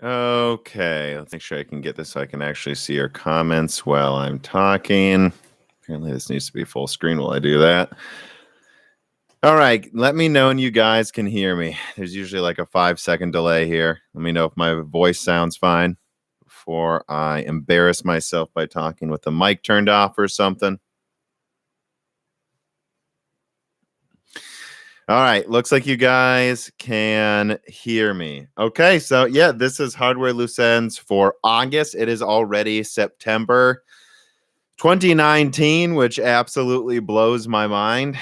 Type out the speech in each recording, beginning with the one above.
Okay, let's make sure I can get this so I can actually see your comments while I'm talking. Apparently, this needs to be full screen while I do that. All right, let me know when you guys can hear me. There's usually like a 5-second delay here. Let me know if my voice sounds fine before I embarrass myself by talking with the mic turned off or something. All right, looks like you guys can hear me. Okay, so yeah, this is Hardware Loose Ends for August. It is already September 2019, which absolutely blows my mind.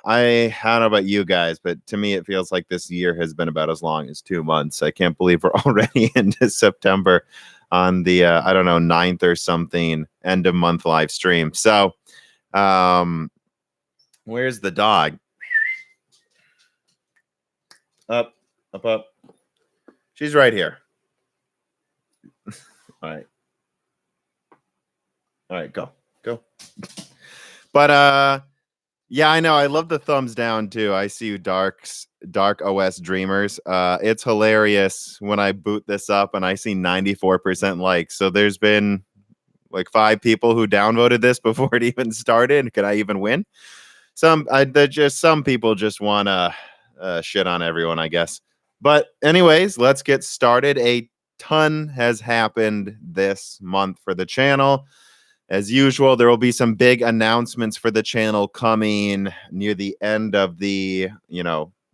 I don't know about you guys, but to me, it feels like this year has been about as long as 2 months. I can't believe we're already into September on the, I don't know, 9th or something end of month live stream. So, where's the dog? Up, up. She's right here. All right. All right, go. But yeah, I know. I love the thumbs down too. I see you Dark OS Dreamers. It's hilarious when I boot this up and I see 94% likes. So there's been like 5 people who downvoted this before it even started. Could I even win? Some people just want to shit on everyone, I guess. But anyways, let's get started. A ton has happened this month for the channel. As usual, there will be some big announcements for the channel coming near the end of the,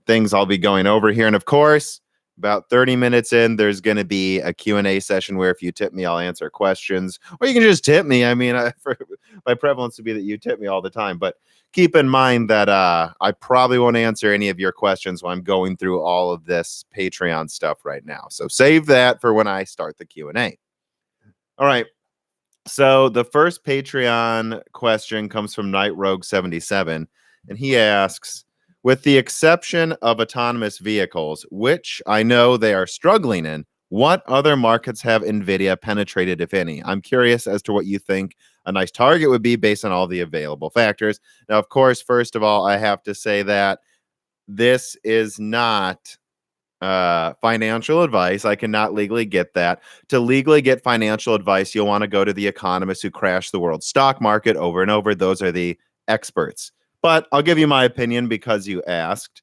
things I'll be going over here. And of course, about 30 minutes in, there's going to be a Q&A session where if you tip me, I'll answer questions. Or you can just tip me. I mean, my prevalence would be that you tip me all the time. But keep in mind that I probably won't answer any of your questions while I'm going through all of this Patreon stuff right now. So save that for when I start the Q&A. All right. So the first Patreon question comes from Night Rogue 77, and he asks, with the exception of autonomous vehicles, which I know they are struggling in, what other markets have NVIDIA penetrated, if any? I'm curious as to what you think a nice target would be based on all the available factors. Now, of course, first of all, I have to say that this is not financial advice. I cannot legally get that. To legally get financial advice, you'll want to go to the economists who crashed the world stock market over and over. Those are the experts. But I'll give you my opinion because you asked.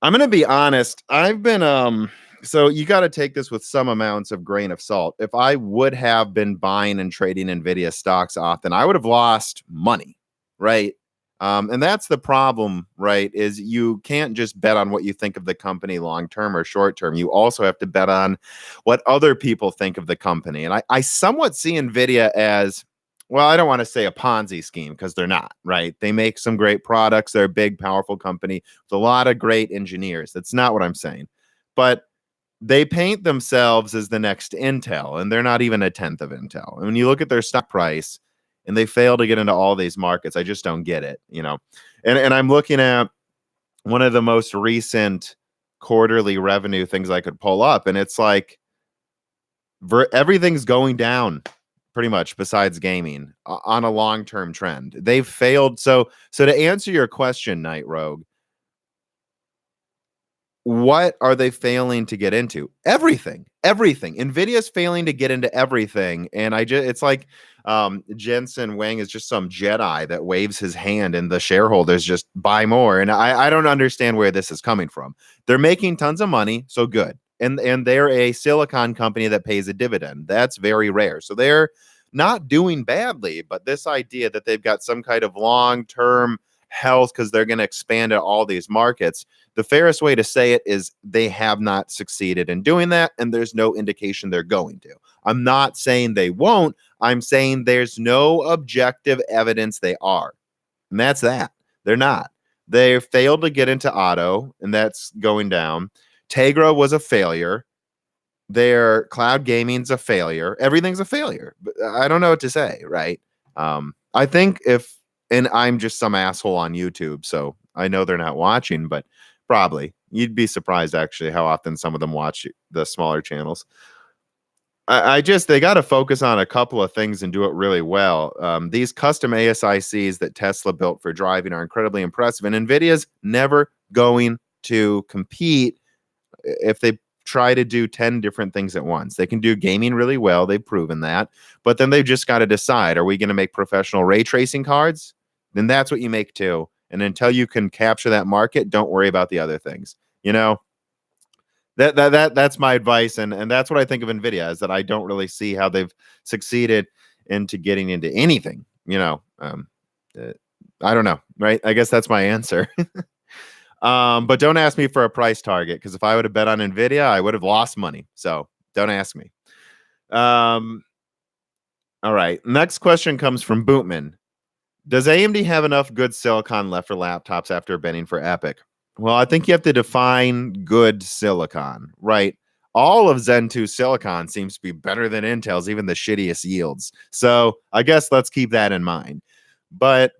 I'm going to be honest. I've been so you got to take this with some amounts of grain of salt. If I would have been buying and trading Nvidia stocks often, I would have lost money, right? And that's the problem, right? Is you can't just bet on what you think of the company long term or short term. You also have to bet on what other people think of the company. And I somewhat see Nvidia as, well, I don't want to say a Ponzi scheme because they're not, right? They make some great products. They're a big, powerful company with a lot of great engineers. That's not what I'm saying. But they paint themselves as the next Intel, and they're not even a tenth of Intel. And when you look at their stock price, and they fail to get into all these markets, I just don't get it, And I'm looking at one of the most recent quarterly revenue things I could pull up, and it's like everything's going down pretty much besides gaming on a long-term trend. They've failed. So to answer your question, Night Rogue, what are they failing to get into? Everything. Nvidia's failing to get into everything. And it's like Jensen Wang is just some Jedi that waves his hand and the shareholders just buy more. And I don't understand where this is coming from. They're making tons of money, so good. And they're a silicon company that pays a dividend. That's very rare. So they're not doing badly, but this idea that they've got some kind of long-term health because they're going to expand at all these markets, the fairest way to say it is they have not succeeded in doing that, and there's no indication they're going to. I'm not saying they won't. I'm saying there's no objective evidence they are. And that's that. They're not. They failed to get into auto, and that's going down. Tegra was a failure. Their cloud gaming's a failure. Everything's a failure. I don't know what to say, right? I think and I'm just some asshole on YouTube, so I know they're not watching, but probably. You'd be surprised, actually, how often some of them watch the smaller channels. They got to focus on a couple of things and do it really well. These custom ASICs that Tesla built for driving are incredibly impressive, and NVIDIA's never going to compete if they try to do 10 different things at once. They can do gaming really well. They've proven that. But then they've just got to decide, are we going to make professional ray tracing cards? Then that's what you make too. And until you can capture that market, don't worry about the other things. You know, that's my advice. And that's what I think of NVIDIA, is that I don't really see how they've succeeded into getting into anything, I don't know. Right. I guess that's my answer. But don't ask me for a price target, because if I would have bet on NVIDIA, I would have lost money. So don't ask me. All right. Next question comes from Bootman. Does AMD have enough good silicon left for laptops after betting for EPYC? Well, I think you have to define good silicon, right? All of Zen 2 silicon seems to be better than Intel's, even the shittiest yields. So I guess let's keep that in mind. But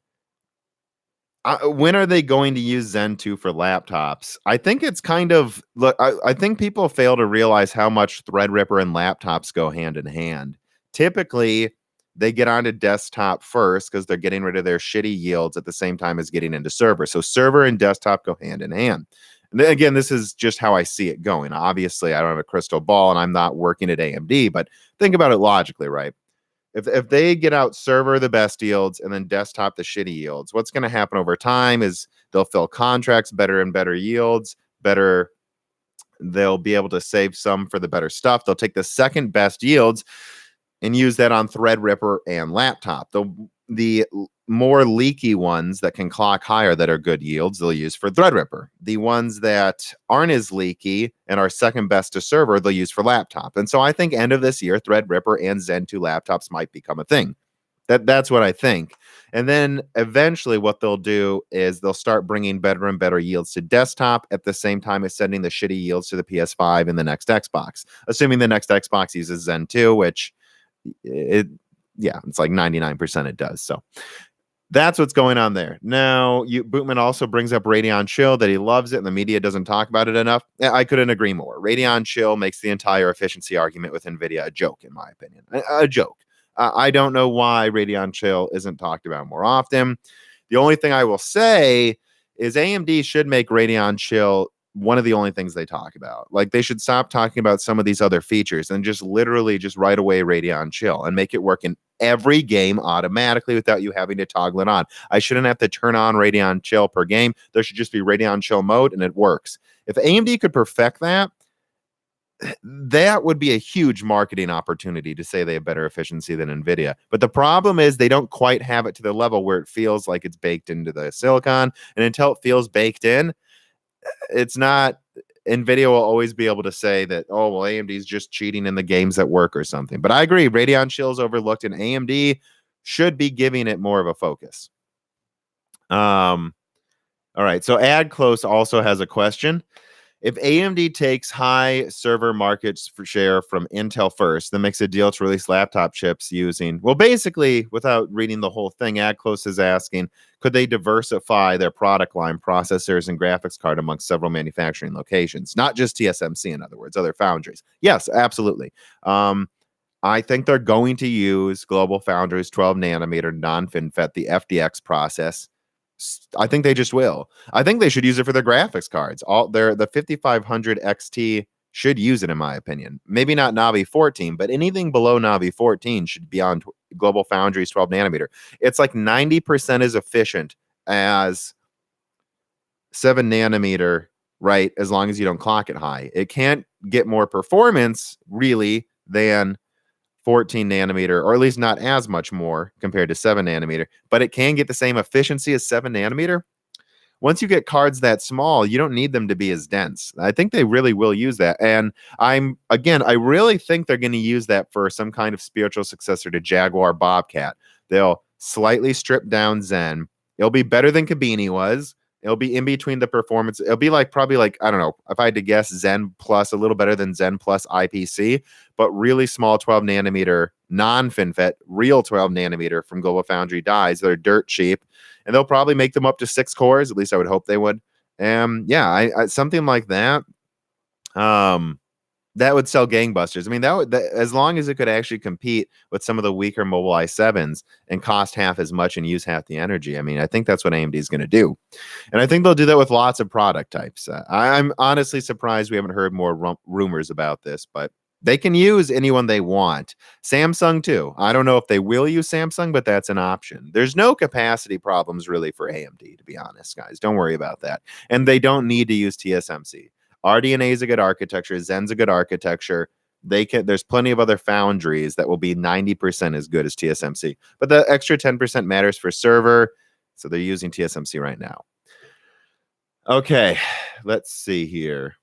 when are they going to use Zen 2 for laptops? I think it's kind of, look, I think people fail to realize how much Threadripper and laptops go hand in hand. Typically, they get onto desktop first because they're getting rid of their shitty yields at the same time as getting into server. So server and desktop go hand in hand. And then again, this is just how I see it going. Obviously, I don't have a crystal ball and I'm not working at AMD, but think about it logically, right? If they get out server the best yields and then desktop the shitty yields, what's going to happen over time is they'll fill contracts, better and better yields, better. They'll be able to save some for the better stuff. They'll take the second best yields and use that on Threadripper and laptop. The more leaky ones that can clock higher that are good yields, they'll use for Threadripper. The ones that aren't as leaky and are second best to server, they'll use for laptop. And so I think end of this year, Threadripper and Zen 2 laptops might become a thing. That's what I think. And then eventually what they'll do is they'll start bringing better and better yields to desktop at the same time as sending the shitty yields to the PS5 and the next Xbox, assuming the next Xbox uses Zen 2, which it's like 99% it does. So that's what's going on there. Now, Bootman also brings up Radeon Chill, that he loves it and the media doesn't talk about it enough. I couldn't agree more. Radeon Chill makes the entire efficiency argument with NVIDIA a joke, in my opinion. A joke. I don't know why Radeon Chill isn't talked about more often. The only thing I will say is AMD should make Radeon Chill one of the only things they talk about. Like, they should stop talking about some of these other features and just literally just right away Radeon Chill and make it work in every game automatically without you having to toggle it on. I shouldn't have to turn on Radeon Chill per game. There should just be Radeon Chill mode and it works. If AMD could perfect that, that would be a huge marketing opportunity to say they have better efficiency than NVIDIA. But the problem is they don't quite have it to the level where it feels like it's baked into the silicon. And until it feels baked in, it's not. NVIDIA will always be able to say that, oh, well, AMD's just cheating in the games that work or something. But I agree, Radeon Chill is overlooked, and AMD should be giving it more of a focus. All right, so AdClose also has a question. If AMD takes high server market share from Intel first, then makes a deal to release laptop chips using, well, basically, without reading the whole thing, AdClose is asking, could they diversify their product line, processors, and graphics card amongst several manufacturing locations? Not just TSMC, in other words, other foundries. Yes, absolutely. I think they're going to use Global Foundries 12 nanometer non-FinFET, the FDX process. I think they just will. I think they should use it for their graphics cards. The 5500 XT should use it, in my opinion. Maybe not Navi 14, but anything below Navi 14 should be on Global Foundries 12 nanometer. It's like 90% as efficient as 7 nanometer, right? As long as you don't clock it high. It can't get more performance really than 14 nanometer, or at least not as much more compared to 7 nanometer, but it can get the same efficiency as 7 nanometer. Once you get cards that small, you don't need them to be as dense. I think they really will use that. And I really think they're going to use that for some kind of spiritual successor to Jaguar Bobcat. They'll slightly strip down Zen. It'll be better than Kabini was. It'll be in between the performance. It'll be probably like, I don't know, if I had to guess, Zen Plus, a little better than Zen Plus IPC, but really small 12 nanometer non-FinFET, real 12 nanometer from Global Foundry dies. They're dirt cheap, and they'll probably make them up to 6 cores. At least I would hope they would. Yeah, I something like that. that would sell gangbusters. I mean, as long as it could actually compete with some of the weaker mobile i7s and cost half as much and use half the energy. I mean, I think that's what AMD is going to do. And I think they'll do that with lots of product types. I'm honestly surprised we haven't heard more rumors about this, but they can use anyone they want. Samsung, too. I don't know if they will use Samsung, but that's an option. There's no capacity problems really for AMD, to be honest, guys. Don't worry about that. And they don't need to use TSMC. RDNA is a good architecture. Zen's a good architecture. There's plenty of other foundries that will be 90% as good as TSMC. But the extra 10% matters for server. So they're using TSMC right now. Okay, let's see here.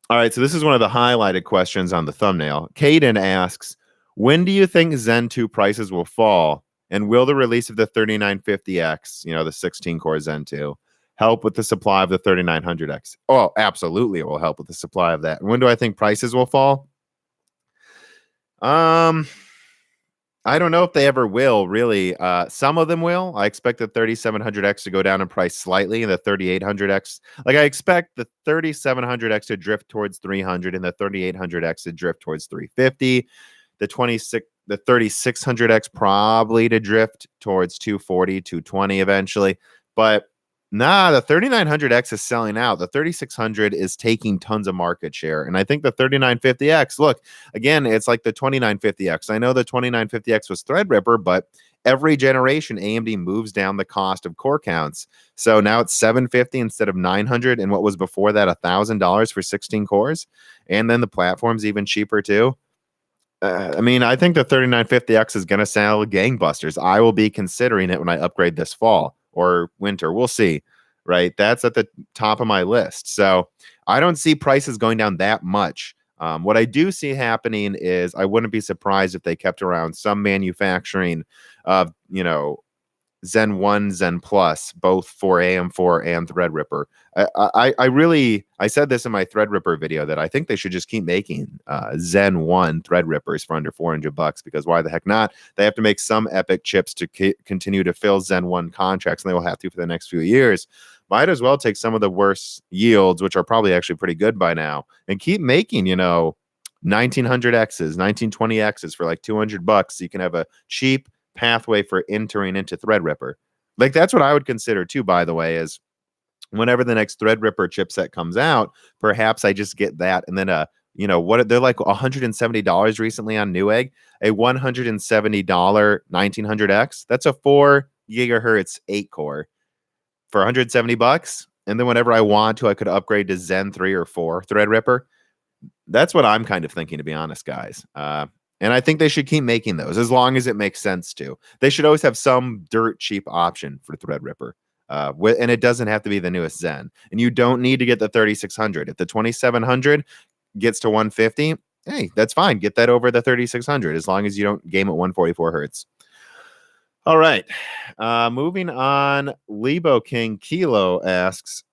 All right, so this is one of the highlighted questions on the thumbnail. Caden asks, when do you think Zen 2 prices will fall? And will the release of the 3950X, the 16-core Zen 2, help with the supply of the 3900X? Oh, absolutely, it will help with the supply of that. And when do I think prices will fall? I don't know if they ever will, really. Some of them will. I expect the 3700X to go down in price slightly, and the 3800X, I expect the 3700X to drift towards 300 and the 3800X to drift towards 350. The 3600X probably to drift towards 240, 220 eventually. But nah, the 3900X is selling out. The 3600 is taking tons of market share. And I think the 3950X, look, again, it's like the 2950X. I know the 2950X was Threadripper, but every generation AMD moves down the cost of core counts. So now it's $750 instead of $900, and what was before that $1,000 for 16 cores. And then the platform's even cheaper too. I mean, I think the 3950X is going to sell gangbusters. I will be considering it when I upgrade this fall or winter. We'll see, right? That's at the top of my list. So I don't see prices going down that much. What I do see happening is I wouldn't be surprised if they kept around some manufacturing of, Zen 1, Zen Plus, both for AM4 and Threadripper. I said this in my Threadripper video that I think they should just keep making Zen 1 Threadrippers for under $400 because why the heck not? They have to make some epic chips to continue to fill Zen 1 contracts, and they will have to for the next few years. Might as well take some of the worst yields, which are probably actually pretty good by now, and keep making, 1900Xs, 1920Xs for like $200 so you can have a cheap pathway for entering into Threadripper. That's what I would consider too, by the way, is whenever the next Threadripper chipset comes out, perhaps I just get that and then what they're like $170 recently on Newegg, a $170 1900X. That's a 4 gigahertz 8 core for $170. And then whenever I want to, I could upgrade to Zen 3 or 4 Threadripper. That's what I'm kind of thinking, to be honest, guys. And I think they should keep making those as long as it makes sense to. They should always have some dirt cheap option for Threadripper. And it doesn't have to be the newest Zen. And you don't need to get the 3600. If the 2700 gets to 150, hey, that's fine. Get that over the 3600 as long as you don't game at 144 hertz. All right. Moving on, Lebo King Kilo asks,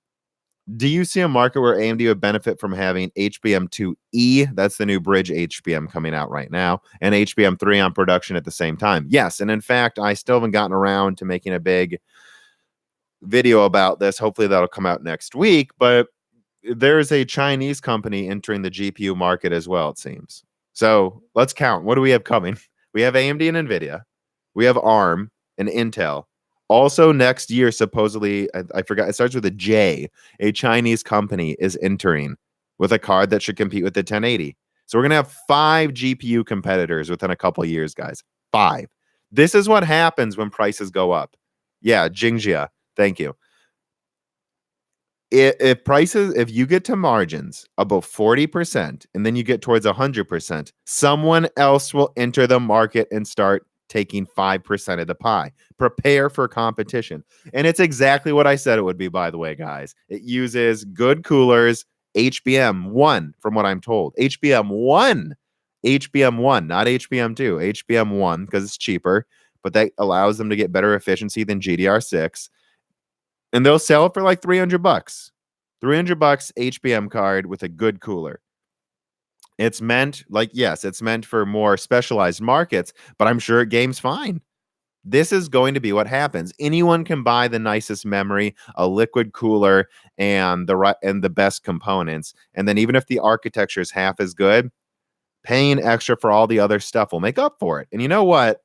do you see a market where AMD would benefit from having HBM2E, that's the new bridge HBM coming out right now, and HBM3 on production at the same time? Yes, and in fact, I still haven't gotten around to making a big video about this. Hopefully that'll come out next week, but there's a Chinese company entering the GPU market as well, it seems. So let's count. What do we have coming? We have AMD and NVIDIA. We have ARM and Intel. Also, next year, supposedly, I forgot, it starts with a J. A Chinese company is entering with a card that should compete with the 1080. So we're going to have 5 GPU competitors within a couple of years, guys. 5. This is what happens when prices go up. Yeah, Jingjia, thank you. If you get to margins above 40% and then you get towards 100%, someone else will enter the market and start taking 5% of the pie. Prepare for competition. And it's exactly what I said it would be, by the way, guys. It uses good coolers, HBM1, from what I'm told. HBM1, not HBM2, HBM1, because it's cheaper, but that allows them to get better efficiency than GDR6. And they'll sell it for like $300. $300 HBM card with a good cooler. It's meant, yes, it's meant for more specialized markets, but I'm sure it games fine. This is going to be what happens. Anyone can buy the nicest memory, a liquid cooler, and the best components. And then even if the architecture is half as good, paying extra for all the other stuff will make up for it. And you know what?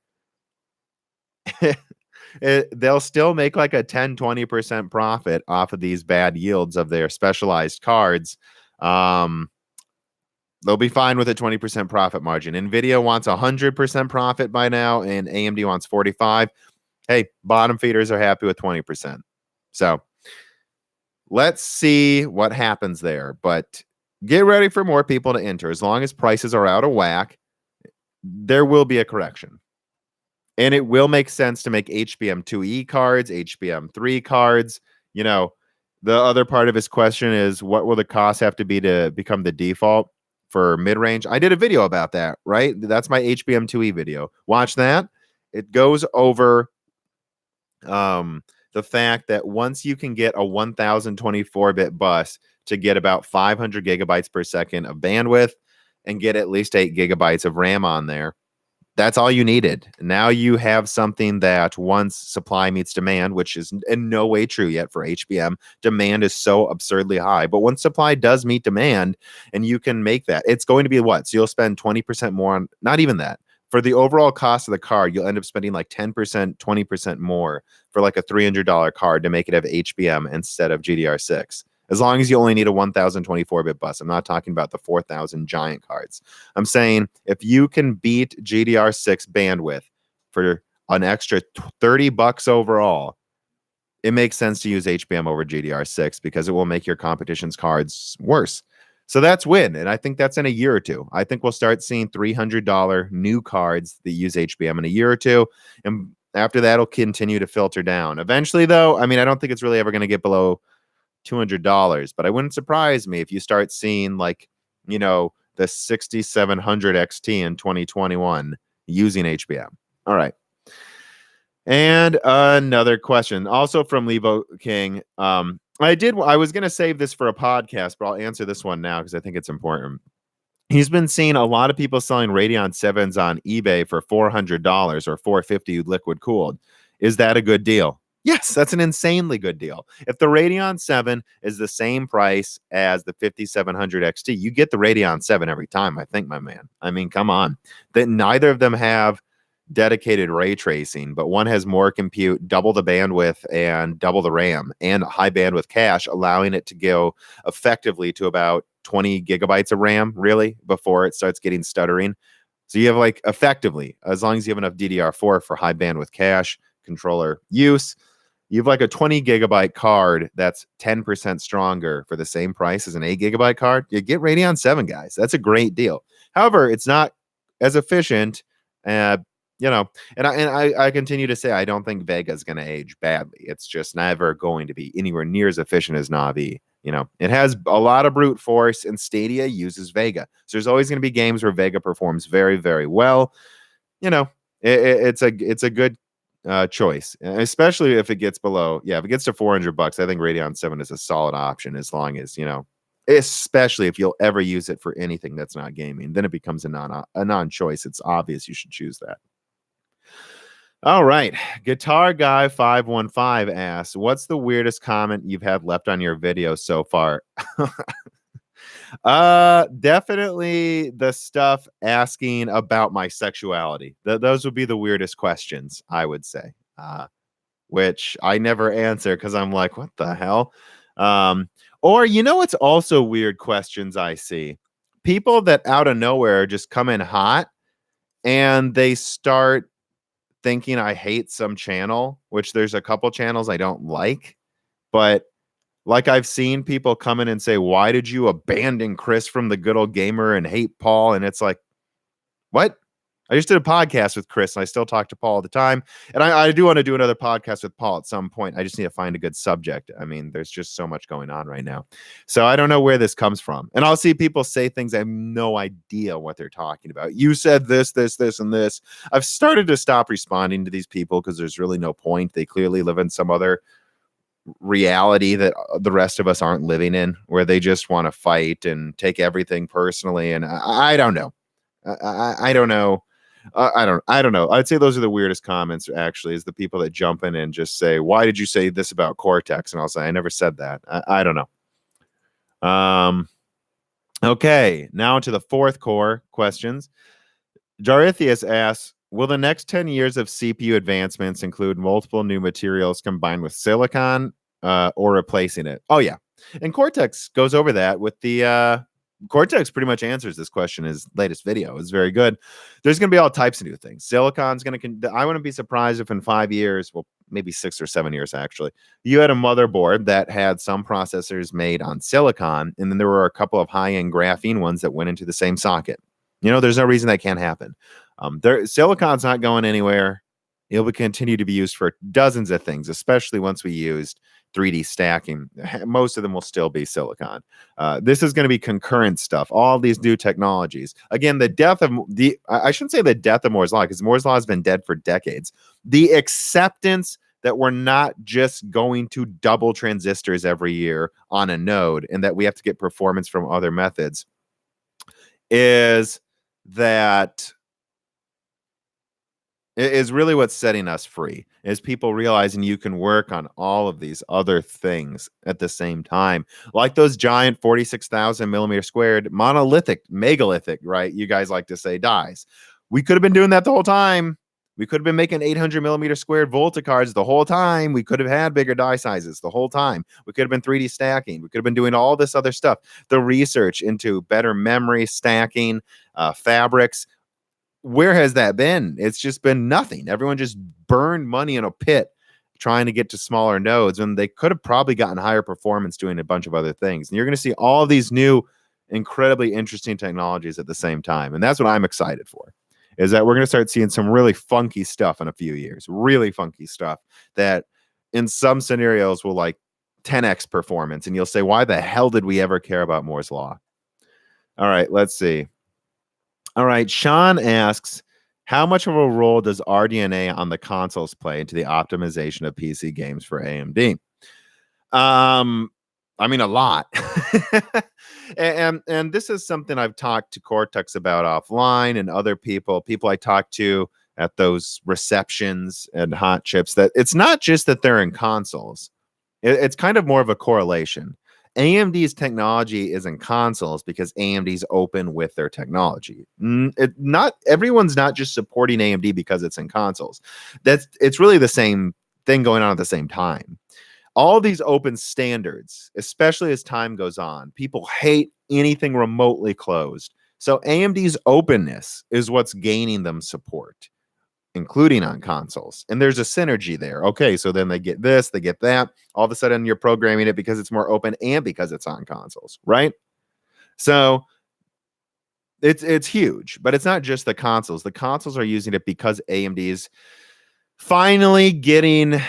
They'll still make like a 10-20% profit off of these bad yields of their specialized cards. They'll be fine with a 20% profit margin. Nvidia wants 100% profit by now, and AMD wants 45. Hey, bottom feeders are happy with 20%. So let's see what happens there. But get ready for more people to enter. As long as prices are out of whack, there will be a correction. And it will make sense to make HBM2E cards, HBM3 cards. You know, the other part of his question is, what will the cost have to be to become the default for mid-range? I did a video about that, right? That's my HBM2E video. Watch that. It goes over the fact that once you can get a 1024-bit bus to get about 500 gigabytes per second of bandwidth and get at least 8 gigabytes of RAM on there, that's all you needed. Now you have something that once supply meets demand, which is in no way true yet for HBM. Demand is so absurdly high. But once supply does meet demand and you can make that, it's going to be what? So you'll spend 20% more on, not even that. For the overall cost of the card, you'll end up spending like 10%, 20% more for like a $300 card to make it have HBM instead of GDR6. As long as you only need a 1024-bit bus. I'm not talking about the 4000 giant cards. I'm saying if you can beat GDR6 bandwidth for an extra $30 overall, it makes sense to use HBM over GDR6 because it will make your competition's cards worse. So that's win. And I think that's in a year or two. I think we'll start seeing $300 new cards that use HBM in a year or two. And after that, it'll continue to filter down. Eventually, though, I mean, I don't think it's really ever going to get below $200, but I wouldn't surprise me if you start seeing like, you know, the 6700 XT in 2021 using HBM. All right. And another question also from Levo King. I was going to save this for a podcast, but I'll answer this one now because I think it's important. He's been seeing a lot of people selling Radeon 7s on eBay for $400 or $450 liquid cooled. Is that a good deal? Yes, that's an insanely good deal. If the Radeon 7 is the same price as the 5700 XT, you get the Radeon 7 every time, I think, my man. I mean, come on. That neither of them have dedicated ray tracing, but one has more compute, double the bandwidth, and double the RAM, and high bandwidth cache, allowing it to go effectively to about 20 gigabytes of RAM, really, before it starts getting stuttering. So you have like effectively, as long as you have enough DDR4 for high bandwidth cache controller use, you have like a 20 gigabyte card that's 10% stronger for the same price as an 8 gigabyte card. You get Radeon 7, guys. That's a great deal. However, it's not as efficient. You know, and I continue to say I don't think Vega is going to age badly. It's just never going to be anywhere near as efficient as Navi. You know, it has a lot of brute force, and Stadia uses Vega. So there's always going to be games where Vega performs very, very well. You know, it's a good choice, especially if it gets below. Yeah, if it gets to $400, I think Radeon 7 is a solid option as long as, you know, especially if you'll ever use it for anything that's not gaming, then it becomes a non-choice. It's obvious you should choose that. All right. Guitar Guy 515 asks, what's the weirdest comment you've had left on your video so far? Definitely the stuff asking about my sexuality. Those would be the weirdest questions, I would say, which I never answer because I'm like, what the hell? Or, you know, what's also weird questions I see? People that out of nowhere just come in hot and they start thinking I hate some channel, which there's a couple channels I don't like, but like I've seen people come in and say, why did you abandon Chris from The Good Old Gamer and hate Paul? And it's like, what? I just did a podcast with Chris and I still talk to Paul all the time. And I do want to do another podcast with Paul at some point. I just need to find a good subject. I mean, there's just so much going on right now. So I don't know where this comes from. And I'll see people say things I have no idea what they're talking about. You said this, and this. I've started to stop responding to these people because there's really no point. They clearly live in some other reality that the rest of us aren't living in, where they just want to fight and take everything personally. And I don't know. I don't know. I don't know. I'd say those are the weirdest comments. Actually, is the people that jump in and just say, "Why did you say this about Cortex?" And I'll say, "I never said that." I don't know. Okay, now to the fourth core questions. Jarithius asks, will the next 10 years of CPU advancements include multiple new materials combined with silicon or replacing it? Oh, yeah. And Cortex goes over that with the Cortex pretty much answers this question in his latest video. It's very good. There's going to be all types of new things. Silicon's going to, I wouldn't be surprised if in 5 years, well, maybe 6 or 7 years actually, you had a motherboard that had some processors made on silicon, and then there were a couple of high-end graphene ones that went into the same socket. You know, there's no reason that can't happen. Silicon's not going anywhere. It will continue to be used for dozens of things, especially once we used 3D stacking. Most of them will still be silicon. This is going to be concurrent stuff. All these new technologies. Again, the death of I shouldn't say the death of Moore's Law, because Moore's Law has been dead for decades. The acceptance that we're not just going to double transistors every year on a node and that we have to get performance from other methods is really what's setting us free, is people realizing you can work on all of these other things at the same time, like those giant 46,000 millimeter squared monolithic, megalithic, right? You guys like to say dies. We could have been doing that the whole time. We could have been making 800 millimeter squared Volta cards the whole time. We could have had bigger die sizes the whole time. We could have been 3D stacking. We could have been doing all this other stuff. The research into better memory stacking, fabrics, where has that been? It's just been nothing. Everyone just burned money in a pit trying to get to smaller nodes, and they could have probably gotten higher performance doing a bunch of other things. And you're going to see all these new, incredibly interesting technologies at the same time. And that's what I'm excited for, is that we're going to start seeing some really funky stuff in a few years, really funky stuff that in some scenarios will like 10x performance. And you'll say, why the hell did we ever care about Moore's Law? All right, let's see. All right, Sean asks, how much of a role does RDNA on the consoles play into the optimization of PC games for AMD? I mean, a lot. and this is something I've talked to Cortex about offline, and other people I talk to at those receptions and Hot Chips, that it's not just that they're in consoles. It's kind of more of a correlation. AMD's technology is in consoles because AMD's open with their technology. Not everyone's not just supporting AMD because it's in consoles. It's really the same thing going on at the same time. All these open standards, especially as time goes on, people hate anything remotely closed. So AMD's openness is what's gaining them support, including on consoles. And there's a synergy there. Okay, so then they get this, they get that. All of a sudden you're programming it because it's more open and because it's on consoles, right? So it's huge, but it's not just the consoles. The consoles are using it because AMD is finally getting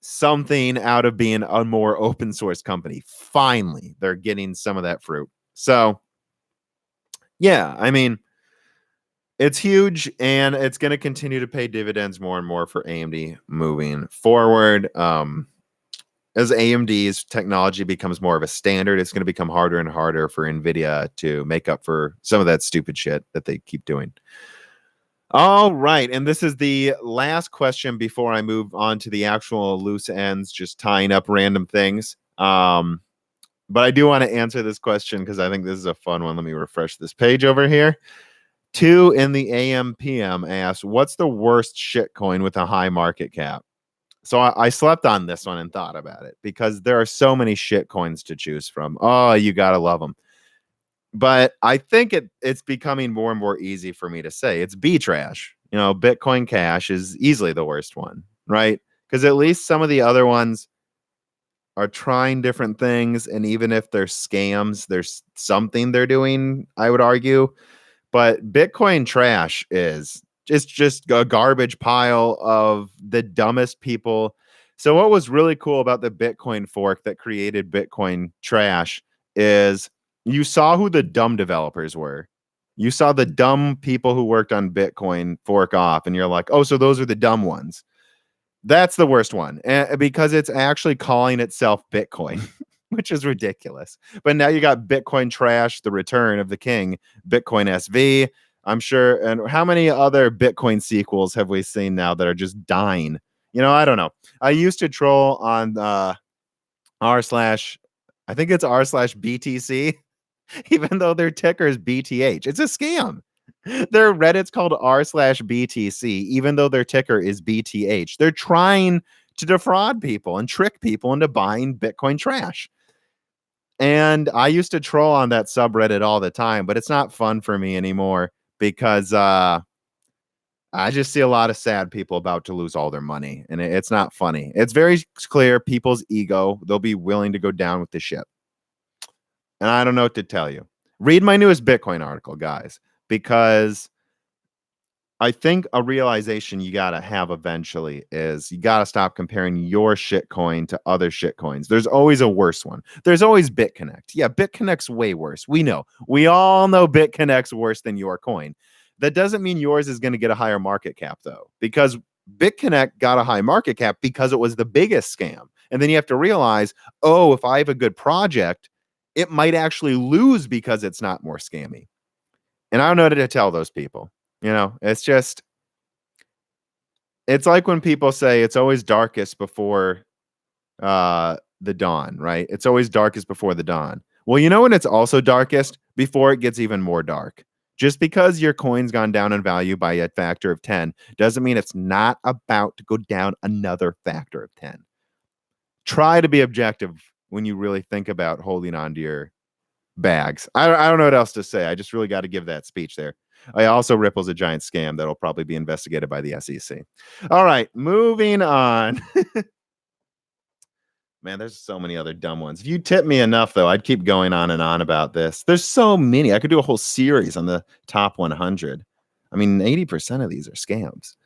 something out of being a more open source company. Finally, they're getting some of that fruit. So yeah, I mean, it's huge, and it's going to continue to pay dividends more and more for AMD moving forward. As AMD's technology becomes more of a standard, it's going to become harder and harder for NVIDIA to make up for some of that stupid shit that they keep doing. All right, and this is the last question before I move on to the actual loose ends, just tying up random things. But I do want to answer this question because I think this is a fun one. Let me refresh this page over here. 2 in the AM PM asks, what's the worst shitcoin with a high market cap? So I slept on this one and thought about it because there are so many shitcoins to choose from. Oh, you got to love them. But I think it's becoming more and more easy for me to say it's B-Trash. You know, Bitcoin Cash is easily the worst one, right? Because at least some of the other ones are trying different things. And even if they're scams, there's something they're doing, I would argue. But Bitcoin Trash is just a garbage pile of the dumbest people. So what was really cool about the Bitcoin fork that created Bitcoin Trash is you saw who the dumb developers were. You saw the dumb people who worked on Bitcoin fork off, and you're like, oh, so those are the dumb ones. That's the worst one, because it's actually calling itself Bitcoin, which is ridiculous. But now you got Bitcoin Trash, the return of the king, Bitcoin SV. I'm sure. And how many other Bitcoin sequels have we seen now that are just dying? I don't know. I used to troll on r slash, I think it's r/BTC, even though their ticker is BTH. It's a scam. Their Reddit's called r/BTC, even though their ticker is BTH. They're trying to defraud people and trick people into buying Bitcoin trash. And I used to troll on that subreddit all the time, but it's not fun for me anymore because I just see a lot of sad people about to lose all their money, and it's not funny. It's very clear people's ego. They'll be willing to go down with the ship. And I don't know what to tell you. Read my newest Bitcoin article, guys, because I think a realization you got to have eventually is you got to stop comparing your shitcoin to other shitcoins. There's always a worse one. There's always BitConnect. Yeah, BitConnect's way worse. We know. We all know BitConnect's worse than your coin. That doesn't mean yours is going to get a higher market cap, though, because BitConnect got a high market cap because it was the biggest scam. And then you have to realize, oh, if I have a good project, it might actually lose because it's not more scammy. And I don't know what to tell those people. It's just, it's like when people say it's always darkest before the dawn, right? It's always darkest before the dawn. Well, when it's also darkest? Before it gets even more dark. Just because your coin's gone down in value by a factor of 10 doesn't mean it's not about to go down another factor of 10. Try to be objective when you really think about holding on to your bags. I don't know what else to say. I just really got to give that speech there. Also, Ripple's a giant scam that'll probably be investigated by the SEC. All right, moving on. Man, there's so many other dumb ones. If you tip me enough, though, I'd keep going on and on about this. There's so many. I could do a whole series on the top 100. I mean, 80% of these are scams.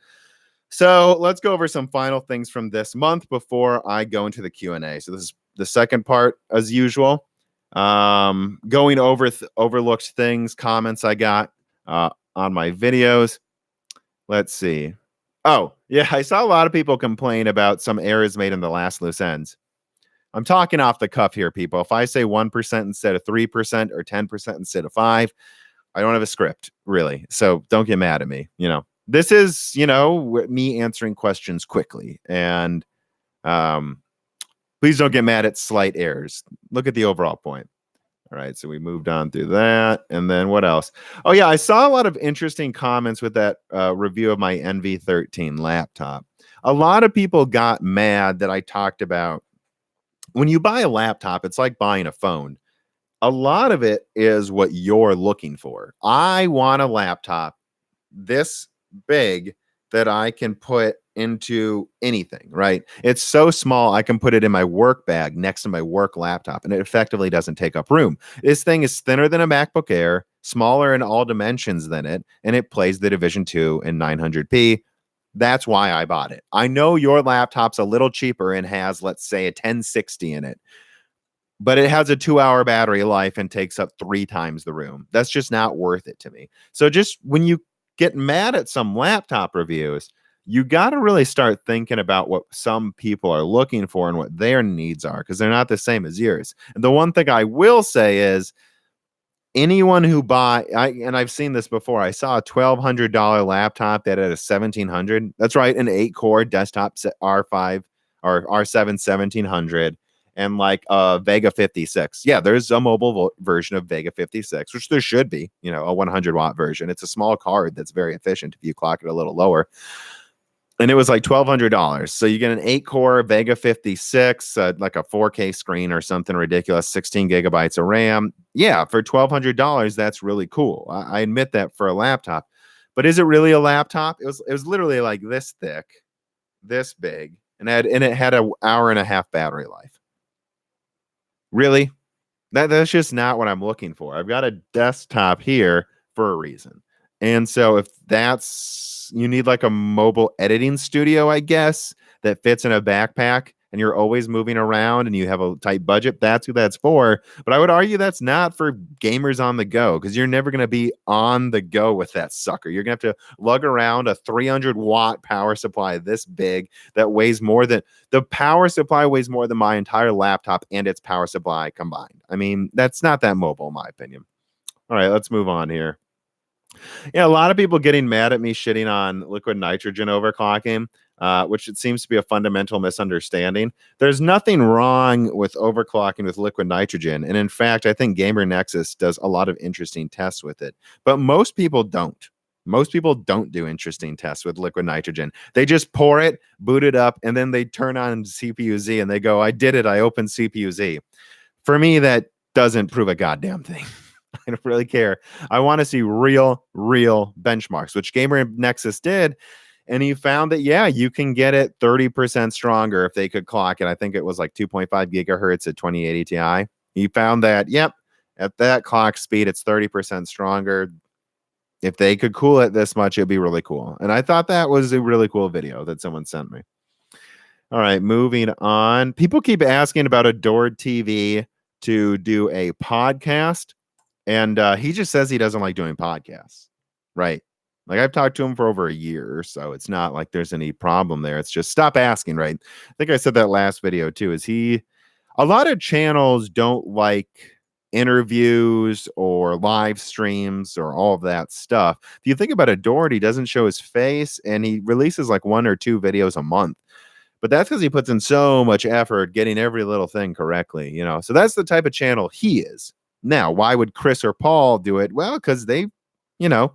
So let's go over some final things from this month before I go into the Q&A. So this is the second part, as usual. Going over overlooked things, comments I got on my videos. Let's see. Oh, yeah, I saw a lot of people complain about some errors made in the last loose ends. I'm talking off the cuff here, people. If I say 1% instead of 3% or 10% instead of 5%, I don't have a script, really. So don't get mad at me. This is, me answering questions quickly. And please don't get mad at slight errors. Look at the overall point. All right, so we moved on through that. And then what else? Oh, yeah, I saw a lot of interesting comments with that review of my NV13 laptop. A lot of people got mad that I talked about when you buy a laptop, it's like buying a phone. A lot of it is what you're looking for. I want a laptop this big that I can put into anything, right? It's so small, I can put it in my work bag next to my work laptop, and it effectively doesn't take up room. This thing is thinner than a MacBook Air, smaller in all dimensions than it, and it plays the Division 2 in 900p. That's why I bought it. I know your laptop's a little cheaper and has, let's say, a 1060 in it, but it has a 2-hour battery life and takes up 3 times the room. That's just not worth it to me. So just when you get mad at some laptop reviews, you got to really start thinking about what some people are looking for and what their needs are, because they're not the same as yours. And the one thing I will say is, anyone who and I've seen this before, I saw a $1,200 laptop that had a 1700. That's right, an 8-core desktop R5 or R7 1700 and like a Vega 56. Yeah, there's a mobile version of Vega 56, which there should be, a 100-watt version. It's a small card that's very efficient if you clock it a little lower. And it was like $1,200. So you get an 8-core Vega 56, like a 4K screen or something ridiculous, 16 gigabytes of RAM. Yeah, for $1,200, that's really cool. I admit that for a laptop. But is it really a laptop? It was literally like this thick, this big, and it had an hour and a half battery life. Really? That's just not what I'm looking for. I've got a desktop here for a reason. And so if you need like a mobile editing studio, I guess, that fits in a backpack and you're always moving around and you have a tight budget, that's who that's for. But I would argue that's not for gamers on the go, because you're never going to be on the go with that sucker. You're going to have to lug around a 300-watt power supply this big that weighs more than the power supply weighs more than my entire laptop and its power supply combined. I mean, that's not that mobile, in my opinion. All right, let's move on here. Yeah, a lot of people getting mad at me shitting on liquid nitrogen overclocking, which it seems to be a fundamental misunderstanding. There's nothing wrong with overclocking with liquid nitrogen. And in fact, I think Gamer Nexus does a lot of interesting tests with it. But most people don't. Most people don't do interesting tests with liquid nitrogen. They just pour it, boot it up, and then they turn on CPU Z and they go, I did it. I opened CPU Z. For me, that doesn't prove a goddamn thing. I don't really care. I want to see real benchmarks, which Gamer Nexus did. And he found that, yeah, you can get it 30% stronger if they could clock it. I think it was like 2.5 gigahertz at 2080 Ti. He found that, yep, at that clock speed, it's 30% stronger. If they could cool it this much, it'd be really cool. And I thought that was a really cool video that someone sent me. All right, moving on. People keep asking about Adored TV to do a podcast. And he just says he doesn't like doing podcasts. Right. Like I've talked to him for over a year, so it's not like there's any problem there. It's just stop asking, right? I think I said that last video too. A lot of channels don't like interviews or live streams or all of that stuff. If you think about Adored, he doesn't show his face and he releases like 1 or 2 videos a month. But that's because he puts in so much effort getting every little thing correctly, you know. So that's the type of channel he is. Now, why would Chris or Paul do it? Well, because they, you know,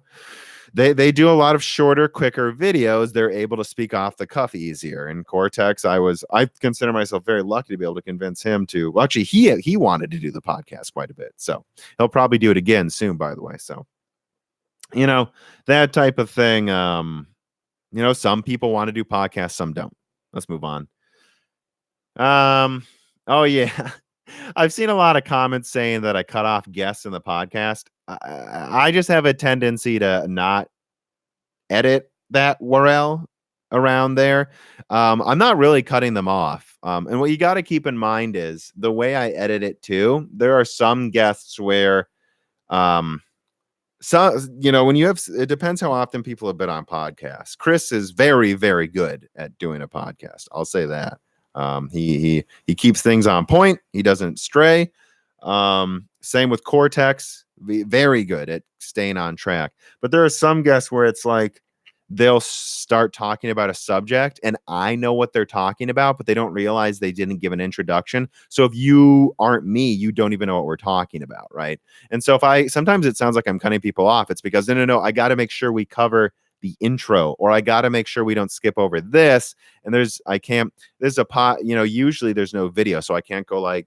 they do a lot of shorter, quicker videos. They're able to speak off the cuff easier. And Cortex, I consider myself very lucky to be able to convince him to. Well, actually, he wanted to do the podcast quite a bit, so he'll probably do it again soon. By the way, so you know that type of thing. You know, some people want to do podcasts, some don't. Let's move on. Oh yeah. I've seen a lot of comments saying that I cut off guests in the podcast. I just have a tendency to not edit that URL around there. I'm not really cutting them off. And what you got to keep in mind is the way I edit it too. There are some guests where, so you know, when you have, it depends how often people have been on podcasts. Chris is very, very good at doing a podcast. I'll say that. He keeps things on point. He doesn't stray. Same with Cortex. Very good at staying on track. But there are some guests where it's like they'll start talking about a subject and I know what they're talking about, but they don't realize they didn't give an introduction. So if you aren't me, you don't even know what we're talking about, right? And so sometimes it sounds like I'm cutting people off. It's because no, I got to make sure we cover the intro, or I got to make sure we don't skip over this. And there's a pot, you know, usually there's no video. So I can't go like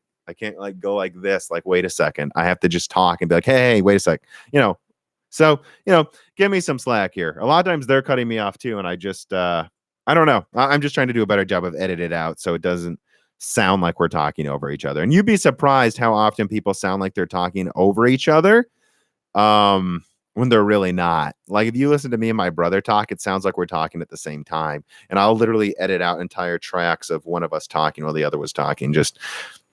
this, like, wait a second. I have to just talk and be like, hey, wait a sec, you know. So, you know, give me some slack here. A lot of times they're cutting me off too. And I just, I don't know. I'm just trying to do a better job of edit it out so it doesn't sound like we're talking over each other. And you'd be surprised how often people sound like they're talking over each other when they're really not. Like if you listen to me and my brother talk, it sounds like we're talking at the same time. And I'll literally edit out entire tracks of one of us talking while the other was talking. Just,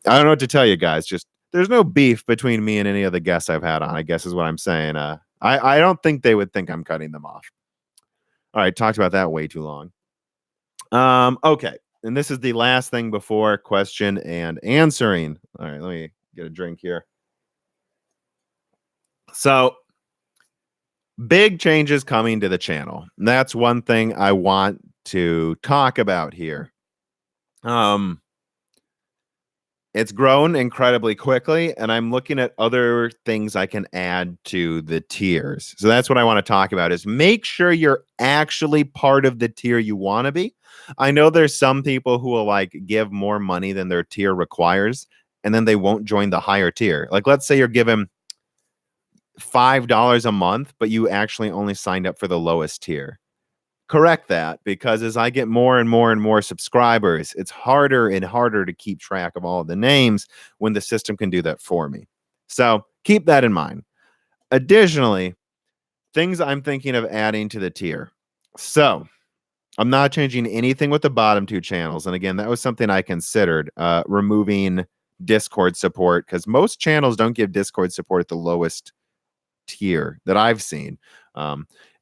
I don't know what to tell you guys. Just, there's no beef between me and any of the guests I've had on, I guess is what I'm saying. I don't think they would think I'm cutting them off. All right, talked about that way too long. Okay, and this is the last thing before question and answering. All right, let me get a drink here. So, big changes coming to the channel. That's one thing I want to talk about here. It's grown incredibly quickly, and I'm looking at other things I can add to the tiers. So that's what I want to talk about is make sure you're actually part of the tier you want to be. I know there's some people who will like give more money than their tier requires, and then they won't join the higher tier. Like, let's say you're given $5 a month, but you actually only signed up for the lowest tier. Correct that, because as I get more and more subscribers, it's harder and harder to keep track of all of the names when the system can do that for me. So keep that in mind. Additionally, things I'm thinking of adding to the tier. So I'm not changing anything with the bottom 2 channels. And again, that was something I considered, removing Discord support, because most channels don't give Discord support at the lowest tier that I've seen.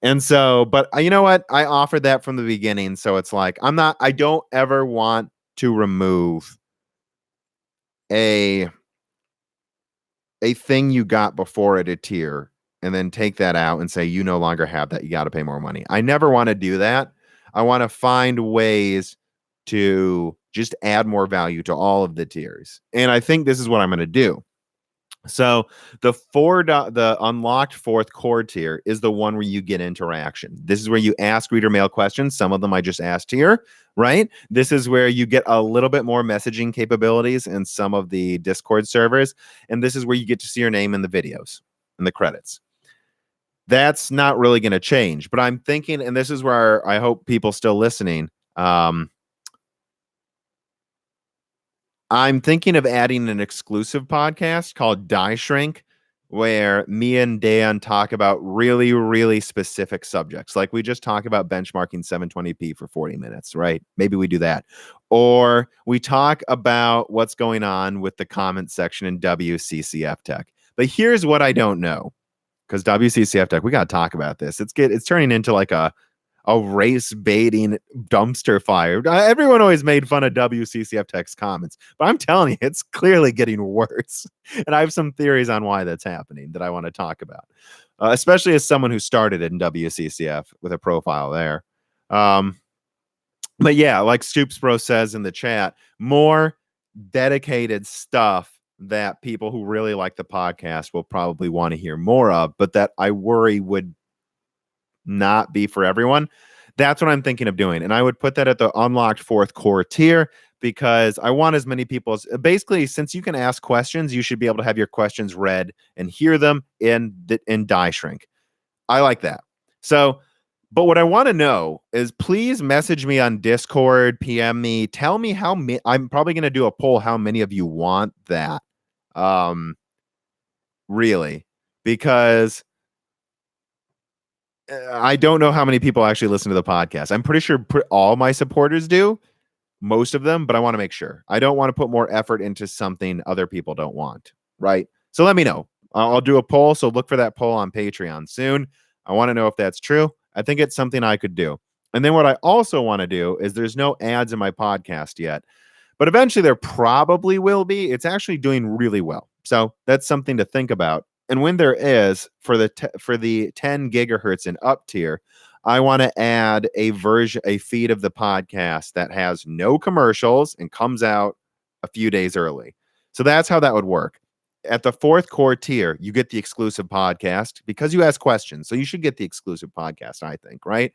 And so, but you know what? I offered that from the beginning. So it's like, I don't ever want to remove a thing you got before at a tier and then take that out and say, you no longer have that. You got to pay more money. I never want to do that. I want to find ways to just add more value to all of the tiers. And I think this is what I'm going to do. So the unlocked fourth core tier is the one where you get interaction. This is where you ask reader mail questions. Some of them I just asked here, right? This is where you get a little bit more messaging capabilities in some of the Discord servers. And this is where you get to see your name in the videos and the credits. That's not really going to change, but I'm thinking, and this is where I hope people still listening, I'm thinking of adding an exclusive podcast called Die Shrink, where me and Dan talk about really, really specific subjects. Like we just talk about benchmarking 720p for 40 minutes, right? Maybe we do that. Or we talk about what's going on with the comment section in WCCF Tech. But here's what I don't know. Because WCCF Tech, we got to talk about this. It's turning into like a race baiting dumpster fire. Everyone always made fun of WCCF Tech's comments, but I'm telling you, it's clearly getting worse. And I have some theories on why that's happening that I want to talk about, especially as someone who started in WCCF with a profile there. But yeah, like Stoops Bro says in the chat, more dedicated stuff that people who really like the podcast will probably want to hear more of, but that I worry would not be for everyone. That's what I'm thinking of doing. And I would put that at the unlocked fourth core tier because I want as many people as basically, since you can ask questions, you should be able to have your questions read and hear them in Die Shrink. I like that. So, but what I want to know is please message me on Discord, PM me, tell me how many. I'm probably going to do a poll how many of you want that. Really, because I don't know how many people actually listen to the podcast. I'm pretty sure all my supporters do, most of them, but I want to make sure. I don't want to put more effort into something other people don't want, right? So let me know. I'll do a poll, so look for that poll on Patreon soon. I want to know if that's true. I think it's something I could do. And then what I also want to do is there's no ads in my podcast yet, but eventually there probably will be. It's actually doing really well. So that's something to think about. And when there is, for the 10 gigahertz and up tier, I want to add a feed of the podcast that has no commercials and comes out a few days early. So that's how that would work. At the fourth core tier, you get the exclusive podcast because you ask questions. So you should get the exclusive podcast, I think, right?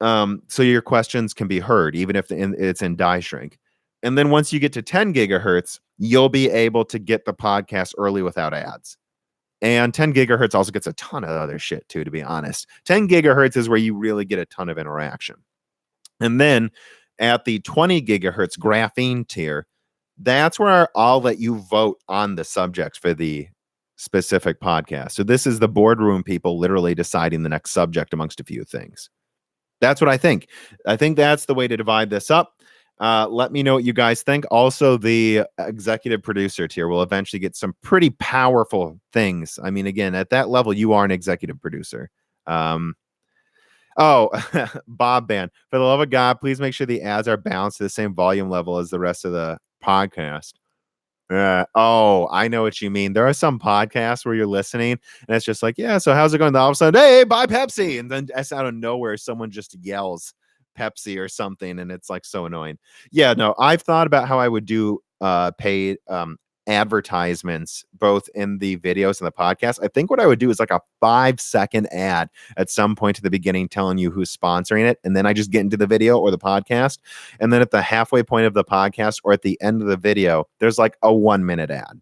So your questions can be heard, even if it's in Die Shrink. And then once you get to 10 gigahertz, you'll be able to get the podcast early without ads. And 10 gigahertz also gets a ton of other shit too, to be honest. 10 gigahertz is where you really get a ton of interaction. And then at the 20 gigahertz graphene tier, that's where I'll let you vote on the subjects for the specific podcast. So this is the boardroom people literally deciding the next subject amongst a few things. That's what I think. I think that's the way to divide this up. Let me know what you guys think. Also, the executive producer tier will eventually get some pretty powerful things. I mean, again, at that level, you are an executive producer. Bob Band, for the love of God, please make sure the ads are balanced to the same volume level as the rest of the podcast. I know what you mean. There are some podcasts where you're listening and it's just like, yeah, so how's it going? Then all of a sudden, hey, buy Pepsi. And then out of nowhere, someone just yells Pepsi or something, and it's like so annoying. Yeah, no, I've thought about how I would do paid advertisements both in the videos and the podcast. I think what I would do is like a 5-second ad at some point to the beginning telling you who's sponsoring it, and then I just get into the video or the podcast, and then at the halfway point of the podcast or at the end of the video, there's like a 1-minute ad.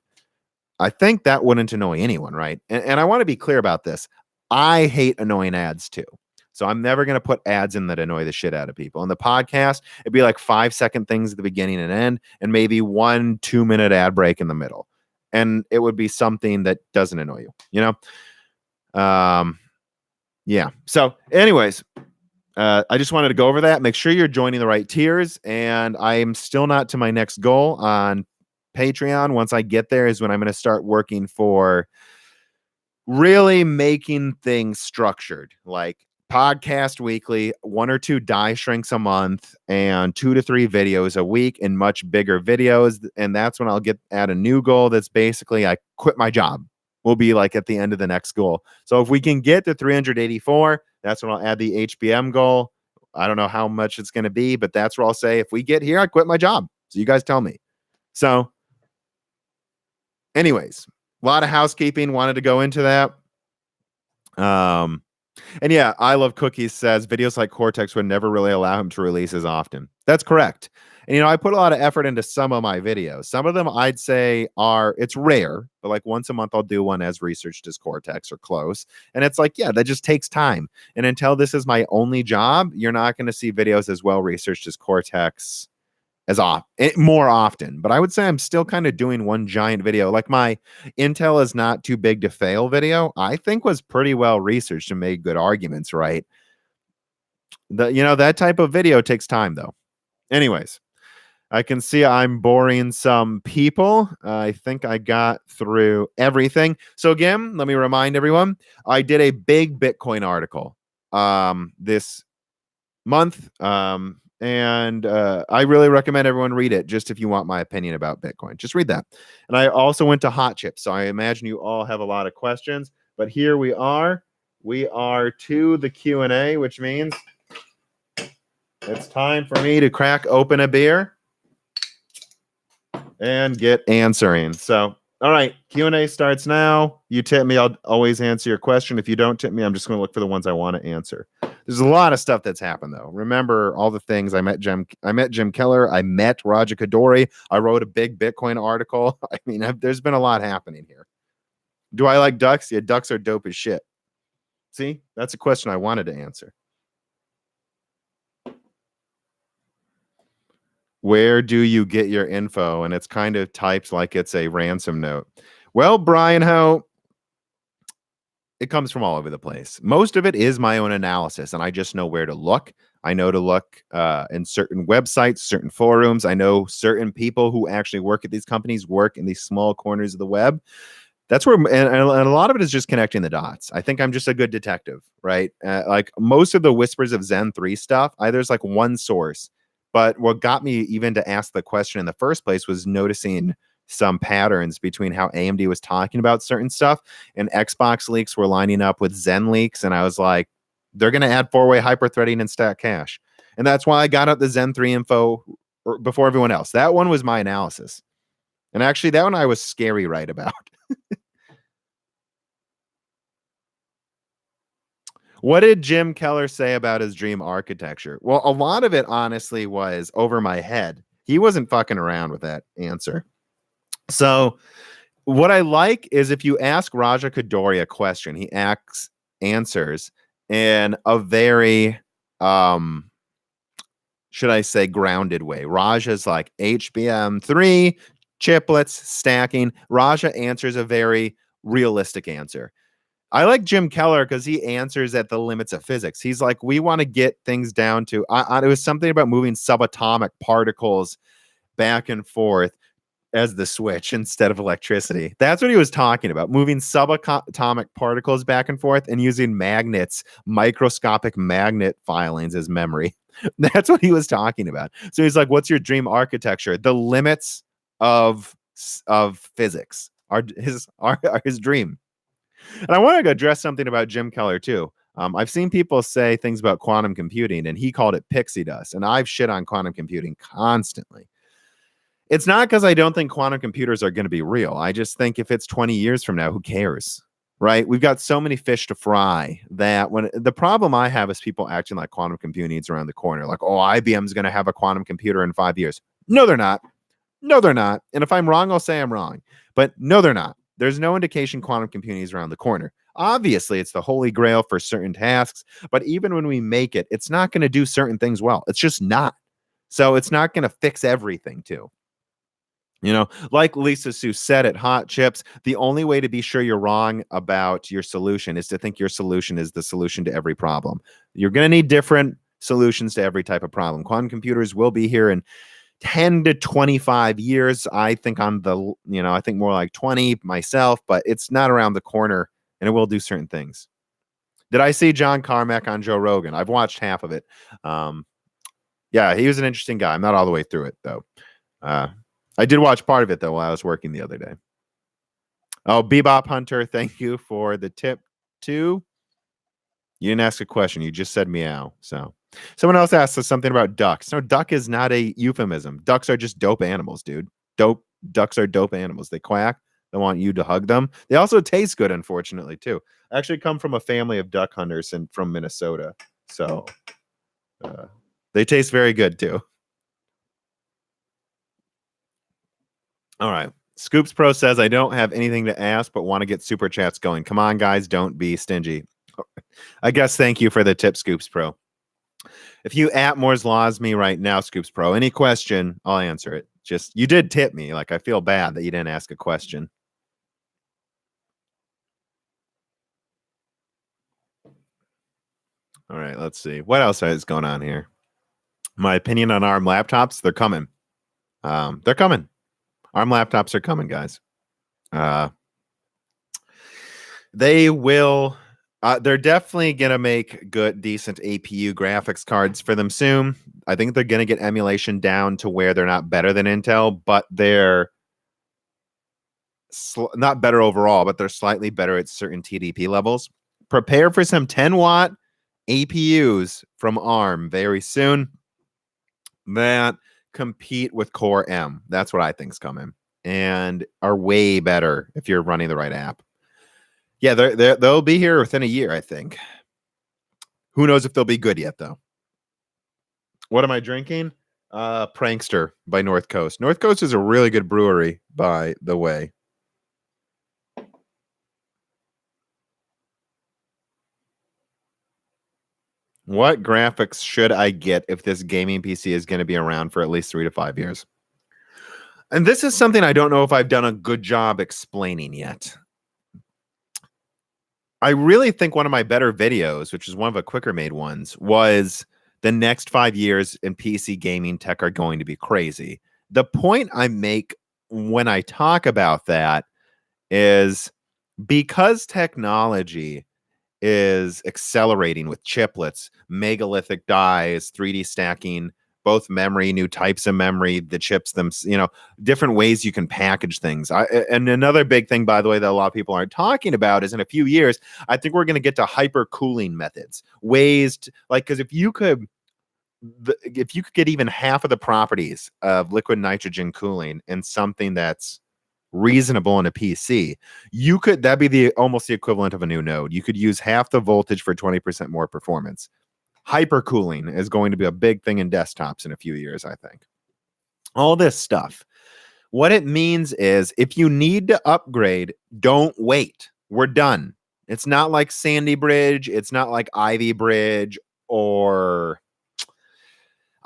I think that wouldn't annoy anyone, right? And I want to be clear about this. I hate annoying ads too. So I'm never going to put ads in that annoy the shit out of people. In the podcast, it'd be like 5-second things at the beginning and end, and maybe 1-2-minute ad break in the middle. And it would be something that doesn't annoy you, you know? Yeah. So anyways, I just wanted to go over that. Make sure you're joining the right tiers. And I am still not to my next goal on Patreon. Once I get there is when I'm going to start working for really making things structured, like podcast weekly, 1 or 2 Die Shrinks a month, and 2 to 3 videos a week and much bigger videos. And that's when I'll get at a new goal that's basically I quit my job. will be like at the end of the next goal. So if we can get to 384, that's when I'll add the HBM goal. I don't know how much it's going to be, but that's where I'll say, if we get here, I quit my job. So you guys tell me. So anyways, a lot of housekeeping, wanted to go into that. And yeah, I Love Cookies says videos like Cortex would never really allow him to release as often. That's correct. And, I put a lot of effort into some of my videos. Some of them I'd say it's rare, but like once a month I'll do one as researched as Cortex or close. And it's like, yeah, that just takes time. And until this is my only job, you're not going to see videos as well researched as Cortex more often. But I would say I'm still kind of doing one giant video. Like my Intel is not too big to fail video, I think was pretty well researched and made good arguments, right? That type of video takes time though. Anyways, I can see I'm boring some people. I think I got through everything. So again, let me remind everyone, I did a big Bitcoin article this month. And I really recommend everyone read it just if you want my opinion about Bitcoin. Just read that. And I also went to Hot Chips, so I imagine you all have a lot of questions. But here we are. We are to the Q&A, which means it's time for me to crack open a beer and get answering. So, all right, Q&A starts now. You tip me, I'll always answer your question. If you don't tip me, I'm just going to look for the ones I want to answer. There's a lot of stuff that's happened though. Remember all the things I met Jim Keller. I met Raja Kadori. I wrote a big Bitcoin article. I mean, there's been a lot happening here. Do I like ducks? Yeah, ducks are dope as shit. See, that's a question I wanted to answer. Where do you get your info? And it's kind of typed like it's a ransom note. Well, Brian Ho, it comes from all over the place. Most of it is my own analysis, and I just know where to look. I know to look in certain websites, certain forums. I know certain people who actually work at these companies work in these small corners of the web. That's where, and a lot of it is just connecting the dots. I think I'm just a good detective, right? Like most of the whispers of Zen 3 stuff, there's like one source. But what got me even to ask the question in the first place was noticing some patterns between how AMD was talking about certain stuff and Xbox leaks were lining up with Zen leaks. And I was like, they're going to add 4-way hyperthreading and stack cache. And that's why I got out the Zen 3 info before everyone else. That one was my analysis. And actually, that one I was scary right about. What did Jim Keller say about his dream architecture? Well, a lot of it honestly was over my head. He wasn't fucking around with that answer. So what I like is if you ask Raja Kadori a question, he answers in a very, should I say, grounded way. Raja's like HBM3, chiplets, stacking. Raja answers a very realistic answer. I like Jim Keller because he answers at the limits of physics. He's like, we want to get things down to, it was something about moving subatomic particles back and forth as the switch instead of electricity. That's what he was talking about, moving subatomic particles back and forth and using magnets, microscopic magnet filings as memory. That's what he was talking about. So he's like, what's your dream architecture? The limits of physics are his dream. And I want to address something about Jim Keller too. I've seen people say things about quantum computing, and he called it pixie dust. And I've shit on quantum computing constantly. It's not because I don't think quantum computers are going to be real. I just think if it's 20 years from now, who cares? Right? We've got so many fish to fry that when the problem I have is people acting like quantum computing is around the corner. Like, oh, IBM's going to have a quantum computer in 5 years. No, they're not. No, they're not. And if I'm wrong, I'll say I'm wrong. But no, they're not. There's no indication quantum computing is around the corner. Obviously, it's the holy grail for certain tasks, but even when we make it, it's not going to do certain things well. It's just not. So it's not going to fix everything too. Like Lisa Sue said at Hot Chips, the only way to be sure you're wrong about your solution is to think your solution is the solution to every problem. You're going to need different solutions to every type of problem. Quantum computers will be here in 10 to 25 years. I think I think more like 20 myself, but it's not around the corner and it will do certain things. Did I see John Carmack on Joe Rogan? I've watched half of it. Yeah, he was an interesting guy. I'm not all the way through it though. I did watch part of it though while I was working the other day. Oh, Bebop Hunter, thank you for the tip too. You didn't ask a question. You just said meow. So someone else asked us something about ducks. No, duck is not a euphemism. Ducks are just dope animals, dude. Dope ducks are dope animals. They quack. They want you to hug them. They also taste good, unfortunately, too. I actually come from a family of duck hunters from Minnesota. So they taste very good too. All right. Scoops Pro says, I don't have anything to ask, but want to get super chats going. Come on, guys. Don't be stingy. I guess thank you for the tip, Scoops Pro. If you at Moore's Laws me right now, Scoops Pro, any question, I'll answer it. Just, you did tip me. Like, I feel bad that you didn't ask a question. All right, let's see. What else is going on here? My opinion on ARM laptops, they're coming. They're coming. ARM laptops are coming, guys. They will. They're definitely going to make good, decent APU graphics cards for them soon. I think they're going to get emulation down to where they're not better than Intel, but they're not better overall, but they're slightly better at certain TDP levels. Prepare for some 10-watt APUs from ARM very soon that compete with Core M. That's what I think's coming, and are way better if you're running the right app. Yeah, they'll be here within a year, I think. Who knows if they'll be good yet, though. What am I drinking? Prankster by North Coast. North Coast is a really good brewery, by the way. What graphics should I get if this gaming PC is going to be around for at least 3 to 5 years? And this is something I don't know if I've done a good job explaining yet. I really think one of my better videos, which is one of the quicker made ones, was the next 5 years in PC gaming tech are going to be crazy. The point I make when I talk about that is because technology is accelerating with chiplets, megalithic dies, 3D stacking, both memory, new types of memory, the chips, them, different ways you can package things. And another big thing, by the way, that a lot of people aren't talking about is in a few years, I think we're going to get to hyper cooling methods, ways to, because if you could get even half of the properties of liquid nitrogen cooling in something that's reasonable in a PC, that'd be almost the equivalent of a new node. You could use half the voltage for 20% more performance. Hypercooling is going to be a big thing in desktops in a few years, I think. All this stuff. What it means is if you need to upgrade, don't wait. We're done. It's not like Sandy Bridge. It's not like Ivy Bridge, or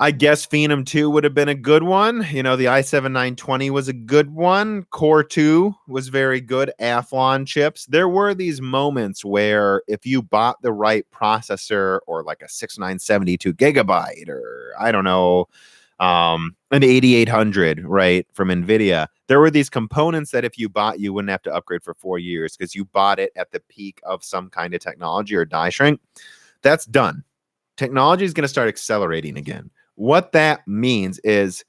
I guess Phenom 2 would have been a good one. The i7-920 was a good one. Core 2 was very good. Athlon chips. There were these moments where if you bought the right processor, or like a 6972 gigabyte, or I don't know, an 8800, right, from NVIDIA, there were these components that if you bought, you wouldn't have to upgrade for 4 years because you bought it at the peak of some kind of technology or die shrink. That's done. Technology is going to start accelerating again. What that means is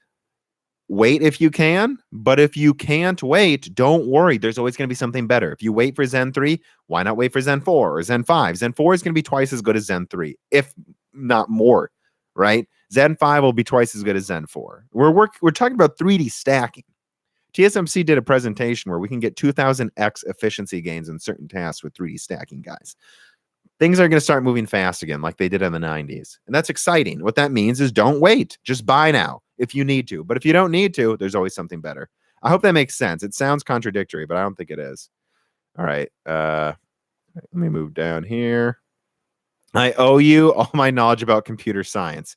wait if you can, but if you can't wait, don't worry. There's always going to be something better. If you wait for Zen 3, why not wait for Zen 4 or Zen 5? Zen 4 is going to be twice as good as Zen 3, if not more, right? Zen 5 will be twice as good as Zen 4. We're talking about 3D stacking. TSMC did a presentation where we can get 2000x efficiency gains in certain tasks with 3D stacking, guys. Things are going to start moving fast again like they did in the 90s. And that's exciting. What that means is don't wait. Just buy now if you need to. But if you don't need to, there's always something better. I hope that makes sense. It sounds contradictory, but I don't think it is. All right. Let me move down here. I owe you all my knowledge about computer science.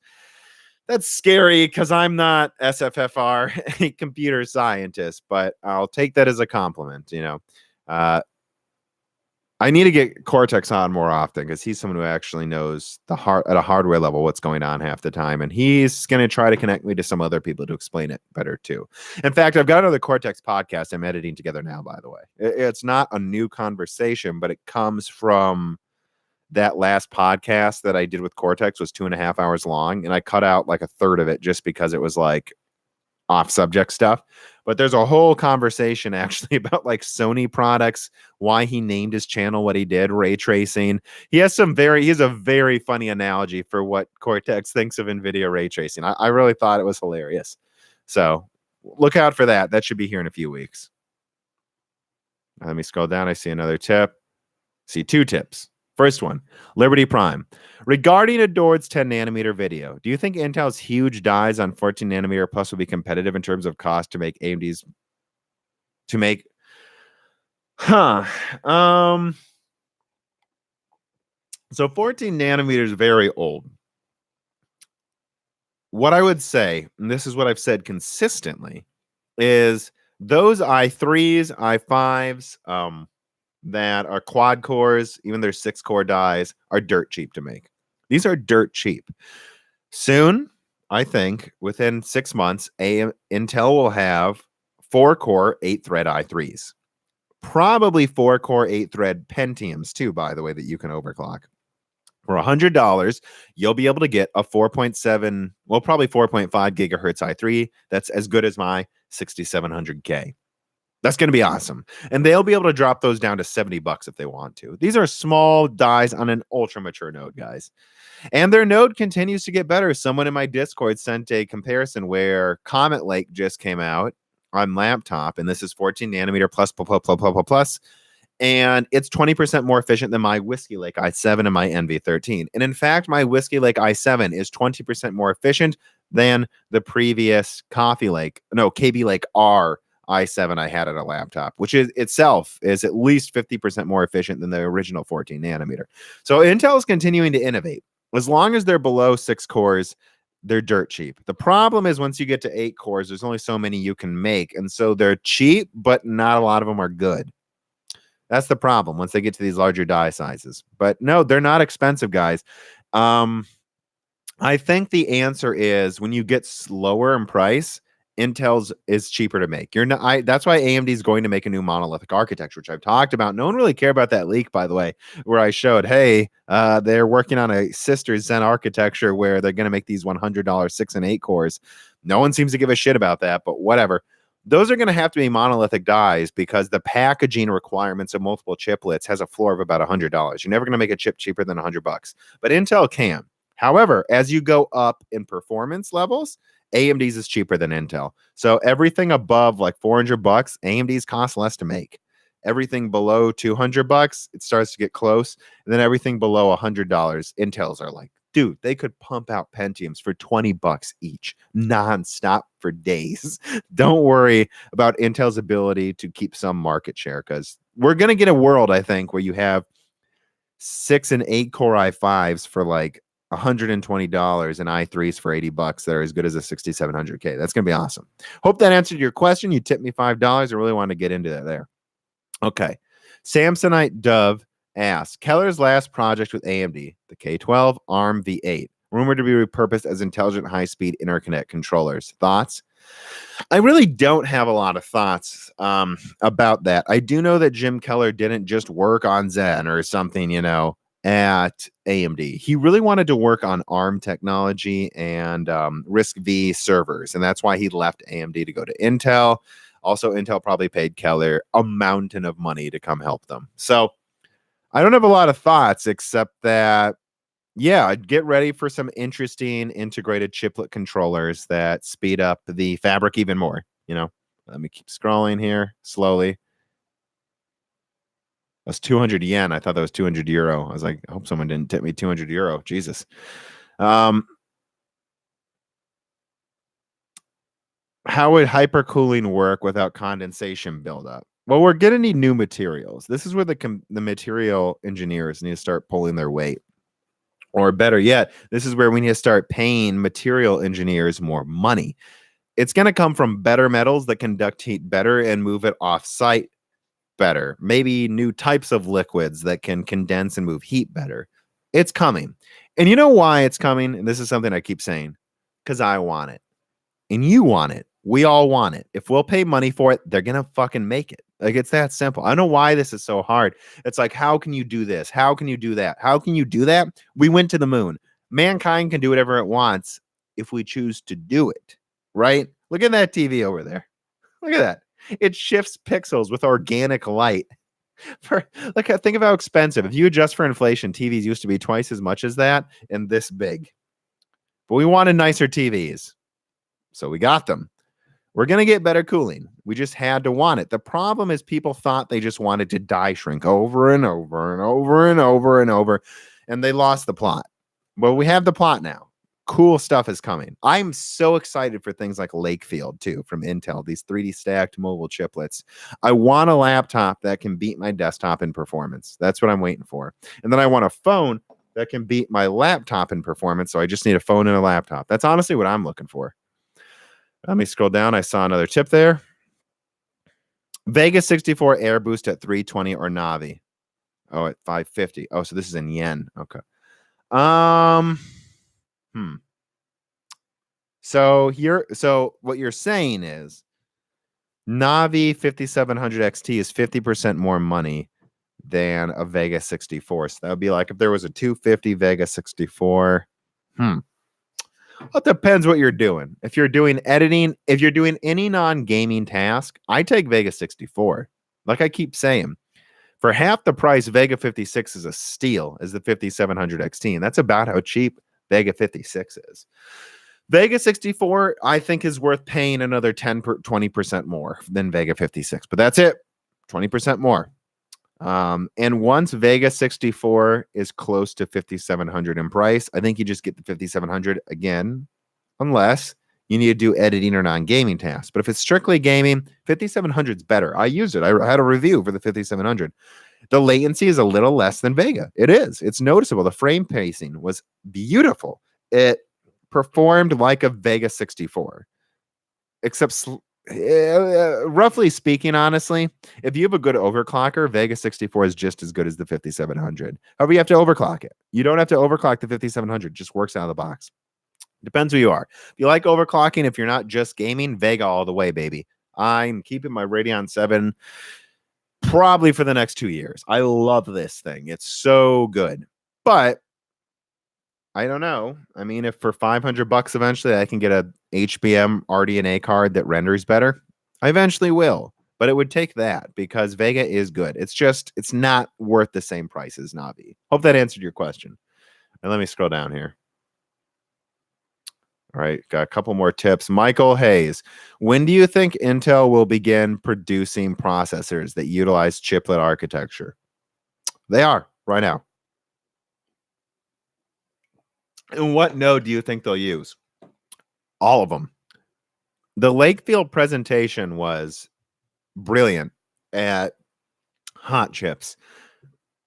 That's scary because I'm not SFFR, a computer scientist, but I'll take that as a compliment, I need to get Cortex on more often because he's someone who actually knows at a hardware level what's going on half the time, and he's going to try to connect me to some other people to explain it better too. In fact, I've got another Cortex podcast I'm editing together now, by the way. It's not a new conversation, but it comes from that last podcast that I did with Cortex was 2.5 hours long, and I cut out like a third of it just because it was like off subject stuff. But there's a whole conversation actually about like Sony products, why he named his channel what he did, ray tracing. He has a very funny analogy for what Cortex thinks of NVIDIA ray tracing. I really thought it was hilarious. So look out for that. That should be here in a few weeks. Let me scroll down. I see another tip. See 2 tips. First one, Liberty Prime. Regarding Adored's 10 nanometer video, do you think Intel's huge dies on 14 nanometer plus will be competitive in terms of cost to make AMD's to make? So 14 nanometers is very old. What I would say, and this is what I've said consistently, is those i3s, i5s, that are quad cores, even their 6-core dies, are dirt cheap to make. These are dirt cheap. Soon, I think, within 6 months, Intel will have 4-core, 8-thread i3s. Probably 4-core, 8-thread Pentiums, too, by the way, that you can overclock. For $100, you'll be able to get a 4.7, well, probably 4.5 gigahertz i3 that's as good as my 6700K. That's going to be awesome. And they'll be able to drop those down to $70 if they want to. These are small dies on an ultra mature node, guys. And their node continues to get better. Someone in my Discord sent a comparison where Comet Lake just came out on laptop, and this is 14 nanometer plus, and it's 20% more efficient than my Whiskey Lake i7 and my NV13. And in fact, my Whiskey Lake i7 is 20% more efficient than the previous KB Lake R i7 I had at a laptop, which is itself is at least 50% more efficient than the original 14 nanometer. So Intel is continuing to innovate. As long as they're below 6 cores, they're dirt cheap. The problem is once you get to 8 cores, there's only so many you can make. And so they're cheap, but not a lot of them are good. That's the problem once they get to these larger die sizes. But no, they're not expensive, guys. I think the answer is when you get slower in price, Intel's is cheaper to make. That's why AMD is going to make a new monolithic architecture, which I've talked about. No one really cared about that leak, by the way, where I showed, hey, they're working on a sister Zen architecture where they're going to make these $100 6 and 8 cores. No one seems to give a shit about that, but whatever. Those are going to have to be monolithic dies because the packaging requirements of multiple chiplets has a floor of about $100. You're never going to make a chip cheaper than $100, but Intel can. However, as you go up in performance levels, AMD's is cheaper than Intel. So everything above like $400, AMD's cost less to make. Everything below $200, it starts to get close. And then everything below $100, Intels are like, dude, they could pump out Pentiums for $20 each, nonstop for days. Don't worry about Intel's ability to keep some market share because we're going to get a world, I think, where you have 6 and 8 core i5s for like $120 and i3s for $80 that are as good as a 6700K. That's going to be awesome. Hope that answered your question. You tipped me $5. I really want to get into that there. Okay. Samsonite Dove asks, Keller's last project with AMD, the K12 ARM V8, rumored to be repurposed as intelligent high-speed interconnect controllers. Thoughts? I really don't have a lot of thoughts about that. I do know that Jim Keller didn't just work on Zen or something, at AMD. He really wanted to work on ARM technology and RISC-V servers, and that's why he left AMD to go to Intel. Also, Intel probably paid Keller a mountain of money to come help them. So I don't have a lot of thoughts except that, yeah, get ready for some interesting integrated chiplet controllers that speed up the fabric even more. Let me keep scrolling here slowly. That's 200 yen. I thought that was 200 euro. I was like, I hope someone didn't tip me 200 euro. Jesus. How would hypercooling work without condensation buildup? Well, we're going to need new materials. This is where the material engineers need to start pulling their weight. Or better yet, this is where we need to start paying material engineers more money. It's going to come from better metals that conduct heat better and move it off-site better. Maybe new types of liquids that can condense and move heat better. It's coming. And you know why it's coming? And this is something I keep saying. Because I want it. And you want it. We all want it. If we'll pay money for it, they're going to fucking make it. Like, it's that simple. I don't know why this is so hard. It's like, how can you do this? How can you do that? How can you do that? We went to the moon. Mankind can do whatever it wants if we choose to do it, right? Look at that TV over there. Look at that. It shifts pixels with organic light. Think of how expensive. If you adjust for inflation, TVs used to be twice as much as that and this big. But we wanted nicer TVs, so we got them. We're going to get better cooling. We just had to want it. The problem is people thought they just wanted to die shrink over and over and over and over and over, and they lost the plot. But we have the plot now. Cool stuff is coming. I'm so excited for things like Lakefield, too, from Intel, these 3D stacked mobile chiplets. I want a laptop that can beat my desktop in performance. That's what I'm waiting for. And then I want a phone that can beat my laptop in performance. So I just need a phone and a laptop. That's honestly what I'm looking for. Let me scroll down. I saw another tip there. Vega 64 Air Boost at 320 or Navi. Oh, at 550. Oh, so this is in yen. Okay. So what you're saying is Navi 5700 XT is 50% more money than a Vega 64. So that would be like if there was a 250 Vega 64. It depends what you're doing. If you're doing editing, if you're doing any non-gaming task, I take Vega 64. Like I keep saying, for half the price, Vega 56 is a steal as the 5700 XT. And that's about how cheap Vega 56 is. Vega 64, I think, is worth paying another 20% more than Vega 56. But that's it. 20% more. And once Vega 64 is close to 5700 in price, I think you just get the 5700 again, unless you need to do editing or non-gaming tasks. But if it's strictly gaming, 5700 is better. I used it. I had a review for the 5700. The latency is a little less than Vega. It is. It's noticeable. The frame pacing was beautiful. It performed like a Vega 64, except roughly speaking, honestly, if you have a good overclocker, Vega 64 is just as good as the 5700. However, you have to overclock it. You don't have to overclock the 5700. It just works out of the box. Depends who you are. If you like overclocking, if you're not just gaming, Vega all the way, baby. I'm keeping my Radeon 7 probably for the next 2 years. I love this thing. It's so good. But I don't know. I mean, if for $500 eventually I can get a HBM RDNA card that renders better, I eventually will. But it would take that because Vega is good. It's not worth the same price as Navi. Hope that answered your question. And let me scroll down here. All right, got a couple more tips. Michael Hayes, when do you think Intel will begin producing processors that utilize chiplet architecture? They are right now. And what node do you think they'll use? All of them. The Lakefield presentation was brilliant at Hot Chips.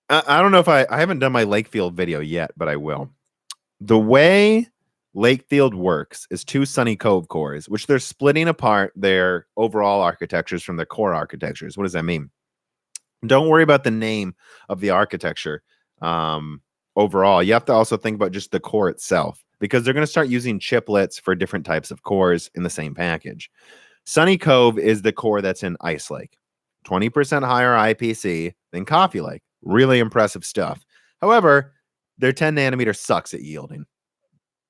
I don't know if I haven't done my Lakefield video yet, but I will. The way Lakefield works is 2 Sunny Cove cores, which they're splitting apart their overall architectures from their core architectures. What does that mean? Don't worry about the name of the architecture. Overall, you have to also think about just the core itself because they're going to start using chiplets for different types of cores in the same package. Sunny Cove is the core that's in Ice Lake, 20% higher IPC than Coffee Lake. Really impressive stuff. However, their 10 nanometer sucks at yielding.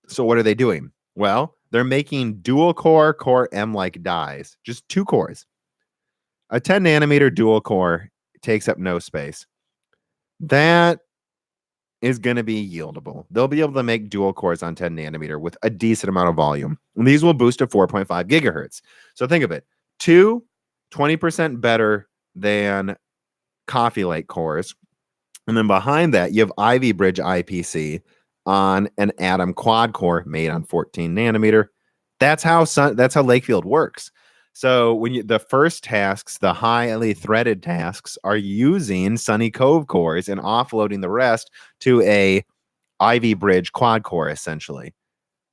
So what are they doing? Well, they're making dual core Core M-like dies, just 2 cores. A 10 nanometer dual core takes up no space. That is going to be yieldable. They'll be able to make dual cores on 10 nanometer with a decent amount of volume. And these will boost to 4.5 gigahertz. So think of it. 20% better than Coffee Lake cores. And then behind that, you have Ivy Bridge IPC on an Atom quad core made on 14 nanometer. That's how Lakefield works. So when the first tasks, the highly threaded tasks, are using Sunny Cove cores and offloading the rest to a Ivy Bridge quad core, essentially.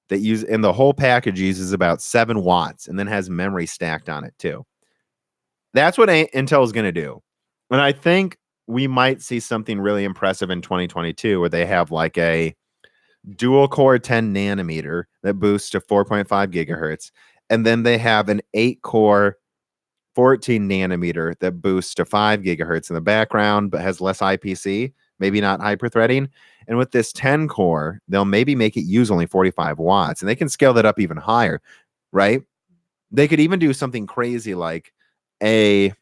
And the whole package uses about 7 watts and then has memory stacked on it too. That's what Intel is going to do. And I think we might see something really impressive in 2022 where they have like a dual core 10 nanometer that boosts to 4.5 gigahertz. And then they have an 8-core 14 nanometer that boosts to 5 gigahertz in the background, but has less IPC, maybe not hyperthreading. And with this 10 core, they'll maybe make it use only 45 watts, and they can scale that up even higher, right? They could even do something crazy like a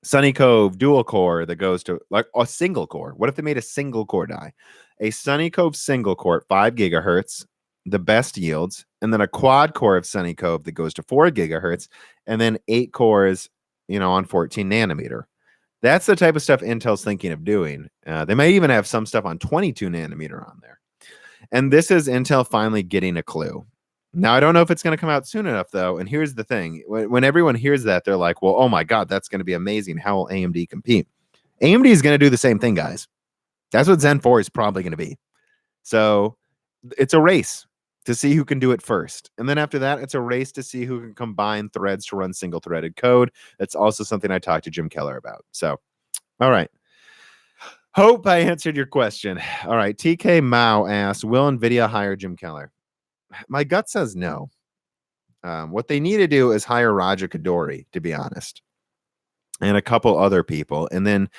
Sunny Cove dual core that goes to like a single core. What if they made a single core die? A Sunny Cove single core at 5 gigahertz, the best yields, and then a quad core of Sunny Cove that goes to 4 gigahertz, and then 8 cores, on 14 nanometer. That's the type of stuff Intel's thinking of doing. They might even have some stuff on 22 nanometer on there. And this is Intel finally getting a clue. Now, I don't know if it's going to come out soon enough, though. And here's the thing. When everyone hears that, they're like, well, oh my God, that's going to be amazing. How will AMD compete? AMD is going to do the same thing, guys. That's what Zen 4 is probably going to be. So it's a race to see who can do it first. And then after that, it's a race to see who can combine threads to run single-threaded code. That's also something I talked to Jim Keller about. So, all right. Hope I answered your question. All right. TK Mao asks, will NVIDIA hire Jim Keller? My gut says no. What they need to do is hire Raja Kaduri, to be honest, and a couple other people. And then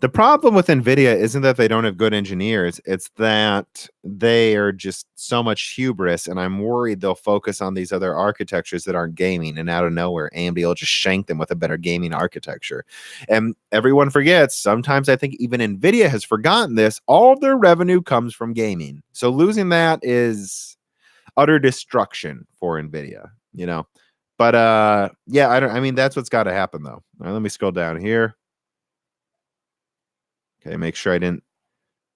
the problem with NVIDIA isn't that they don't have good engineers. It's that they are just so much hubris, and I'm worried they'll focus on these other architectures that aren't gaming, and out of nowhere, AMD will just shank them with a better gaming architecture. And everyone forgets, sometimes I think even NVIDIA has forgotten this, all of their revenue comes from gaming. So losing that is utter destruction for NVIDIA, But I mean, that's what's got to happen, though. All right, let me scroll down here. Okay, make sure I didn't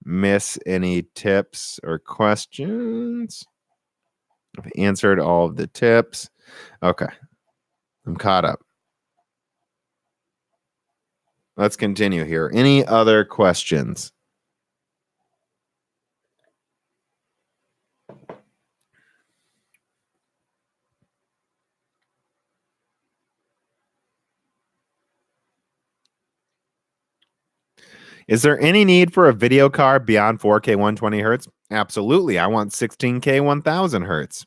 miss any tips or questions. I've answered all of the tips. Okay, I'm caught up. Let's continue here. Any other questions? Is there any need for a video card beyond 4K 120 hertz? Absolutely. I want 16K 1000 hertz.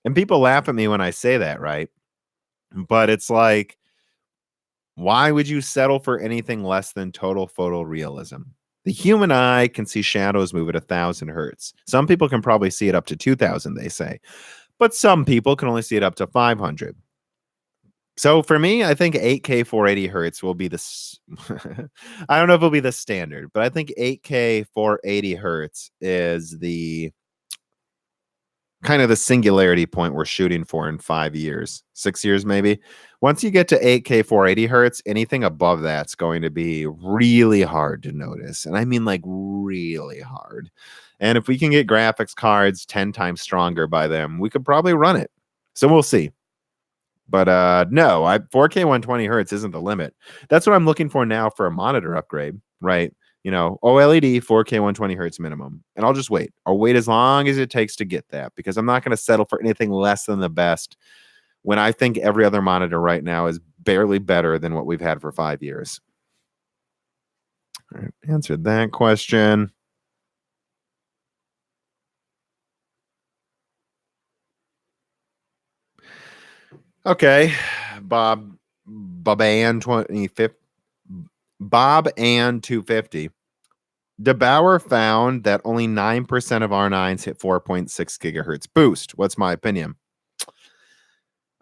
And people laugh at me when I say that, right? But it's like, why would you settle for anything less than total photorealism? The human eye can see shadows move at 1000 hertz. Some people can probably see it up to 2000, they say. But some people can only see it up to 500. So for me, I think 8K 480 hertz will be the I don't know if it'll be the standard, but I think 8K 480 hertz is the kind of the singularity point we're shooting for in 5 years, 6 years maybe. Once you get to 8K 480 hertz, anything above that's going to be really hard to notice. And I mean like really hard. And if we can get graphics cards 10 times stronger by them, we could probably run it. So we'll see. But no, 4K 120 hertz isn't the limit. That's what I'm looking for now for a monitor upgrade, right? OLED 4K 120 hertz minimum. And I'll just wait. I'll wait as long as it takes to get that because I'm not going to settle for anything less than the best when I think every other monitor right now is barely better than what we've had for 5 years. All right, answered that question. Okay, Bob and 250. Bob and 250. DeBauer found that only 9% of R9s hit 4.6 gigahertz boost. What's my opinion?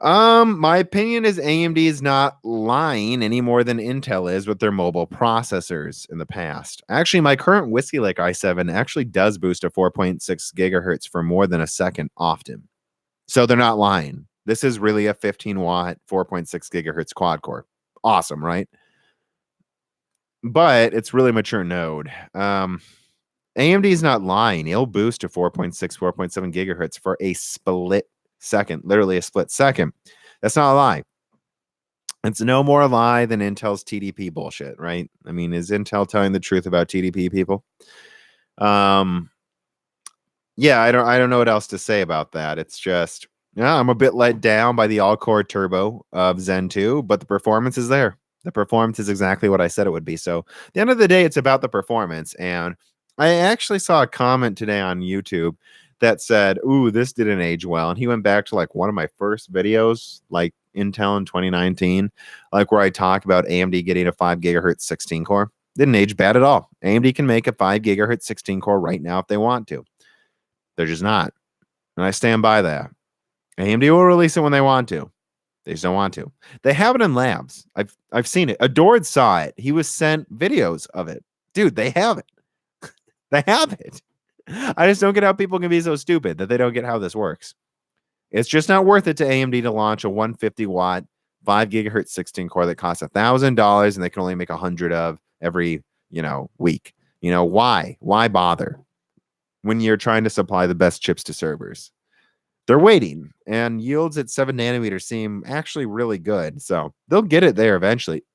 My opinion is AMD is not lying any more than Intel is with their mobile processors in the past. Actually, my current Whiskey Lake i7 actually does boost to 4.6 gigahertz for more than a second often. So they're not lying. This is really a 15 watt, 4.6 gigahertz quad core. Awesome, right? But it's really mature node. AMD is not lying. It'll boost to 4.6, 4.7 gigahertz for a split second, literally a split second. That's not a lie. It's no more a lie than Intel's TDP bullshit, right? I mean, is Intel telling the truth about TDP, people? Yeah, I don't know what else to say about that. It's just, I'm a bit let down by the all-core turbo of Zen 2, but the performance is there. The performance is exactly what I said it would be. So at the end of the day, it's about the performance. And I actually saw a comment today on YouTube that said, ooh, this didn't age well. And he went back to like one of my first videos, like Intel in 2019, like where I talk about AMD getting a 5 gigahertz 16 core. Didn't age bad at all. AMD can make a 5 gigahertz 16 core right now if they want to. They're just not. And I stand by that. AMD will release it when they want to. They just don't want to. They have it in labs. I've seen it. Adored saw it. He was sent videos of it. Dude, they have it. They have it. I just don't get how people can be so stupid that they don't get how this works. It's just not worth it to AMD to launch a 150 watt, 5 gigahertz 16 core that costs $1,000 and they can only make 100 of every, week. Why? Why bother when you're trying to supply the best chips to servers? They're waiting, and yields at 7 nanometers seem actually really good. So they'll get it there eventually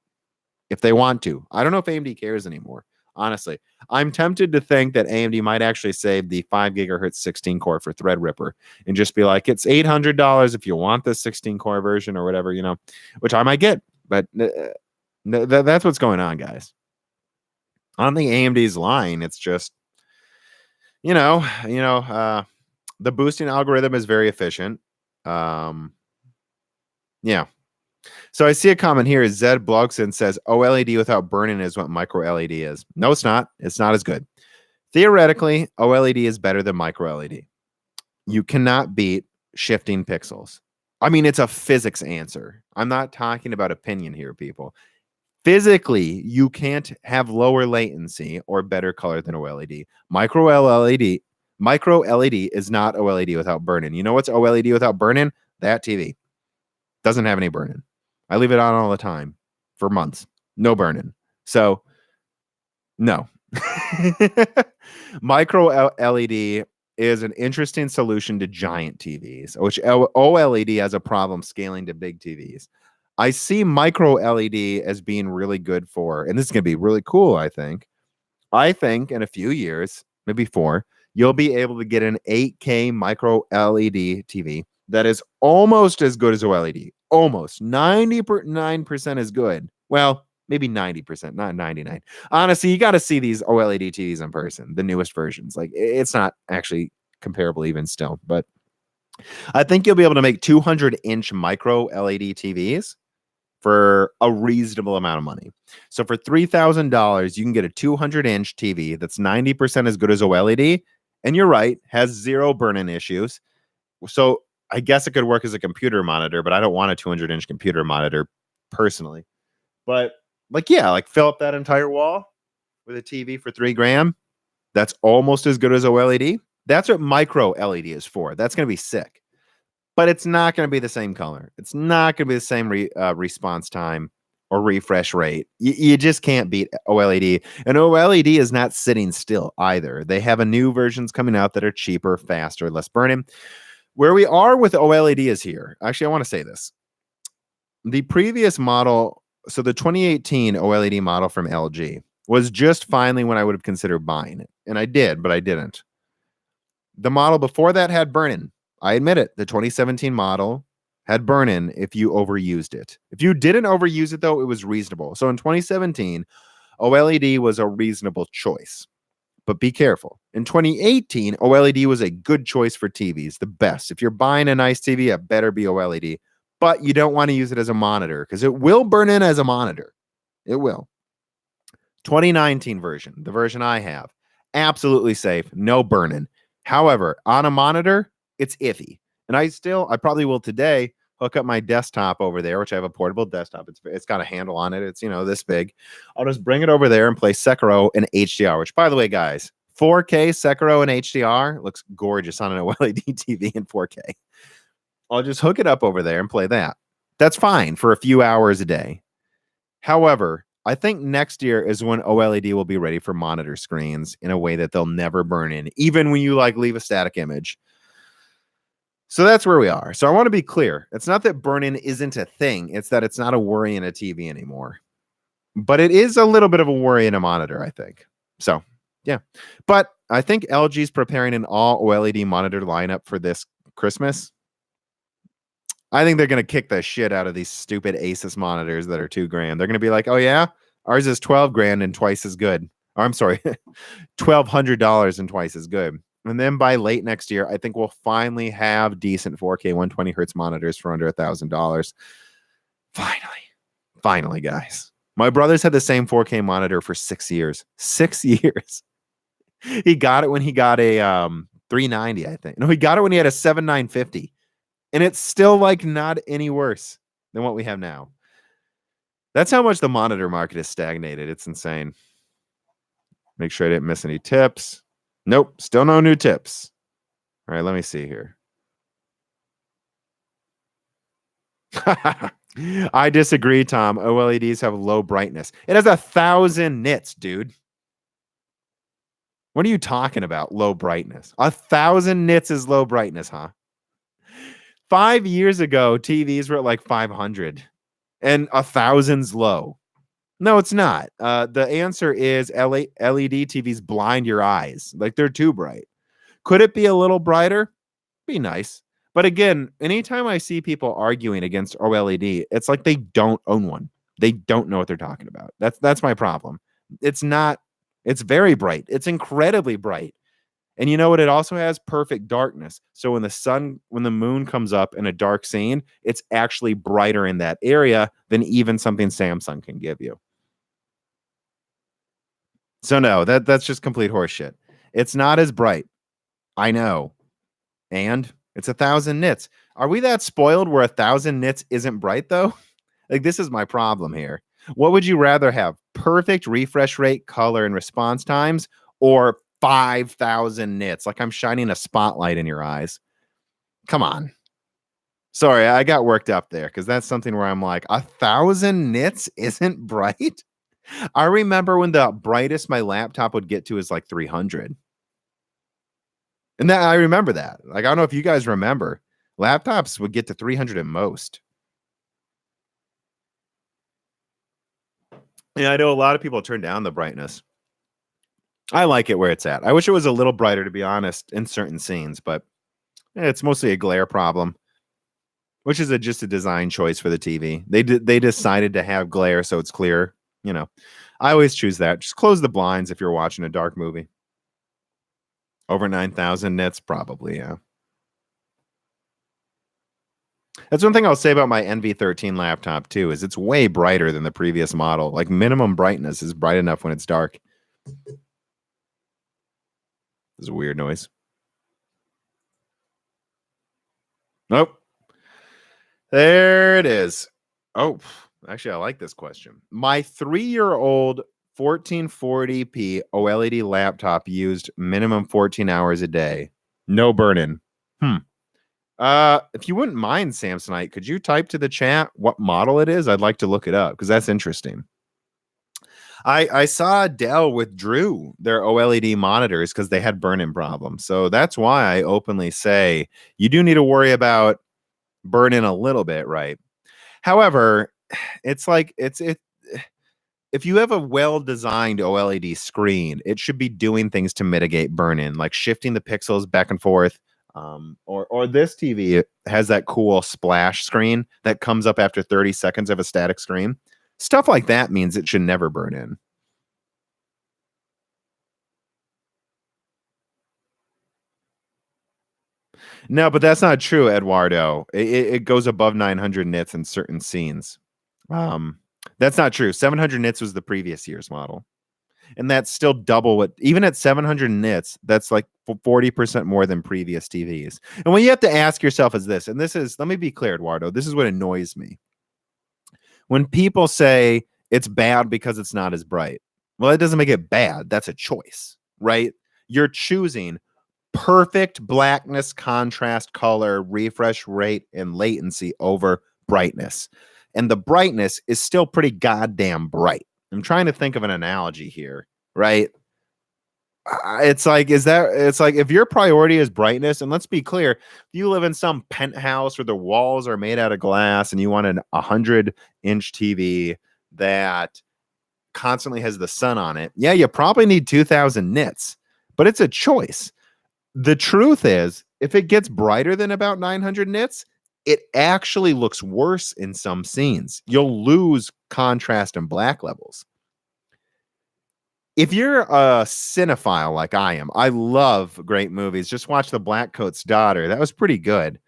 if they want to. I don't know if AMD cares anymore. Honestly, I'm tempted to think that AMD might actually save the 5 gigahertz 16 core for Threadripper and just be like, it's $800 if you want the 16 core version or whatever, which I might get. But that's what's going on, guys. On the AMD's line, it's just, the boosting algorithm is very efficient. Yeah. So I see a comment here. Zed Blogson says OLED without burn-in is what micro LED is. No, it's not. It's not as good. Theoretically, OLED is better than micro LED. You cannot beat shifting pixels. I mean, it's a physics answer. I'm not talking about opinion here, people. Physically, you can't have lower latency or better color than OLED. Micro LED is not OLED without burn-in. You know what's OLED without burn-in? That TV. Doesn't have any burn-in. I leave it on all the time for months. No burn-in. So, no. Micro LED is an interesting solution to giant TVs, which OLED has a problem scaling to big TVs. I see micro LED as being really good for, and this is going to be really cool, I think. I think in a few years, maybe 4, you'll be able to get an 8K micro LED TV that is almost as good as OLED. Almost 99% as good. Well, maybe 90%, not 99. Honestly, you got to see these OLED TVs in person, the newest versions. Like, it's not actually comparable even still, but I think you'll be able to make 200-inch micro LED TVs for a reasonable amount of money. So for $3,000, you can get a 200-inch TV that's 90% as good as OLED, and you're right, has 0 burn-in issues. So I guess it could work as a computer monitor, but I don't want a 200-inch computer monitor personally. But fill up that entire wall with a TV for $3,000. That's almost as good as OLED. That's what micro LED is for. That's going to be sick. But it's not going to be the same color. It's not going to be the same response time or refresh rate. You just can't beat OLED. And OLED is not sitting still either. They have new versions coming out that are cheaper, faster, less burn-in. Where we are with OLED is here. Actually, I want to say this. The previous model, so the 2018 OLED model from LG, was just finally when I would have considered buying it. And I did, but I didn't. The model before that had burn-in. I admit it. The 2017 model had burn-in if you overused it. If you didn't overuse it, though, it was reasonable. So in 2017, OLED was a reasonable choice. But be careful. In 2018, OLED was a good choice for TVs, the best. If you're buying a nice TV, it better be OLED. But you don't want to use it as a monitor because it will burn in as a monitor. It will. 2019 version, the version I have, absolutely safe, no burn-in. However, on a monitor, it's iffy. And I probably will today hook up my desktop over there, which I have a portable desktop. It's got a handle on it. It's, this big. I'll just bring it over there and play Sekiro in HDR, which, by the way, guys, 4K Sekiro in HDR looks gorgeous on an OLED TV in 4K. I'll just hook it up over there and play that. That's fine for a few hours a day. However, I think next year is when OLED will be ready for monitor screens in a way that they'll never burn in, even when you leave a static image. So that's where we are. So I want to be clear. It's not that burn-in isn't a thing. It's that it's not a worry in a TV anymore. But it is a little bit of a worry in a monitor, I think. So, yeah. But I think LG's preparing an all OLED monitor lineup for this Christmas. I think they're going to kick the shit out of these stupid Asus monitors that are $2,000. They're going to be like, oh, yeah? Ours is $12,000 and twice as good. Or, I'm sorry, $1,200 and twice as good. And then by late next year, I think we'll finally have decent 4K 120 hertz monitors for under $1,000. Finally, guys. My brother's had the same 4K monitor for 6 years. 6 years. He got it when he got a 390, I think. No, he got it when he had a 7950. And it's still like not any worse than what we have now. That's how much the monitor market is stagnated. It's insane. Make sure I didn't miss any tips. Nope, still no new tips. All right, let me see here. I disagree, Tom. OLEDs have low brightness. It has 1,000 nits, dude. What are you talking about? Low brightness. 1,000 nits is low brightness, huh? 5 years ago, TVs were at like 500 and 1,000's low. No, it's not. The answer is LED TVs blind your eyes. Like they're too bright. Could it be a little brighter? Be nice. But again, anytime I see people arguing against OLED, it's like they don't own one. They don't know what they're talking about. That's my problem. It's not, it's very bright. It's incredibly bright. And you know what? It also has perfect darkness. So when the moon comes up in a dark scene, it's actually brighter in that area than even something Samsung can give you. So no, that's just complete horseshit. It's not as bright. I know. And it's 1,000 nits. Are we that spoiled where 1,000 nits isn't bright though? Like this is my problem here. What would you rather have? Perfect refresh rate, color, and response times, or 5,000 nits? Like I'm shining a spotlight in your eyes. Come on. Sorry, I got worked up there because that's something where I'm like, 1,000 nits isn't bright. I remember when the brightest my laptop would get to is like 300. And that I remember that. Like, I don't know if you guys remember. Laptops would get to 300 at most. Yeah, I know a lot of people turn down the brightness. I like it where it's at. I wish it was a little brighter, to be honest, in certain scenes, but it's mostly a glare problem, which is just a design choice for the TV. They decided to have glare so it's clear. You know, I always choose that. Just close the blinds if you're watching a dark movie. Over 9,000 nits, probably, yeah. That's one thing I'll say about my NV13 laptop too, is it's way brighter than the previous model. Like minimum brightness is bright enough when it's dark. There's a weird noise. Nope. There it is. Oh, actually, I like this question. My 3-year-old 1440p OLED laptop used minimum 14 hours a day. No burn-in. If you wouldn't mind, Samsonite, could you type to the chat what model it is? I'd like to look it up because that's interesting. I saw Dell withdrew their OLED monitors because they had burn-in problems. So that's why I openly say you do need to worry about burn-in a little bit, right? However, it's like if you have a well-designed OLED screen, it should be doing things to mitigate burn-in, like shifting the pixels back and forth. Or this TV has that cool splash screen that comes up after 30 seconds of a static screen. Stuff like that means it should never burn in. No, but that's not true, Eduardo. It goes above 900 nits in certain scenes. That's not true. 700 nits was the previous year's model. And that's still double what, even at 700 nits, that's like 40% more than previous TVs. And what you have to ask yourself is this, and this is, let me be clear, Eduardo, this is what annoys me. When people say it's bad because it's not as bright, well, that doesn't make it bad. That's a choice, right? You're choosing perfect blackness, contrast, color, refresh rate, and latency over brightness. And the brightness is still pretty goddamn bright. I'm trying to think of an analogy here, right? It's like, if your priority is brightness, and let's be clear, if you live in some penthouse where the walls are made out of glass and you want an 100-inch TV that constantly has the sun on it, yeah, you probably need 2,000 nits, but it's a choice. The truth is, if it gets brighter than about 900 nits, it actually looks worse in some scenes. You'll lose contrast and black levels. If you're a cinephile like I am, I love great movies. Just watch The Blackcoat's Daughter. That was pretty good.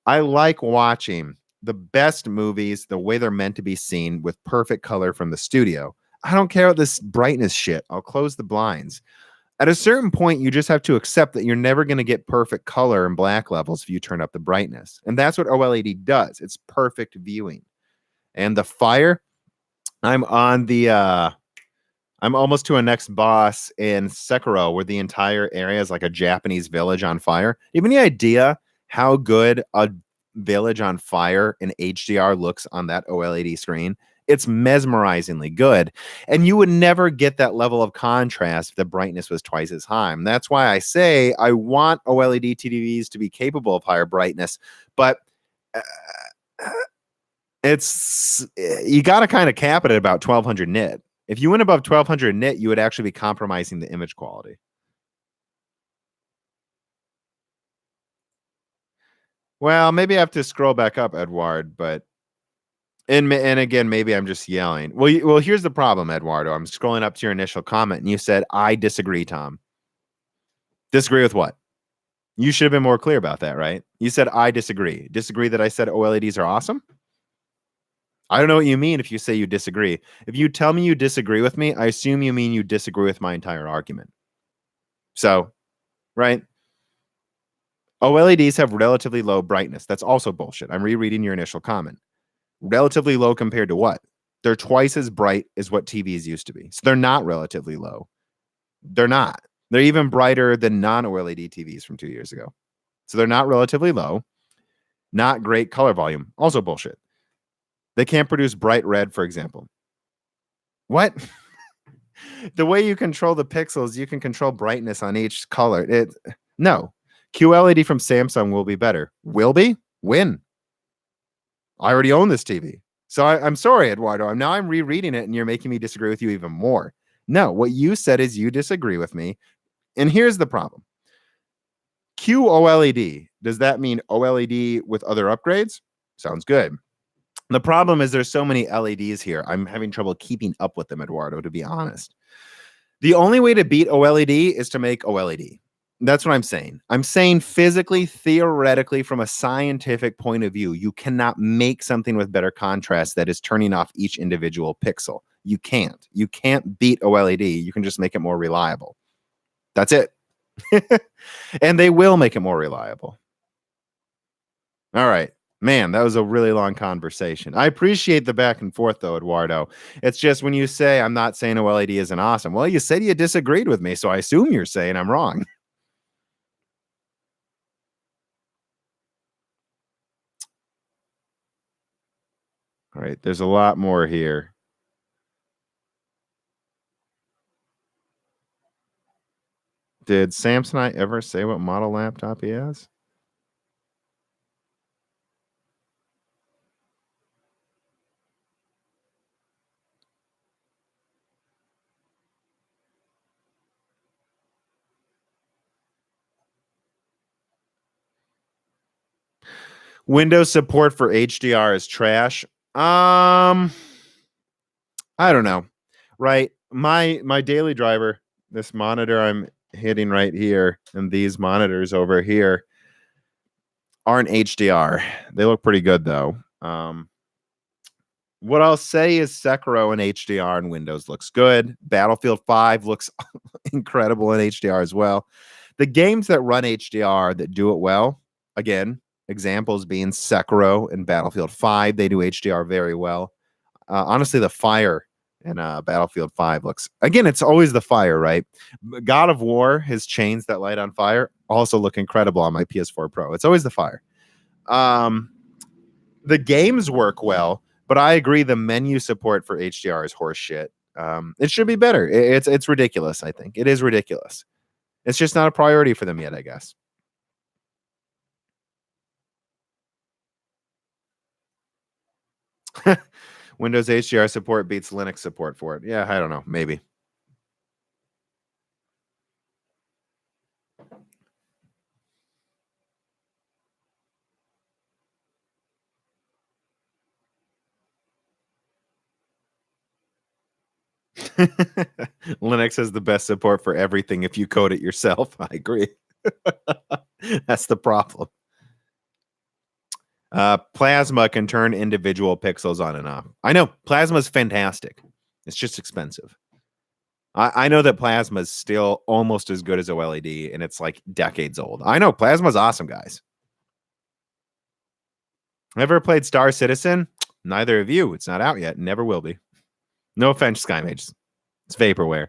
I like watching the best movies the way they're meant to be seen with perfect color from the studio. I don't care about this brightness shit. I'll close the blinds. At a certain point, you just have to accept that you're never going to get perfect color and black levels if you turn up the brightness. And that's what OLED does. It's perfect viewing. And the fire, I'm on the I'm almost to a next boss in Sekiro where the entire area is like a Japanese village on fire. You have any idea how good a village on fire in HDR looks on that OLED screen? It's mesmerizingly good. And you would never get that level of contrast if the brightness was twice as high. And that's why I say I want OLED TVs to be capable of higher brightness. But uh, you got to kind of cap it at about 1200 nit. If you went above 1200 nit, you would actually be compromising the image quality. Well, maybe I have to scroll back up, Edward, but and again, maybe I'm just yelling. Well, here's the problem, Eduardo. I'm scrolling up to your initial comment, and you said, I disagree, Tom. Disagree with what? You should have been more clear about that, right? You said, I disagree. Disagree that I said OLEDs are awesome? I don't know what you mean if you say you disagree. If you tell me you disagree with me, I assume you mean you disagree with my entire argument. So, right? OLEDs have relatively low brightness. That's also bullshit. I'm rereading your initial comment. Relatively low compared to what? They're twice as bright as what TVs used to be. So they're not relatively low. They're not. They're even brighter than non-OLED TVs from 2 years ago. So they're not relatively low. Not great color volume. Also bullshit. They can't produce bright red, for example. What? The way you control the pixels, you can control brightness on each color. No. QLED from Samsung will be better. Will be? When? I already own this TV. So I'm sorry, Eduardo. Now I'm rereading it and you're making me disagree with you even more. No, what you said is you disagree with me. And here's the problem. QOLED, does that mean OLED with other upgrades? Sounds good. The problem is there's so many LEDs here. I'm having trouble keeping up with them, Eduardo, to be honest. The only way to beat OLED is to make OLED. That's what I'm saying. I'm saying physically, theoretically, from a scientific point of view, you cannot make something with better contrast that is turning off each individual pixel. You can't. You can't beat OLED. You can just make it more reliable. That's it. And they will make it more reliable. All right. Man, that was a really long conversation. I appreciate the back and forth, though, Eduardo. It's just when you say I'm not saying OLED isn't awesome. Well, you said you disagreed with me, so I assume you're saying I'm wrong. All right, there's a lot more here. Did Samsonite ever say what model laptop he has? Windows support for HDR is trash. I don't know. Right. My daily driver, this monitor I'm hitting right here, and these monitors over here aren't HDR. They look pretty good though. What I'll say is Sekiro in HDR and Windows looks good. Battlefield 5 looks incredible in HDR as well. The games that run HDR that do it well, again, examples being Sekiro and Battlefield 5, they do HDR very well. Honestly, the fire in Battlefield 5 looks, again, it's always the fire, right? God of War, his chains that light on fire, also look incredible on my PS4 Pro. It's always the fire. The games work well, but I agree the menu support for HDR is horse shit. It should be better. It's ridiculous, I think. It is ridiculous. It's just not a priority for them yet, I guess. Windows HDR support beats Linux support for it. Yeah, I don't know. Maybe. Linux has the best support for everything if you code it yourself. I agree. That's the problem. Plasma can turn individual pixels on and off. I know. Plasma is fantastic. It's just expensive. I know that Plasma is still almost as good as OLED, and it's like decades old. I know Plasma's awesome, guys. Ever played Star Citizen? Neither of you. It's not out yet. Never will be. No offense, Sky Mage. It's vaporware.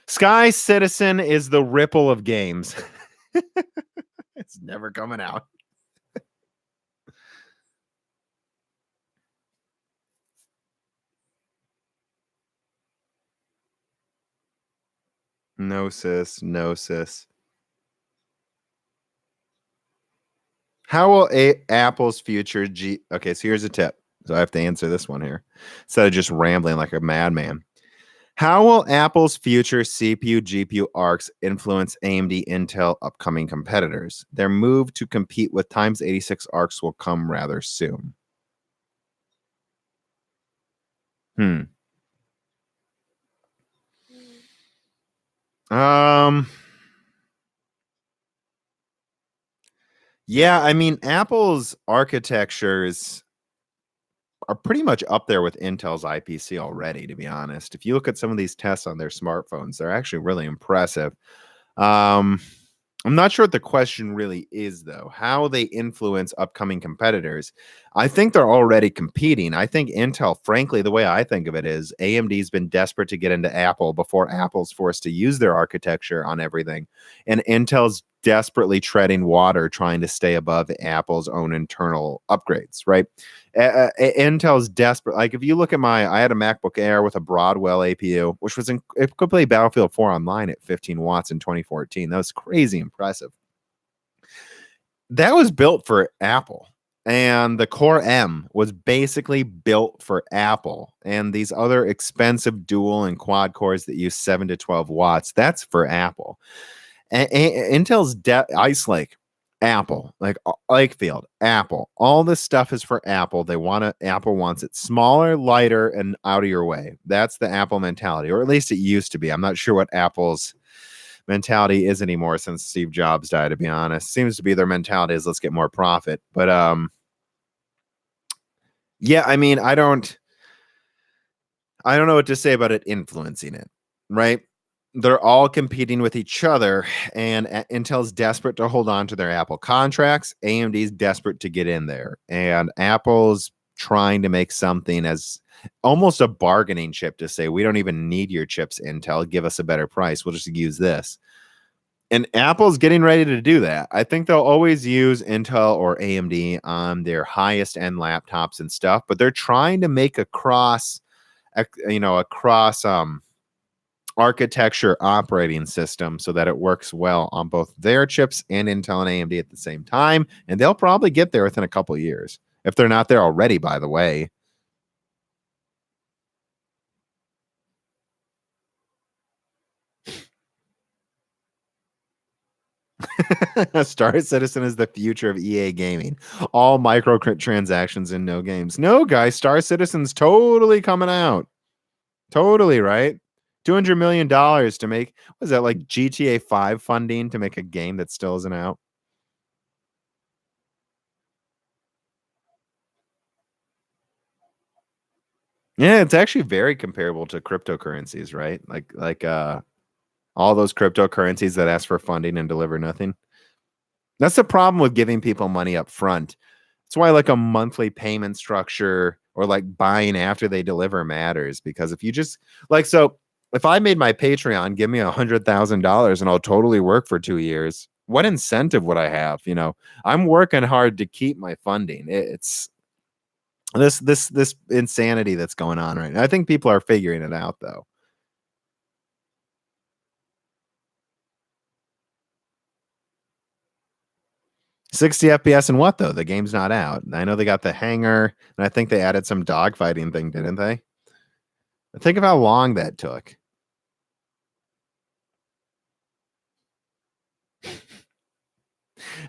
Sky Citizen is the Ripple of games. It's never coming out. No, sis. No, sis. How will Apple's future Okay, so here's a tip. So I have to answer this one here instead of just rambling like a madman. How will Apple's future CPU GPU arcs influence AMD Intel upcoming competitors? Their move to compete with times 86 arcs will come rather soon. Hmm. Um Yeah, I mean Apple's architectures are pretty much up there with Intel's IPC already, to be honest. If you look at some of these tests on their smartphones, they're actually really impressive. Um, I'm not sure what the question really is, though. How they influence upcoming competitors. I think they're already competing. I think Intel, frankly, the way I think of it is AMD's been desperate to get into Apple before Apple's forced to use their architecture on everything. And Intel's desperately treading water trying to stay above Apple's own internal upgrades, right? Intel's desperate. Like if you look at I had a MacBook Air with a Broadwell APU, which it could play Battlefield 4 online at 15 watts in 2014. That was crazy impressive. That was built for Apple. And the Core M was basically built for Apple. And these other expensive dual and quad cores that use 7 to 12 watts, that's for Apple. Intel's Ice Lake, Apple, like Lakefield, Apple. All this stuff is for Apple. Apple wants it smaller, lighter, and out of your way. That's the Apple mentality, or at least it used to be. I'm not sure what Apple's mentality is anymore since Steve Jobs died, to be honest. Seems to be their mentality is let's get more profit. But yeah, I mean, I don't know what to say about it influencing it, right? They're all competing with each other, and Intel's desperate to hold on to their Apple contracts. AMD's desperate to get in there, and Apple's trying to make something as almost a bargaining chip to say, we don't even need your chips, Intel. Give us a better price. We'll just use this. And Apple's getting ready to do that. I think they'll always use Intel or AMD on their highest end laptops and stuff, but they're trying to make a cross architecture operating system so that it works well on both their chips and Intel and AMD at the same time. And they'll probably get there within a couple of years. If they're not there already, by the way. Star Citizen is the future of EA gaming. All microtransactions and no games. No, guys, Star Citizen's totally coming out. Totally, right? $200 million to make, was that like GTA 5 funding to make a game that still isn't out? Yeah, it's actually very comparable to cryptocurrencies, right? Like all those cryptocurrencies that ask for funding and deliver nothing. That's the problem with giving people money up front. That's why like a monthly payment structure or like buying after they deliver matters, because if you just if I made my Patreon give me $100,000 and I'll totally work for 2 years, what incentive would I have? I'm working hard to keep my funding. It's this insanity that's going on right now. I think people are figuring it out though. 60 FPS and what though? The game's not out. I know they got the hangar, and I think they added some dogfighting thing, didn't they? Think of how long that took.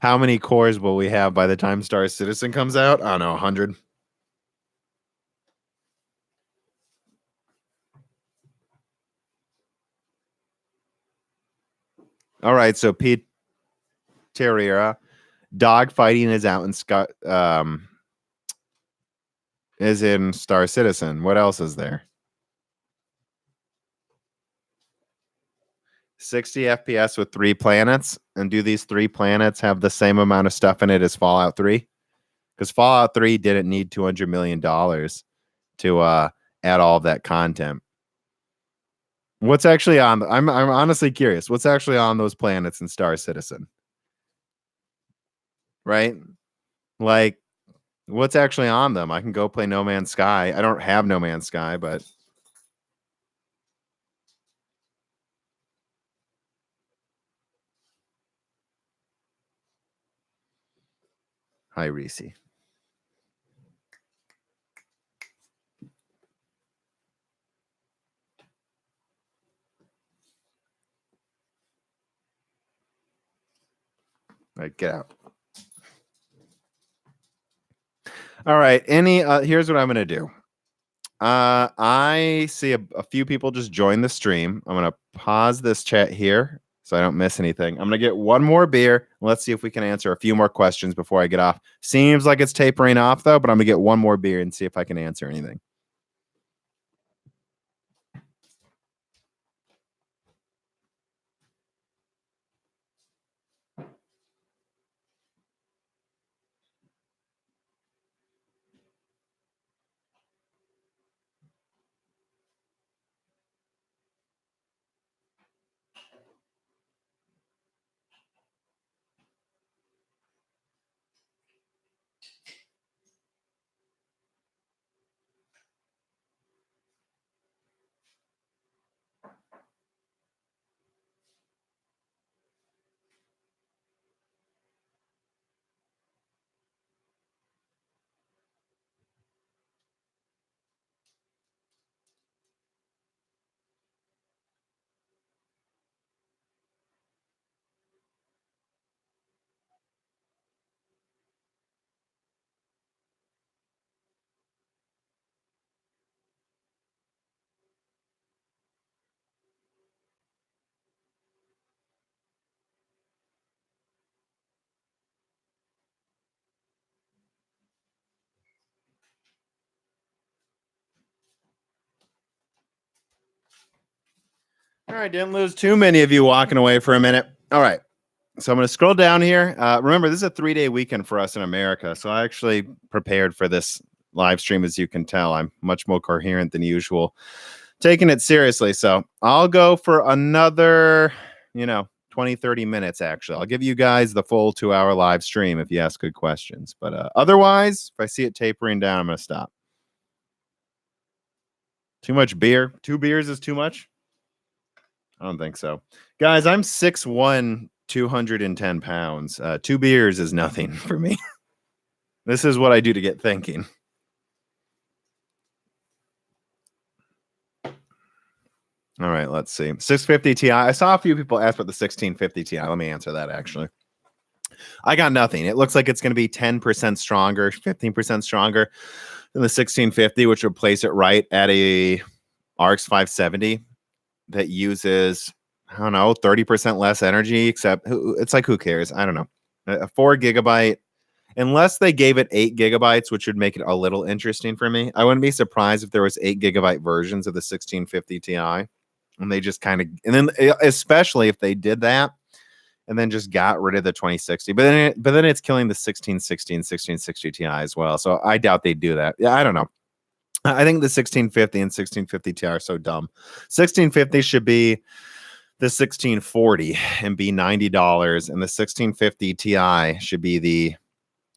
How many cores will we have by the time Star Citizen comes out? I don't know, 100. All right, so Pete Terriera, dogfighting is out in is in Star Citizen. What else is there? 60 FPS with 3 planets, and do these 3 planets have the same amount of stuff in it as Fallout 3? Because Fallout 3 didn't need $200 million to add all of that content. What's actually on? I'm honestly curious. What's actually on those planets in Star Citizen? Right? Like, what's actually on them? I can go play No Man's Sky. I don't have No Man's Sky, but hi, Reese. All right, get out. All right. Here's what I'm gonna do. I see a few people just join the stream. I'm gonna pause this chat here so I don't miss anything. I'm gonna get one more beer. Let's see if we can answer a few more questions before I get off. Seems like it's tapering off though, but I'm gonna get one more beer and see if I can answer anything. All right, didn't lose too many of you walking away for a minute. All right. So I'm going to scroll down here. Remember, this is a 3-day weekend for us in America. So I actually prepared for this live stream, as you can tell. I'm much more coherent than usual, taking it seriously. So I'll go for another, 20, 30 minutes, actually. I'll give you guys the full 2-hour live stream if you ask good questions. But otherwise, if I see it tapering down, I'm going to stop. Too much beer? 2 beers is too much? I don't think so. Guys, I'm 6'1", 210 pounds. 2 beers is nothing for me. This is what I do to get thinking. All right, let's see. 650 Ti. I saw a few people ask about the 1650 Ti. Let me answer that, actually. I got nothing. It looks like it's going to be 10% stronger, 15% stronger than the 1650, which would place it right at a RX 570 that uses, I don't know, 30% less energy, except it's like, who cares? I don't know. A 4 gigabyte, unless they gave it 8 gigabytes, which would make it a little interesting for me. I wouldn't be surprised if there was 8 gigabyte versions of the 1650 Ti, and they just kind of, and then especially if they did that and then just got rid of the 2060, but then it's killing the 1660 and 1660 Ti as well. So I doubt they'd do that. Yeah, I don't know. I think the 1650 and 1650 Ti are so dumb. 1650 should be the 1640 and be $90, and the 1650 Ti should be the,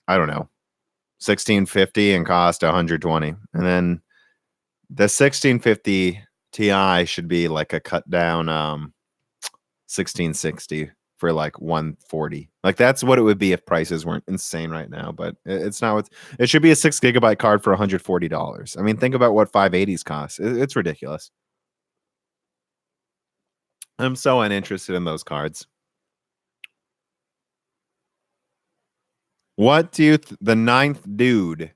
I don't know, 1650 and cost 120. And then the 1650 Ti should be like a cut down 1660 for like 140. Like that's what it would be if prices weren't insane right now, but it's not. It should be a 6 gigabyte card for $140. I mean, think about what 580s cost. It's ridiculous. I'm so uninterested in those cards. What do you the ninth dude,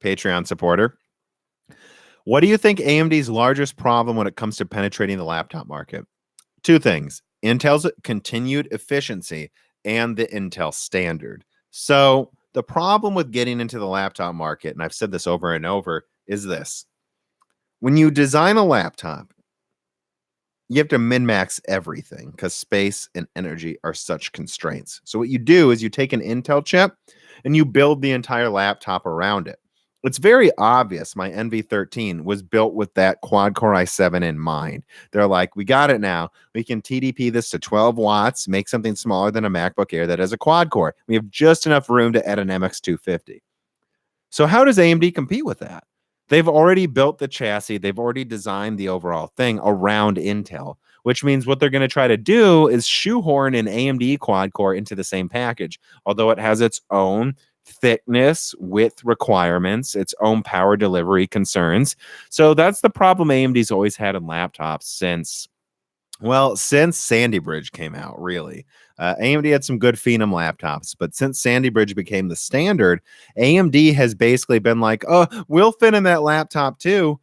Patreon supporter, what do you think AMD's largest problem when it comes to penetrating the laptop market? 2 things: Intel's continued efficiency and the Intel standard. So the problem with getting into the laptop market, and I've said this over and over, is this: when you design a laptop, you have to min-max everything because space and energy are such constraints. So what you do is you take an Intel chip and you build the entire laptop around it. It's very obvious my NV13 was built with that quad-core i7 in mind. They're like, we got it now. We can TDP this to 12 watts, make something smaller than a MacBook Air that has a quad-core. We have just enough room to add an MX250. So how does AMD compete with that? They've already built the chassis. They've already designed the overall thing around Intel, which means what they're going to try to do is shoehorn an AMD quad-core into the same package, although it has its own thickness, width requirements, its own power delivery concerns. So that's the problem AMD's always had in laptops since Sandy Bridge came out, really. AMD had some good Phenom laptops, but since Sandy Bridge became the standard, AMD has basically been like, oh, we'll fit in that laptop too.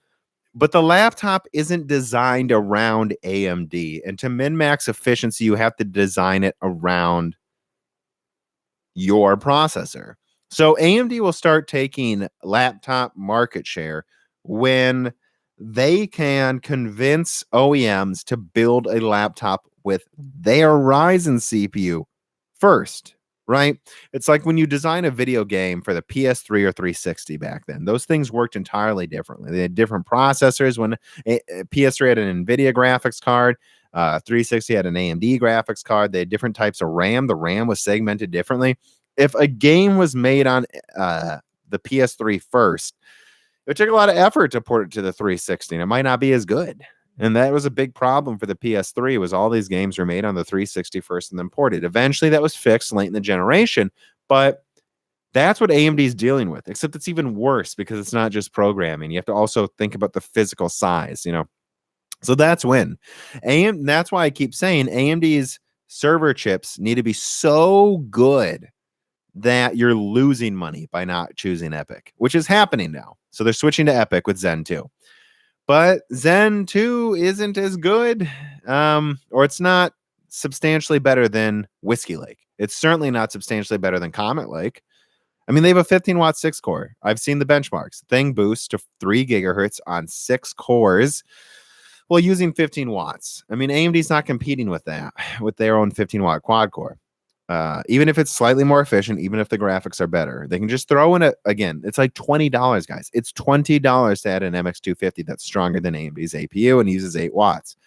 But the laptop isn't designed around AMD. And to min-max efficiency, you have to design it around your processor. So AMD will start taking laptop market share when they can convince OEMs to build a laptop with their Ryzen CPU first, right? It's like when you design a video game for the PS3 or 360 back then. Those things worked entirely differently. They had different processors. When PS3 had an NVIDIA graphics card, 360 had an AMD graphics card. They had different types of RAM. The RAM was segmented differently. If a game was made on the PS3 first, it took a lot of effort to port it to the 360, and it might not be as good. And that was a big problem for the PS3, was all these games were made on the 360 first and then ported. Eventually, that was fixed late in the generation, but that's what AMD is dealing with, except it's even worse because it's not just programming. You have to also think about the physical size, So that's when. That's why I keep saying AMD's server chips need to be so good that you're losing money by not choosing EPYC, which is happening now. So they're switching to EPYC with Zen 2. But Zen 2 isn't as good, or it's not substantially better than Whiskey Lake. It's certainly not substantially better than Comet Lake. I mean, they have a 15-watt 6-core. I've seen the benchmarks. Thing boosts to 3 gigahertz on 6 cores while using 15 watts. I mean, AMD's not competing with that, with their own 15-watt quad-core. Even if it's slightly more efficient, even if the graphics are better, they can just throw in again, it's like $20, guys. It's $20 to add an MX250 that's stronger than AMD's APU and uses 8 watts.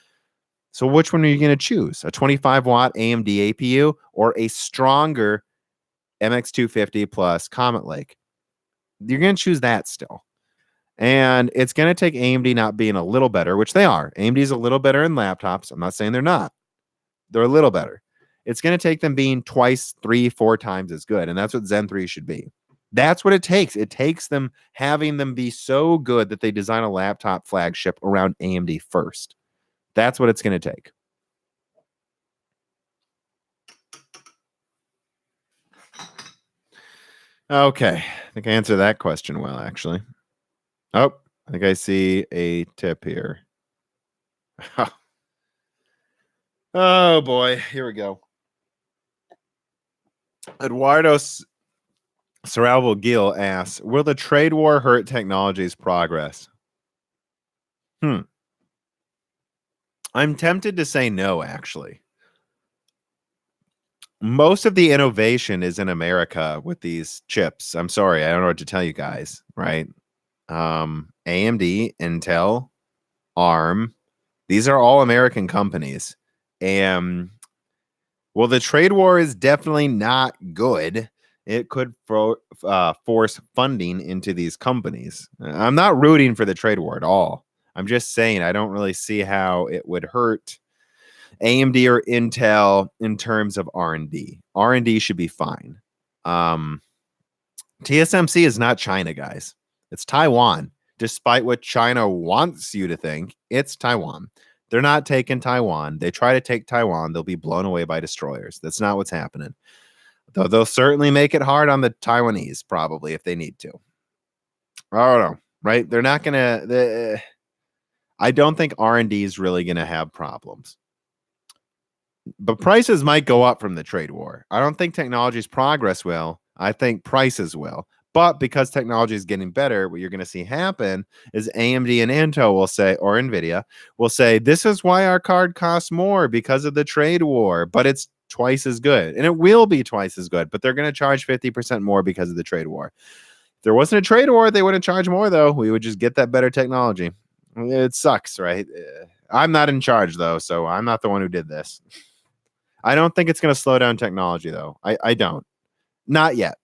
So which one are you going to choose? A 25-watt AMD APU or a stronger MX250 plus Comet Lake? You're going to choose that still. And it's going to take AMD not being a little better, which they are. AMD's a little better in laptops. I'm not saying they're not. They're a little better. It's going to take them being twice, 3, 4 times as good. And that's what Zen 3 should be. That's what it takes. It takes them having them be so good that they design a laptop flagship around AMD first. That's what it's going to take. Okay. I think I answered that question well, actually. Oh, I think I see a tip here. Oh, boy. Here we go. Eduardo Saralvo Gil asks, will the trade war hurt technology's progress? I'm tempted to say no, actually. Most of the innovation is in America with these chips. I'm sorry, I don't know what to tell you guys, right? AMD, Intel, ARM, these are all American companies. And well, the trade war is definitely not good. It could force funding into these companies. I'm not rooting for the trade war at all. I'm just saying I don't really see how it would hurt AMD or Intel in terms of R&D. R&D should be fine. TSMC is not China, guys. It's Taiwan. Despite what China wants you to think, it's Taiwan. They're not taking Taiwan. They try to take Taiwan, they'll be blown away by destroyers. That's not what's happening. Though they'll certainly make it hard on the Taiwanese, probably, if they need to. I don't know, right? They're not going to... I don't think R&D is really going to have problems. But prices might go up from the trade war. I don't think technology's progress will. I think prices will. But because technology is getting better, what you're going to see happen is AMD and Intel will say, or Nvidia will say, this is why our card costs more because of the trade war, but it's twice as good. And it will be twice as good, but they're going to charge 50% more because of the trade war. If there wasn't a trade war, they wouldn't charge more, though. We would just get that better technology. It sucks, right? I'm not in charge, though, so I'm not the one who did this. I don't think it's going to slow down technology, though. I don't. Not yet.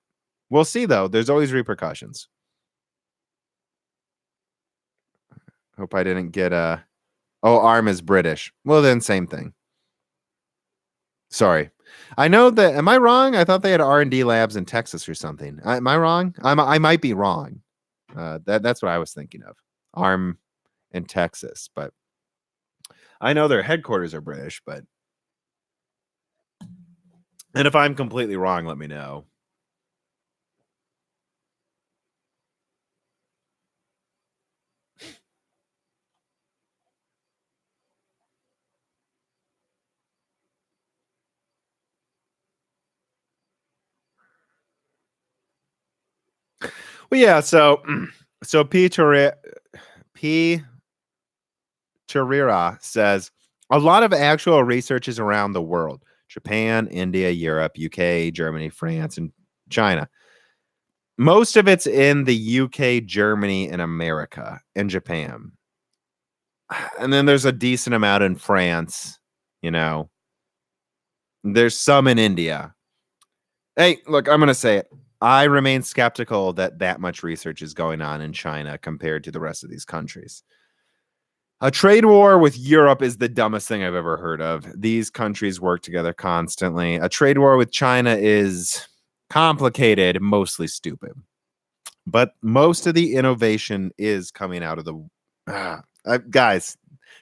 We'll see, though. There's always repercussions. Hope I didn't get a... Oh, ARM is British. Well, then same thing. Sorry. I know that... Am I wrong? I thought they had R&D labs in Texas or something. Am I wrong? I might be wrong. That's what I was thinking of. ARM in Texas, but I know their headquarters are British, but... And if I'm completely wrong, let me know. Well, yeah, so P. Charira says a lot of actual research is around the world. Japan, India, Europe, UK, Germany, France, and China. Most of it's in the UK, Germany, and America, and Japan. And then there's a decent amount in France, you know. There's some in India. Hey, look, I'm going to say it. I remain skeptical that much research is going on in China compared to the rest of these countries. A trade war with Europe is the dumbest thing I've ever heard of. These countries work together constantly. A trade war with China is complicated, mostly stupid. But most of the innovation is coming out of the... guys,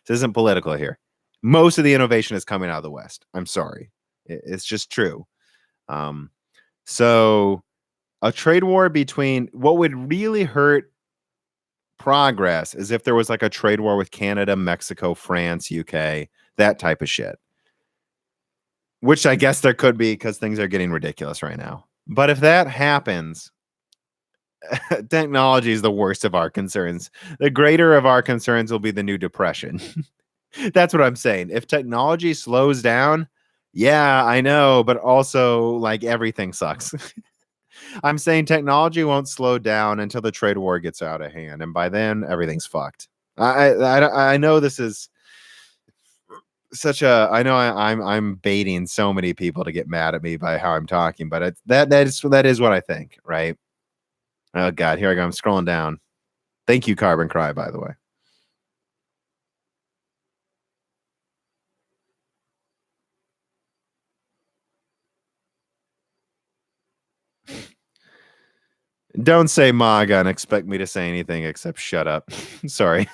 this isn't political here. Most of the innovation is coming out of the West. I'm sorry. It's just true. So a trade war between... What would really hurt progress is if there was like a trade war with Canada, Mexico, France, UK, that type of shit. Which I guess there could be because things are getting ridiculous right now. But if that happens, technology is the worst of our concerns. The greater of our concerns will be the new depression. That's what I'm saying. If technology slows down, yeah, I know, but also like everything sucks. I'm saying technology won't slow down until the trade war gets out of hand, and by then everything's fucked. I know this is such a... I know I'm baiting so many people to get mad at me by how I'm talking, but that is what I think, right? Oh God, here I go. I'm scrolling down. Thank you, Carbon Cry, by the way. Don't say MAGA and expect me to say anything except shut up. Sorry.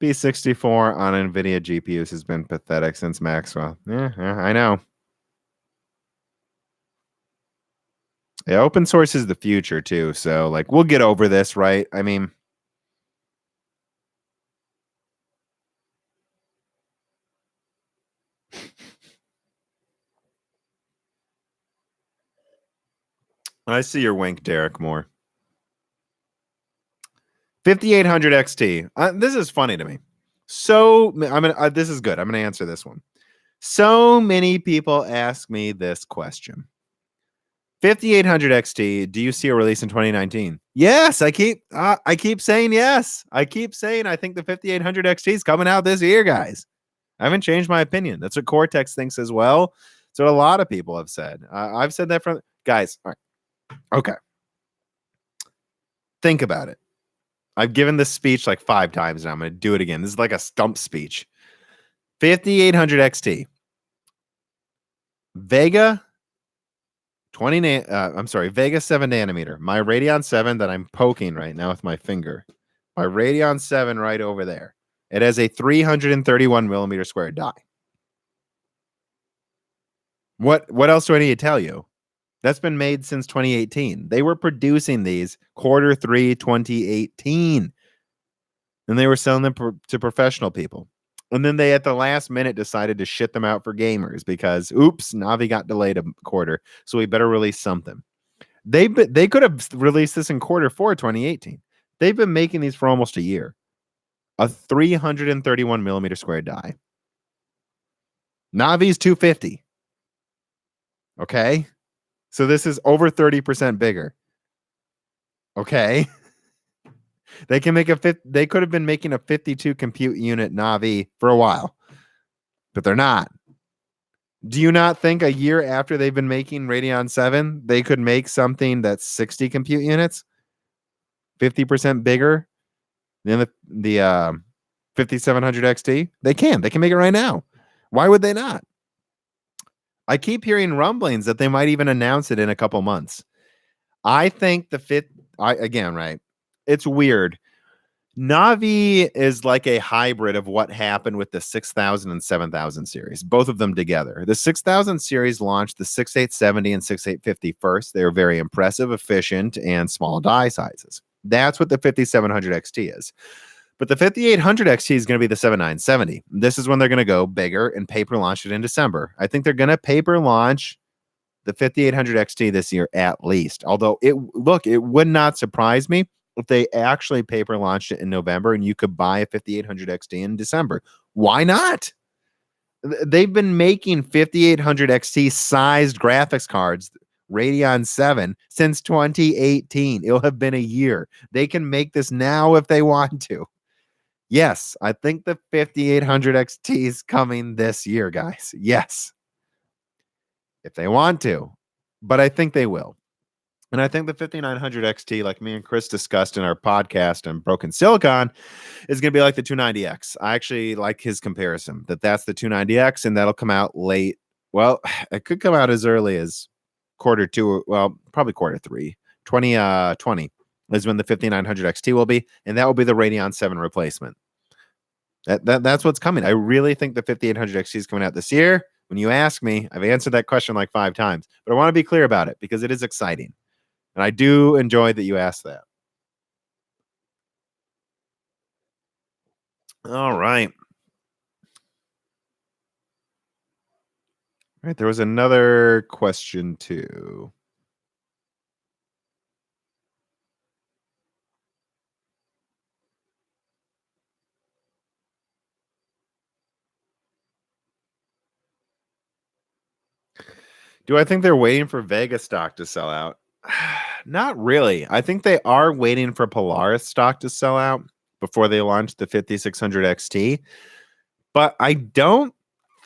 B64 on NVIDIA GPUs has been pathetic since Maxwell. Yeah, I know. Yeah, open source is the future too. So like we'll get over this, right? I mean, I see your wink, Derek Moore. 5800 XT. This is funny to me. So this is good. I'm gonna answer this one. So many people ask me this question. 5800 XT, do you see a release in 2019? Yes, I keep saying yes. I keep saying I think the 5800 XT is coming out this year, guys. I haven't changed my opinion. That's what Cortex thinks as well. So a lot of people have said. I've said that from guys. All right. Okay. Think about it. I've given this speech like 5 times and I'm going to do it again. This is like a stump speech. 5800 XT. Vega Vega 7 nanometer. My Radeon 7 that I'm poking right now with my finger. My Radeon 7 right over there. It has a 331 millimeter square die. What else do I need to tell you? That's been made since 2018. They were producing these Q3 2018. And they were selling them to professional people. And then they, at the last minute, decided to shit them out for gamers because, oops, Navi got delayed a quarter. So we better release something. They could have released this in Q4 2018. They've been making these for almost a year. A 331 millimeter square die. Navi's 250. Okay. So this is over 30% bigger. Okay. They can make they could have been making a 52 compute unit Navi for a while, but they're not. Do you not think a year after they've been making Radeon 7, they could make something that's 60 compute units, 50% bigger than the 5700 XT? They can. They can make it right now. Why would they not? I keep hearing rumblings that they might even announce it in a couple months. I think right. It's weird. Navi is like a hybrid of what happened with the 6000 and 7000 series, both of them together. The 6000 series launched the 6870 and 6850 first. They were very impressive, efficient, and small die sizes. That's what the 5700 XT is. But the 5800 XT is going to be the 7970. This is when they're going to go bigger and paper launch it in December. I think they're going to paper launch the 5800 XT this year at least. Although it would not surprise me if they actually paper launched it in November and you could buy a 5800 XT in December. Why not? They've been making 5800 XT sized graphics cards, Radeon 7, since 2018. It'll have been a year. They can make this now if they want to. Yes, I think the 5800 XT is coming this year, guys. Yes. If they want to. But I think they will. And I think the 5900 XT, like me and Chris discussed in our podcast on Broken Silicon, is going to be like the 290X. I actually like his comparison that's the 290X, and that'll come out late. Well, it could come out as early as Q2. Well, probably Q3. 2020 is when the 5900 XT will be, and that will be the Radeon 7 replacement. That's what's coming. I really think the 5800 XT is coming out this year. When you ask me, I've answered that question like 5 times, but I want to be clear about it because it is exciting. And I do enjoy that you asked that. All right. All right. There was another question too. Do I think they're waiting for Vega stock to sell out? Not really. I think they are waiting for Polaris stock to sell out before they launch the 5600 XT. But I don't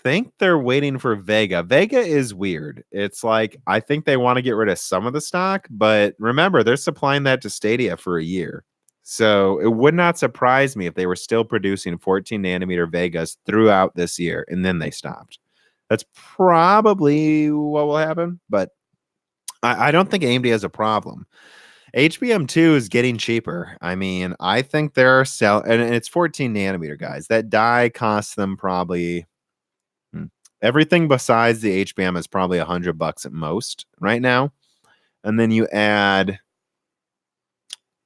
think they're waiting for Vega. Vega is weird. It's like, I think they want to get rid of some of the stock, but remember, they're supplying that to Stadia for a year. So it would not surprise me if they were still producing 14 nanometer Vegas throughout this year and then they stopped. That's probably what will happen, but I don't think AMD has a problem. HBM2 is getting cheaper. I mean, I think they're and it's 14 nanometer, guys. That die costs them probably everything besides the HBM is probably $100 at most right now. And then you add,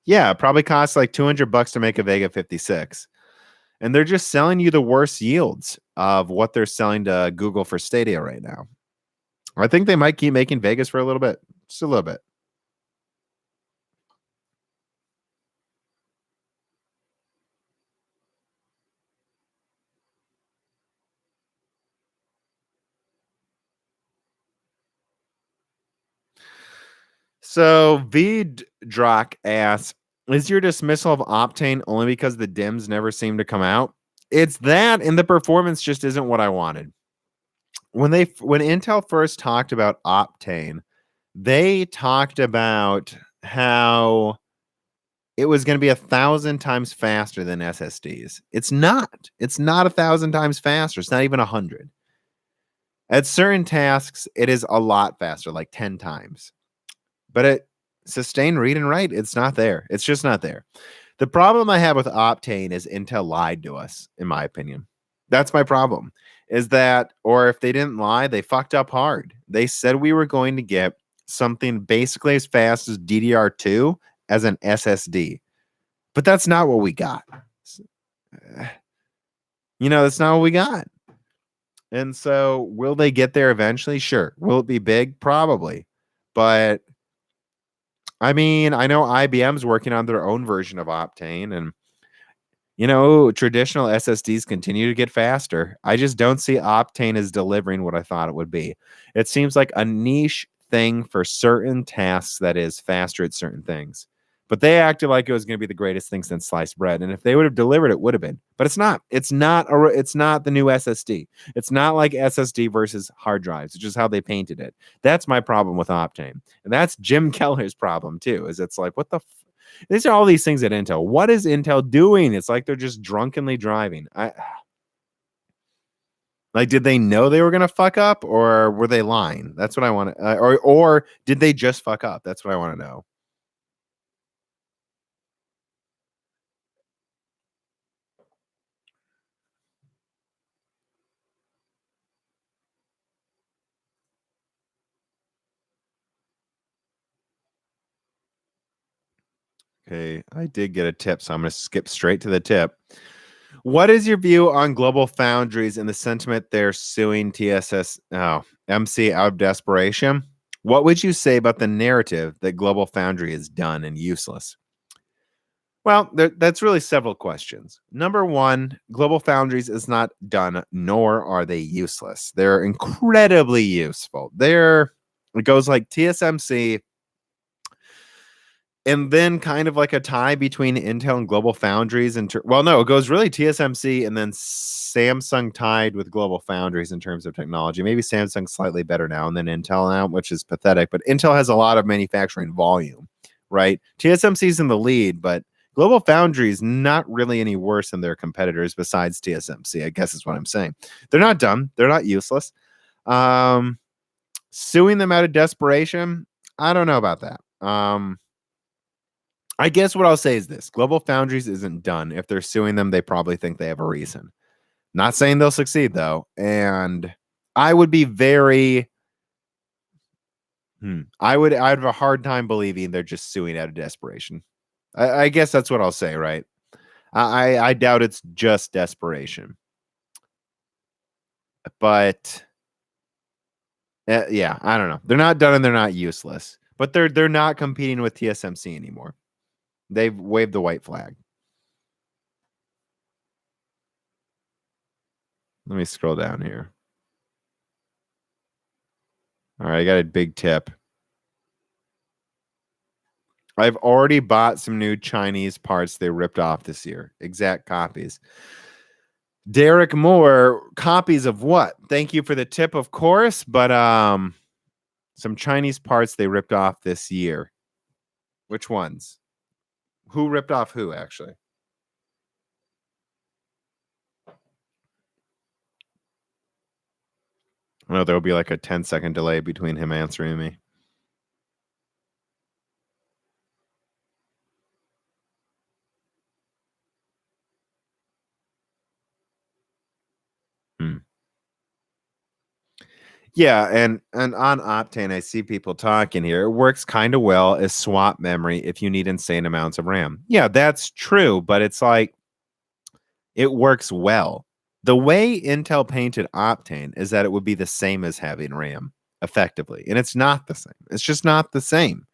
it probably costs like $200 to make a Vega 56. And they're just selling you the worst yields of what they're selling to Google for Stadia right now. I think they might keep making Vegas for a little bit, just a little bit. So Vdrak asks, is your dismissal of Optane only because the DIMMs never seem to come out? It's that, and the performance just isn't what I wanted. When Intel first talked about Optane, they talked about how it was going to be 1,000 times faster than SSDs. It's not. It's not 1,000 times faster. It's not even 100. At certain tasks, it is a lot faster, like 10 times. But at sustained read and write, it's not there. It's just not there. The problem I have with Optane is Intel lied to us, in my opinion. That's my problem. Is that, or if they didn't lie, they fucked up hard. They said we were going to get something basically as fast as DDR2 as an SSD. But that's not what we got. That's not what we got. And so will they get there eventually? Sure. Will it be big? Probably. But I mean, I know IBM's working on their own version of Optane, and traditional SSDs continue to get faster. I just don't see Optane as delivering what I thought it would be. It seems like a niche thing for certain tasks that is faster at certain things. But they acted like it was going to be the greatest thing since sliced bread. And if they would have delivered, it would have been. But it's not. It's not the new SSD. It's not like SSD versus hard drives, which is how they painted it. That's my problem with Optane. And that's Jim Keller's problem too, is it's like, what the these are all these things at Intel. What is Intel doing? It's like they're just drunkenly driving. Like, did they know they were going to fuck up, or were they lying? That's what I want to, or did they just fuck up? That's what I want to know. Okay, I did get a tip, so I'm going to skip straight to the tip. What is your view on Global Foundries and the sentiment they're suing MC out of desperation? What would you say about the narrative that Global Foundry is done and useless? Well, that's really several questions. Number one, Global Foundries is not done, nor are they useless. They're incredibly useful. It goes like TSMC, and then kind of like a tie between Intel and Global Foundries. No, it goes really TSMC and then Samsung tied with Global Foundries in terms of technology. Maybe Samsung's slightly better now, and then Intel now, which is pathetic. But Intel has a lot of manufacturing volume, right? TSMC's in the lead, but Global Foundries not really any worse than their competitors besides TSMC, I guess is what I'm saying. They're not dumb. They're not useless. Suing them out of desperation, I don't know about that. I guess what I'll say is this: Global Foundries isn't done. If they're suing them, they probably think they have a reason. Not saying they'll succeed though. And I would be very I'd have a hard time believing they're just suing out of desperation. I guess that's what I'll say, right? I doubt it's just desperation. But yeah, I don't know. They're not done and they're not useless. But they're not competing with TSMC anymore. They've waved the white flag. Let me scroll down here. All right, I got a big tip. I've already bought some new Chinese parts they ripped off this year. Exact copies. Derek Moore, copies of what? Thank you for the tip, of course, but some Chinese parts they ripped off this year. Which ones? Who ripped off who, actually? I know there'll be like a 10-second delay between him answering me. Yeah, and on Optane, I see people talking here. It works kind of well as swap memory if you need insane amounts of RAM. Yeah, that's true, but it's like it works well. The way Intel painted Optane is that it would be the same as having RAM, effectively, and it's not the same. It's just not the same.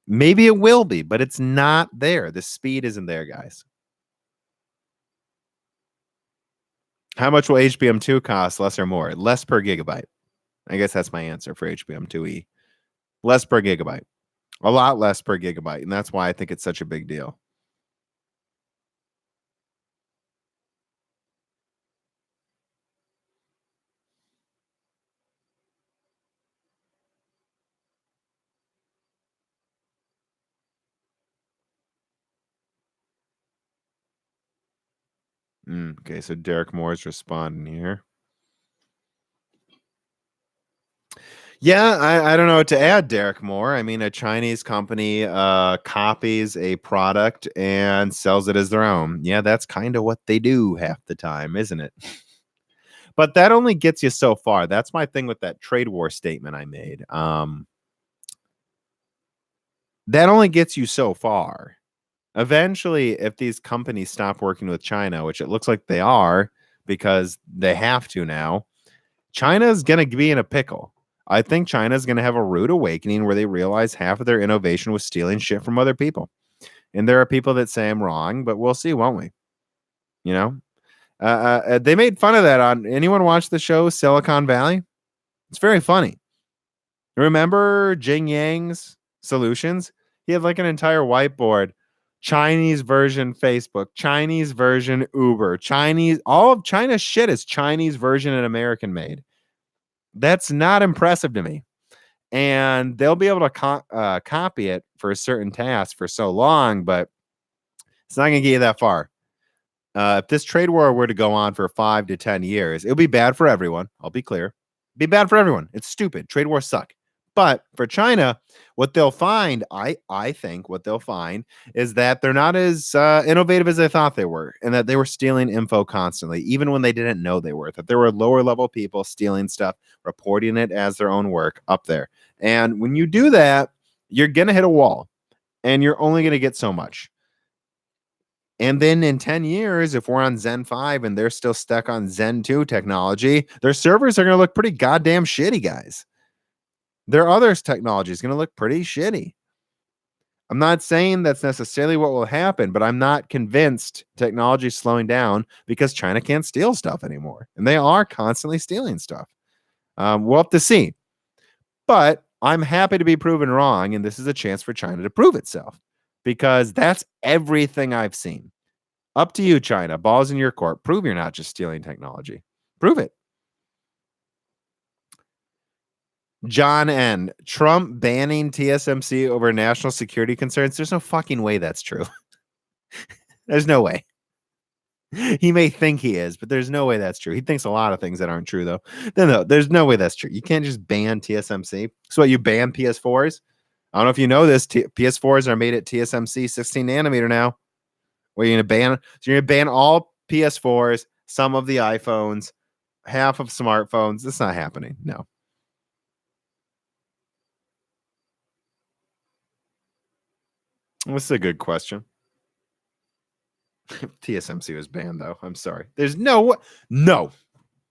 Maybe it will be, but it's not there. The speed isn't there, guys. How much will HBM2 cost, less or more? Less per gigabyte. I guess that's my answer for HBM2E. Less per gigabyte. A lot less per gigabyte, and that's why I think it's such a big deal. Okay, so Derek Moore's responding here. Yeah, I don't know what to add, Derek Moore. I mean, a Chinese company copies a product and sells it as their own. Yeah, that's kind of what they do half the time, isn't it? But that only gets you so far. That's my thing with that trade war statement I made. That only gets you so far. Eventually, if these companies stop working with China, which it looks like they are, because they have to now. China's going to be in a pickle. I think China's going to have a rude awakening where they realize half of their innovation was stealing shit from other people. And there are people that say I'm wrong, but we'll see, won't we? You know, they made fun of that on. Anyone watch the show Silicon Valley? It's very funny. Remember Jing Yang's solutions? He had like an entire whiteboard. Chinese version Facebook, Chinese version Uber, Chinese, all of China's shit is Chinese version and American made. That's not impressive to me. And they'll be able to copy it for a certain task for so long, but it's not going to get you that far. If this trade war were to go on for 5 to 10 years, it'll be bad for everyone. I'll be clear. It'll be bad for everyone. It's stupid. Trade wars suck. But for China, what they'll find, I think what they'll find is that they're not as innovative as they thought they were, and that they were stealing info constantly, even when they didn't know they were. That there were lower level people stealing stuff, reporting it as their own work up there. And when you do that, you're going to hit a wall, and you're only going to get so much. And then in 10 years, if we're on Zen 5 and they're still stuck on Zen 2 technology, their servers are going to look pretty goddamn shitty, guys. Their other technology is going to look pretty shitty. I'm not saying that's necessarily what will happen, but I'm not convinced technology is slowing down because China can't steal stuff anymore. And they are constantly stealing stuff. We'll have to see. But I'm happy to be proven wrong, and this is a chance for China to prove itself because that's everything I've seen. Up to you, China. Ball's in your court. Prove you're not just stealing technology. Prove it. John N. Trump banning TSMC over national security concerns. There's no fucking way that's true. There's no way. He may think he is, but there's no way that's true. He thinks a lot of things that aren't true, though. No, there's no way that's true. You can't just ban TSMC. So you ban PS4s? I don't know if you know this. PS4s are made at TSMC 16 nanometer now. Where you're going to ban? So you're going to ban all PS4s, some of the iPhones, half of smartphones. That's not happening. No. This is a good question. TSMC was banned, though. I'm sorry. There's no,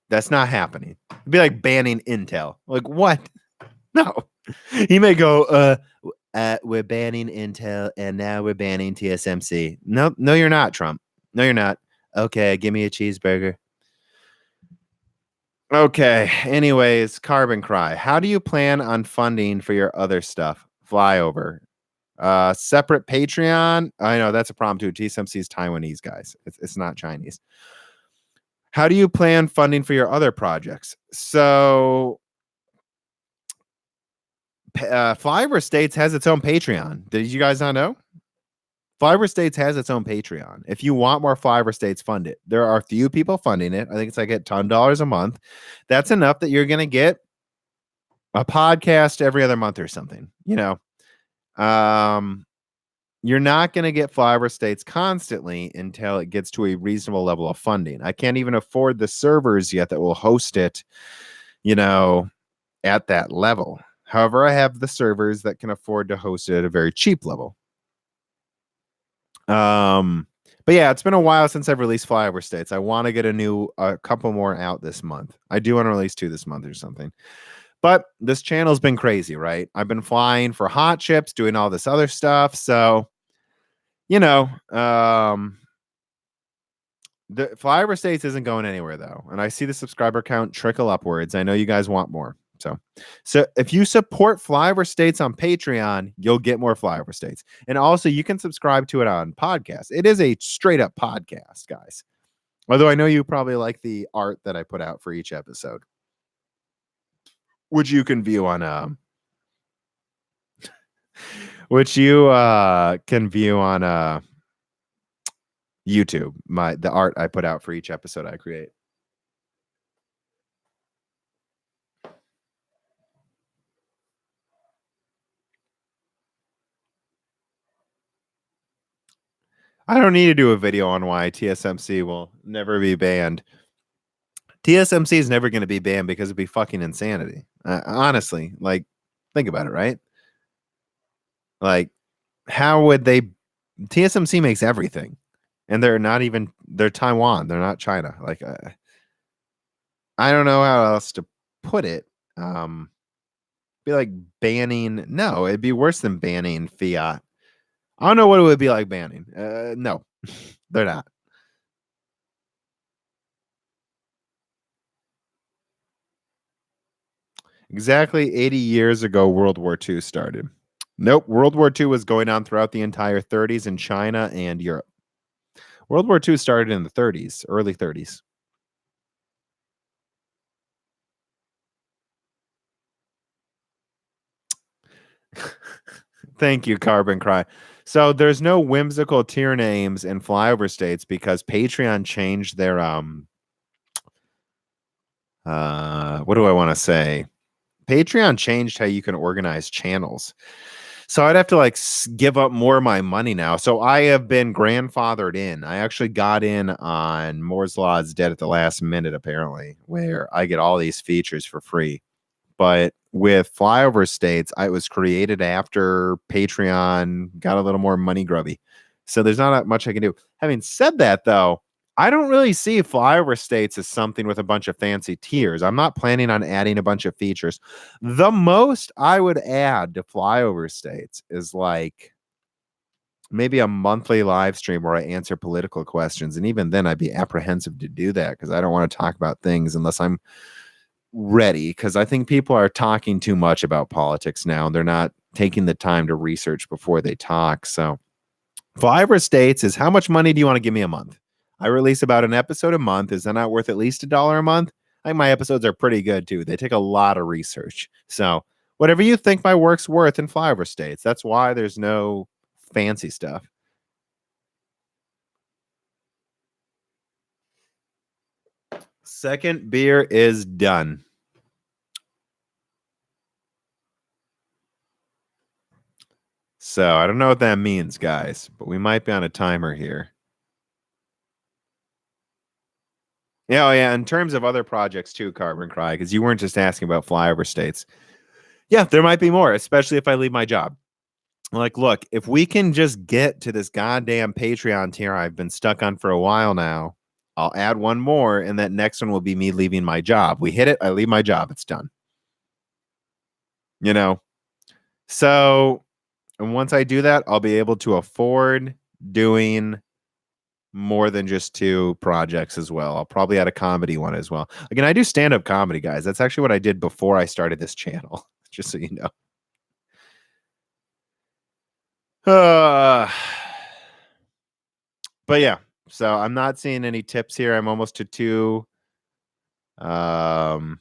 that's not happening. It'd be like banning Intel. Like, what? No. He may go, we're banning Intel and now we're banning TSMC. No, you're not, Trump. No, you're not. Okay, give me a cheeseburger. Okay. Anyways, Carbon Cry. How do you plan on funding for your other stuff? Flyover. Separate Patreon. I know that's a problem too. TSMC is Taiwanese, guys. It's not Chinese. How do you plan funding for your other projects? So Flyover States has its own Patreon. Did you guys not know? Flyover States has its own Patreon. If you want more Flyover States, fund it. There are a few people funding it. I think it's like at $10 a month. That's enough that you're going to get a podcast every other month or something, you know. You're not going to get Flyover States constantly until it gets to a reasonable level of funding. I can't even afford the servers yet that will host it, you know, at that level. However, I have the servers that can afford to host it at a very cheap level. But yeah, it's been a while since I've released Flyover States. I want to get a couple more out this month. I do want to release 2 this month or something. But this channel's been crazy, right? I've been flying for hot chips, doing all this other stuff. So, you know, the Flyover States isn't going anywhere though. And I see the subscriber count trickle upwards. I know you guys want more. So if you support Flyover States on Patreon, you'll get more Flyover States. And also you can subscribe to it on podcast. It is a straight up podcast, guys. Although I know you probably like the art that I put out for each episode, which you can view on YouTube. The art I put out for each episode I create. I don't need to do a video on why TSMC will never be banned. TSMC is never going to be banned because it'd be fucking insanity. Honestly, like, think about it, right? Like, how would they? TSMC makes everything, and they're Taiwan. They're not China. Like, I don't know how else to put it. Um, be like banning. No, it'd be worse than banning fiat. I don't know what it would be like banning. No, they're not. Exactly 80 years ago, World War II started. Nope, World War II was going on throughout the entire 30s in China and Europe. World War II started in the 30s, early 30s. Thank you, Carbon Cry. So there's no whimsical tier names in flyover states because Patreon changed their what do I want to say? Patreon changed how you can organize channels. So I'd have to like give up more of my money now. So I have been grandfathered in. I actually got in on Moore's Law is Dead at the last minute, apparently, where I get all these features for free. But with Flyover States, I was created after Patreon got a little more money grubby. So there's not that much I can do. Having said that, though, I don't really see Flyover States as something with a bunch of fancy tiers. I'm not planning on adding a bunch of features. The most I would add to Flyover States is like maybe a monthly live stream where I answer political questions. And even then, I'd be apprehensive to do that because I don't want to talk about things unless I'm ready. Because I think people are talking too much about politics now. They're not taking the time to research before they talk. So, Flyover States is how much money do you want to give me a month? I release about an episode a month. Is that not worth at least $1 a month? I think my episodes are pretty good too. They take a lot of research. So, whatever you think my work's worth in Flyover States, that's why there's no fancy stuff. Second beer is done. So I don't know what that means, guys, but we might be on a timer here. Yeah, oh yeah. In terms of other projects too, Carbon Cry, because you weren't just asking about flyover states. Yeah, there might be more, especially if I leave my job. Like, look, if we can just get to this goddamn Patreon tier I've been stuck on for a while now, I'll add one more, and that next one will be me leaving my job. We hit it, I leave my job, it's done. You know? So, and once I do that, I'll be able to afford doing more than just two projects as well. I'll probably add a comedy one as well. Again, I do stand-up comedy, guys. That's actually what I did before I started this channel, just so you know. Uh, but yeah, so I'm not seeing any tips here. I'm almost to 2 hours.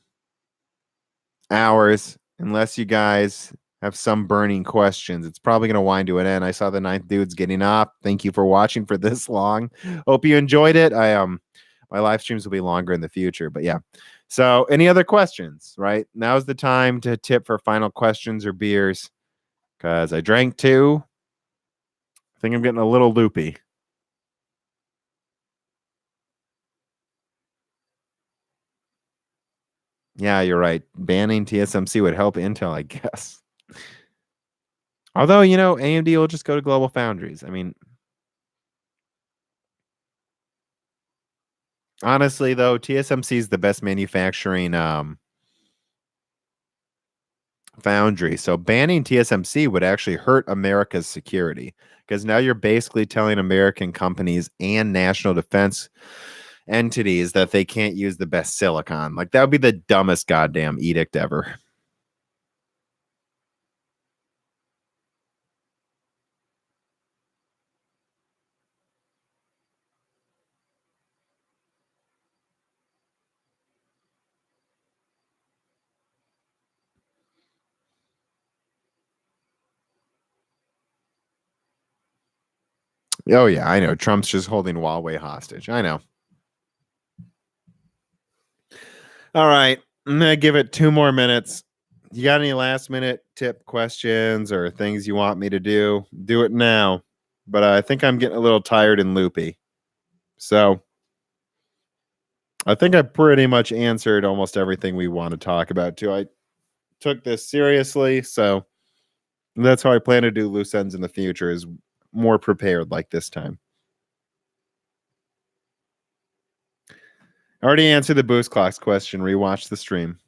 Unless you guys have some burning questions, it's probably going to wind to an end. I saw the ninth dude's getting up. Thank you for watching for this long. Hope you enjoyed it. My live streams will be longer in the future, but yeah. So any other questions? Right, now's the time to tip for final questions or beers, because I drank two. I think I'm getting a little loopy. Yeah, you're right. Banning TSMC would help Intel, I guess. Although, AMD will just go to Global Foundries. I mean, honestly, though, TSMC is the best manufacturing foundry. So banning TSMC would actually hurt America's security, because now you're basically telling American companies and national defense entities that they can't use the best silicon. Like, that would be the dumbest goddamn edict ever. Oh yeah, I know. Trump's just holding Huawei hostage. I know. All right. I'm gonna give it 2 more minutes. You got any last minute tip questions or things you want me to do? Do it now. But I think I'm getting a little tired and loopy. So I think I pretty much answered almost everything we want to talk about too. I took this seriously, so that's how I plan to do loose ends in the future, is more prepared like this time. I already answered the boost clocks question. Rewatch the stream.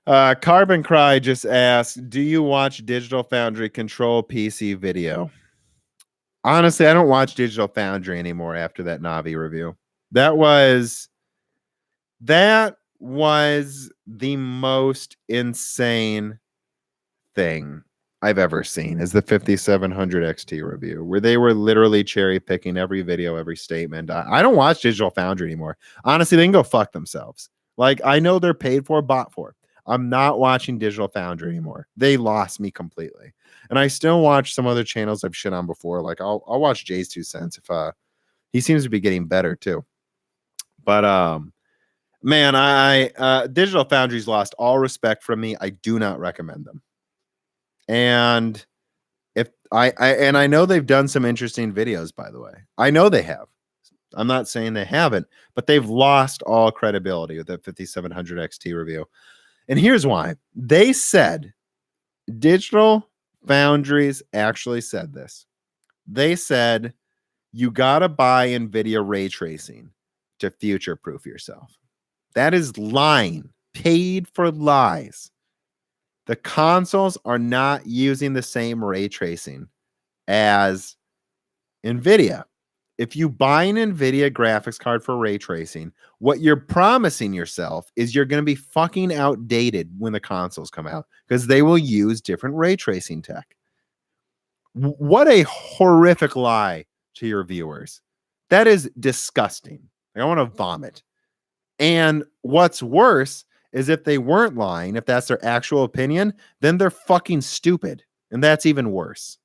Carbon Cry just asked, do you watch Digital Foundry Control PC video? Honestly, I don't watch Digital Foundry anymore after that Navi review. That was the most insane thing I've ever seen, is the 5700 XT review, where they were literally cherry picking every video, every statement. I don't watch Digital Foundry anymore. Honestly, they can go fuck themselves. Like, I know they're paid for, bought for. I'm not watching Digital Foundry anymore. They lost me completely. And I still watch some other channels I've shit on before. Like, I'll watch Jay's 2 cents if he seems to be getting better too. But man, I Digital Foundry's lost all respect from me. I do not recommend them. And if I know they've done some interesting videos, by the way. I know they have. I'm not saying they haven't, but they've lost all credibility with that 5700 XT review. And here's why. They said, Digital Foundries actually said this. They said, you got to buy NVIDIA ray tracing to future-proof yourself. That is lying. Paid for lies. The consoles are not using the same ray tracing as NVIDIA. If you buy an NVIDIA graphics card for ray tracing, what you're promising yourself is you're going to be fucking outdated when the consoles come out, because they will use different ray tracing tech. What a horrific lie to your viewers. That is disgusting. I want to vomit. And what's worse is if they weren't lying, if that's their actual opinion, then they're fucking stupid. And that's even worse.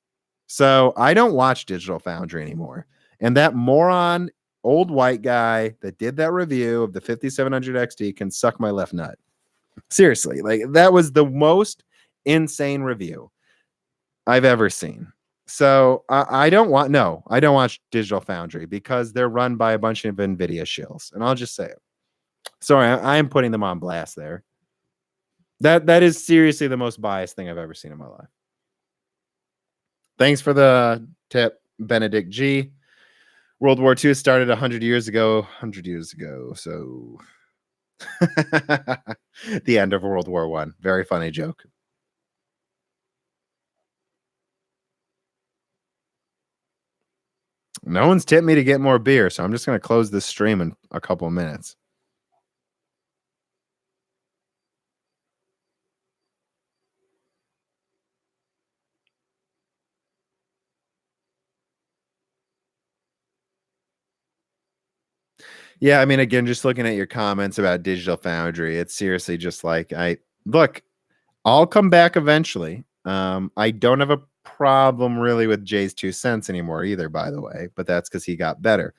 So I don't watch Digital Foundry anymore. And that moron old white guy that did that review of the 5700 XT can suck my left nut. Seriously, like, that was the most insane review I've ever seen. So I don't watch Digital Foundry because they're run by a bunch of NVIDIA shills. And I'll just say it. Sorry, I am putting them on blast there. That is seriously the most biased thing I've ever seen in my life. Thanks for the tip, Benedict G. World War II started 100 years ago. So the end of World War I. Very funny joke. No one's tipped me to get more beer, so I'm just going to close this stream in a couple of minutes. Yeah, I mean, again, just looking at your comments about Digital Foundry, it's seriously just like, I'll come back eventually. I don't have a problem really with Jay's 2 cents anymore either, by the way, but that's because he got better.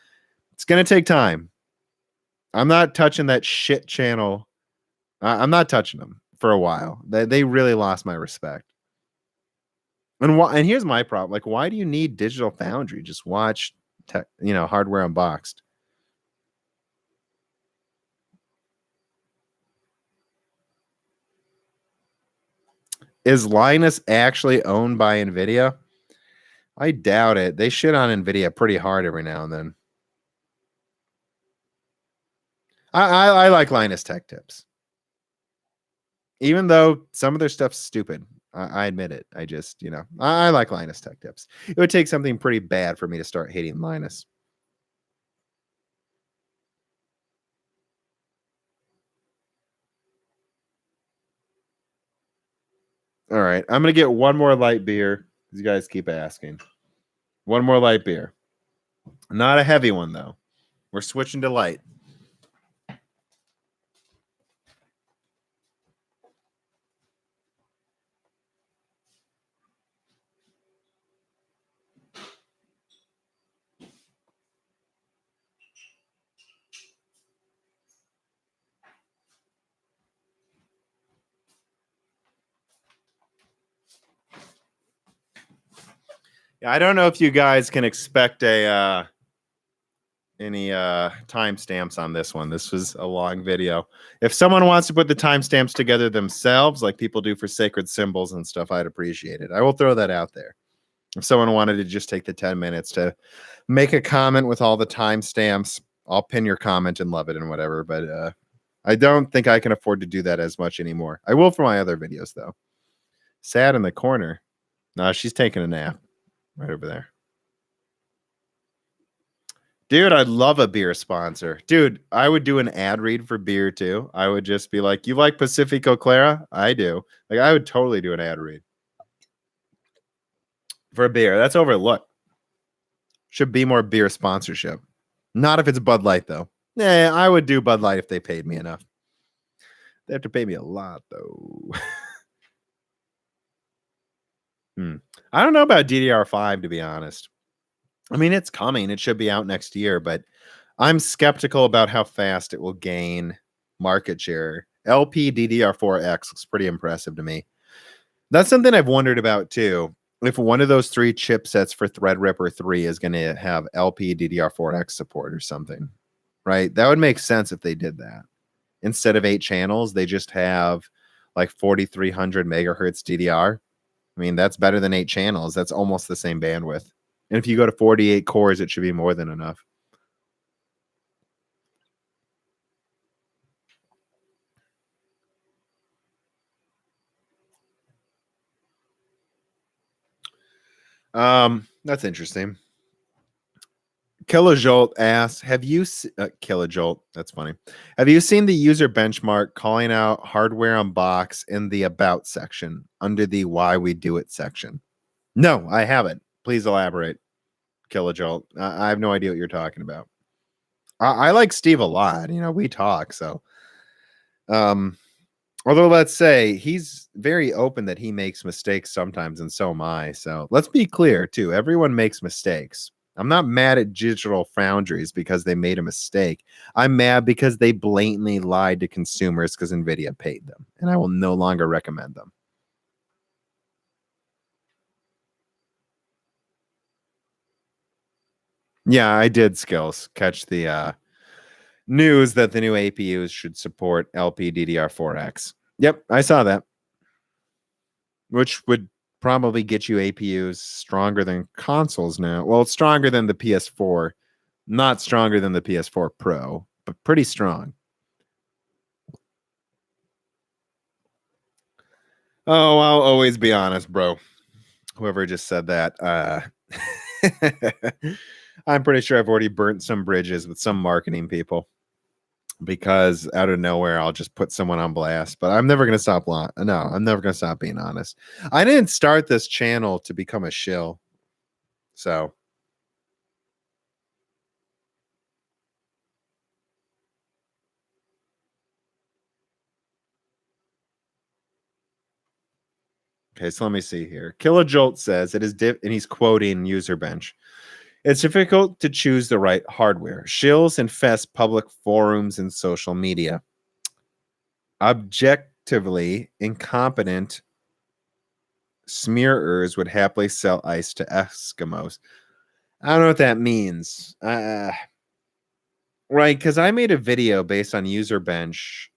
It's going to take time. I'm not touching that shit channel. I'm not touching them for a while. They really lost my respect. And here's my problem. Like, why do you need Digital Foundry? Just watch Hardware Unboxed. Is Linus actually owned by NVIDIA? I doubt it. They shit on NVIDIA pretty hard every now and then. I like Linus Tech Tips. Even though some of their stuff's stupid. I admit it. I just, I like Linus Tech Tips. It would take something pretty bad for me to start hating Linus. All right. I'm going to get one more light beer. You guys keep asking. One more light beer. Not a heavy one, though. We're switching to light. I don't know if you guys can expect any timestamps on this one. This was a long video. If someone wants to put the timestamps together themselves, like people do for sacred symbols and stuff, I'd appreciate it. I will throw that out there. If someone wanted to just take the 10 minutes to make a comment with all the timestamps, I'll pin your comment and love it and whatever. But I don't think I can afford to do that as much anymore. I will for my other videos, though. Sad in the corner. No, she's taking a nap right over there. Dude, I'd love a beer sponsor. Dude, I would do an ad read for beer too. I would just be like, you like Pacifico Clara? I do. Like, I would totally do an ad read for a beer. That's overlooked. Should be more beer sponsorship. Not if it's Bud Light, though. Yeah, I would do Bud Light if they paid me enough. They have to pay me a lot, though. I don't know about DDR5, to be honest. I mean, it's coming. It should be out next year, but I'm skeptical about how fast it will gain market share. LP DDR4X looks pretty impressive to me. That's something I've wondered about too. If one of those three chipsets for Threadripper 3 is going to have LP DDR4X support or something, right? That would make sense if they did that. Instead of 8 channels, they just have like 4,300 megahertz DDR. I mean, that's better than 8 channels. That's almost the same bandwidth. And if you go to 48 cores, it should be more than enough. That's interesting. Kilojolt asks, have you Kilojolt? That's funny. Have you seen the user benchmark calling out hardware on box in the about section under the why we do it section? No, I haven't. Please elaborate, Kilojolt. I have no idea what you're talking about. I like Steve a lot. You know, we talk. So, although let's say he's very open that he makes mistakes sometimes, and so am I. So let's be clear too. Everyone makes mistakes. I'm not mad at Digital Foundries because they made a mistake. I'm mad because they blatantly lied to consumers because Nvidia paid them, and I will no longer recommend them. Yeah, I did, Skills, catch the news that the new APUs should support LPDDR4X. Yep, I saw that. Which would probably get you APUs stronger than consoles now. Well, it's stronger than the PS4, not stronger than the PS4 Pro, but pretty strong. Oh, I'll always be honest, bro. Whoever just said that, I'm pretty sure I've already burnt some bridges with some marketing people because out of nowhere I'll just put someone on blast. But I'm never gonna stop. No, I'm never gonna stop being honest. I didn't start this channel to become a shill, so. Okay, so let me see here. Kilojolt says it is and he's quoting Userbench. It's difficult to choose the right hardware. Shills infest public forums and social media. Objectively incompetent smearers would happily sell ice to Eskimos. I don't know what that means. Right, because I made a video based on Userbench,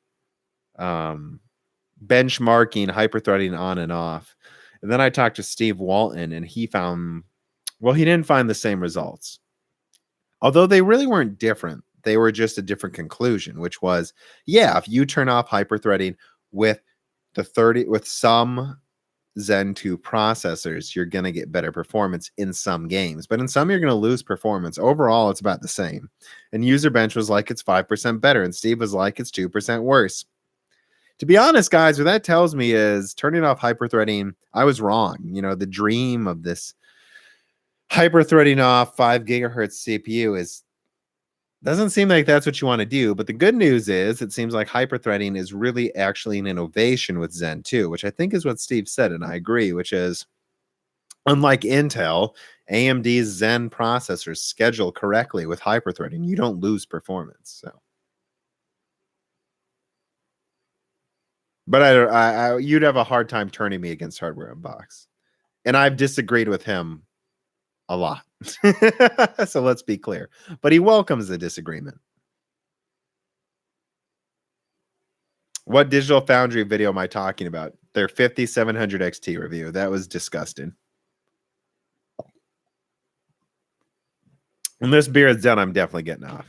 benchmarking hyperthreading on and off. And then I talked to Steve Walton, and he found, well, he didn't find the same results. Although they really weren't different. They were just a different conclusion, which was, yeah, if you turn off hyperthreading with with some Zen 2 processors, you're going to get better performance in some games. But in some, you're going to lose performance. Overall, it's about the same. And Userbench was like, it's 5% better. And Steve was like, it's 2% worse. To be honest, guys, what that tells me is turning off hyperthreading, I was wrong. You know, the dream of this hyperthreading off 5 gigahertz CPU doesn't seem like that's what you want to do. But the good news is it seems like hyperthreading is really actually an innovation with Zen 2, which I think is what Steve said, and I agree, which is unlike Intel, AMD's Zen processors schedule correctly with hyperthreading. You don't lose performance. So, but you'd have a hard time turning me against Hardware Unbox, and I've disagreed with him a lot. So let's be clear. But he welcomes the disagreement. What Digital Foundry video am I talking about? Their 5700 XT review. That was disgusting. When this beer is done, I'm definitely getting off.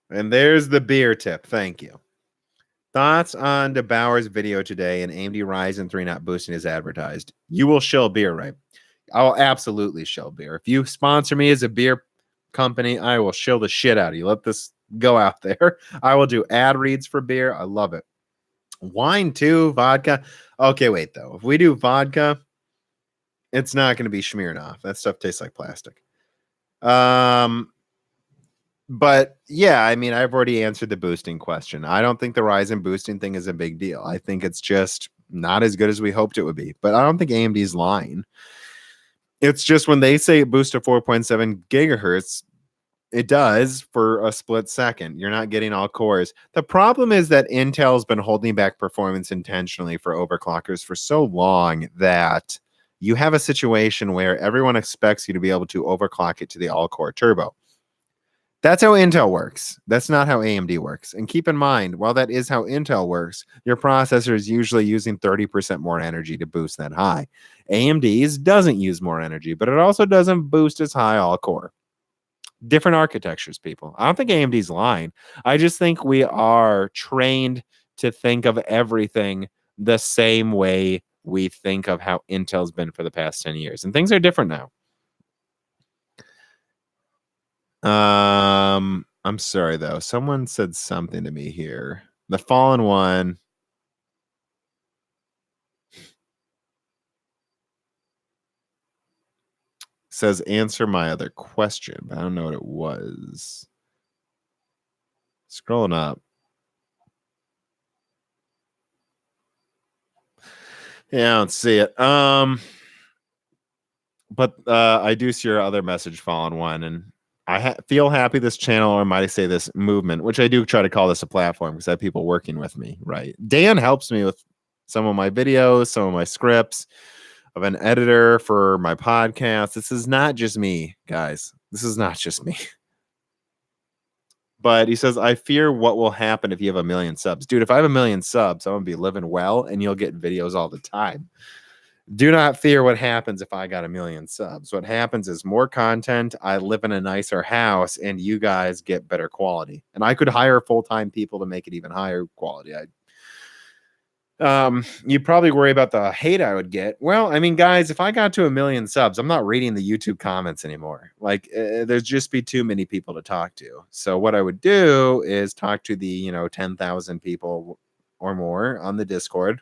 And there's the beer tip. Thank you. Thoughts on DeBauer's video today and AMD Ryzen 3 not boosting as advertised? You will shill beer, right? I will absolutely shill beer. If you sponsor me as a beer company, I will shill the shit out of you. Let this go out there. I will do ad reads for beer. I love it. Wine too, vodka. Okay, wait though. If we do vodka, it's not going to be Smirnoff. That stuff tastes like plastic. But yeah, I mean, I've already answered the boosting question. I don't think the Ryzen boosting thing is a big deal. I think it's just not as good as we hoped it would be. But I don't think AMD's lying. It's just when they say it boosts to 4.7 gigahertz, it does for a split second. You're not getting all cores. The problem is that Intel's been holding back performance intentionally for overclockers for so long that you have a situation where everyone expects you to be able to overclock it to the all-core turbo. That's how Intel works. That's not how AMD works. And keep in mind, while that is how Intel works, your processor is usually using 30% more energy to boost that high. AMD's doesn't use more energy, but it also doesn't boost as high all core. Different architectures, people. I don't think AMD's lying. I just think we are trained to think of everything the same way we think of how Intel's been for the past 10 years. And things are different now. I'm sorry though. Someone said something to me here. The Fallen One says answer my other question, but I don't know what it was. Scrolling up. Yeah, I don't see it. But I do see your other message, Fallen One, and I feel happy this channel, or might I say this movement, which I do try to call this a platform because I have people working with me, right? Dan helps me with some of my videos, some of my scripts. Of an editor for my podcast. This is not just me, guys. This is not just me. But he says, I fear what will happen if you have 1 million subs. Dude, if I have 1 million subs, I'm going to be living well and you'll get videos all the time. Do not fear what happens if I got 1 million subs. What happens is more content. I live in a nicer house and you guys get better quality. And I could hire full-time people to make it even higher quality. You probably worry about the hate I would get. Well, I mean, guys, if I got to 1 million subs, I'm not reading the YouTube comments anymore. Like, there's just be too many people to talk to. So what I would do is talk to the 10,000 people or more on the Discord,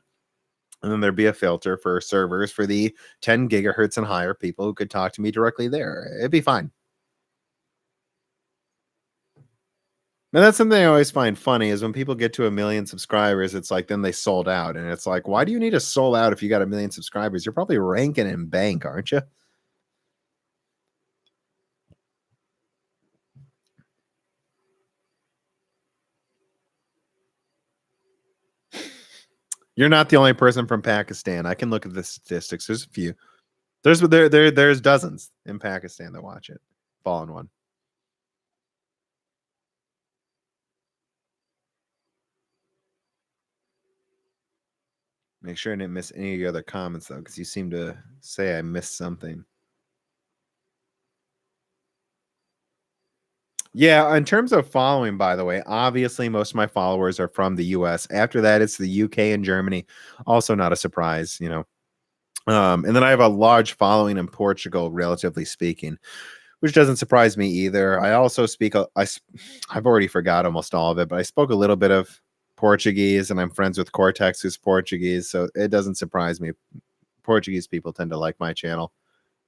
and then there'd be a filter for servers for the 10 gigahertz and higher people who could talk to me directly there. It'd be fine. And that's something I always find funny is when people get to 1 million subscribers, it's like then they sold out. And it's like, why do you need to sold out if you got 1 million subscribers? You're probably ranking in bank, aren't you? You're not the only person from Pakistan. I can look at the statistics. There's a few. There's dozens in Pakistan that watch it. Fallen One. Make sure I didn't miss any of your other comments, though, because you seem to say I missed something. Yeah, in terms of following, by the way, obviously most of my followers are from the US. After that, it's the UK and Germany. Also not a surprise, and then I have a large following in Portugal, relatively speaking, which doesn't surprise me either. I also speak, I've already forgot almost all of it, but I spoke a little bit of Portuguese, and I'm friends with Cortex, who's Portuguese, so it doesn't surprise me. Portuguese people tend to like my channel.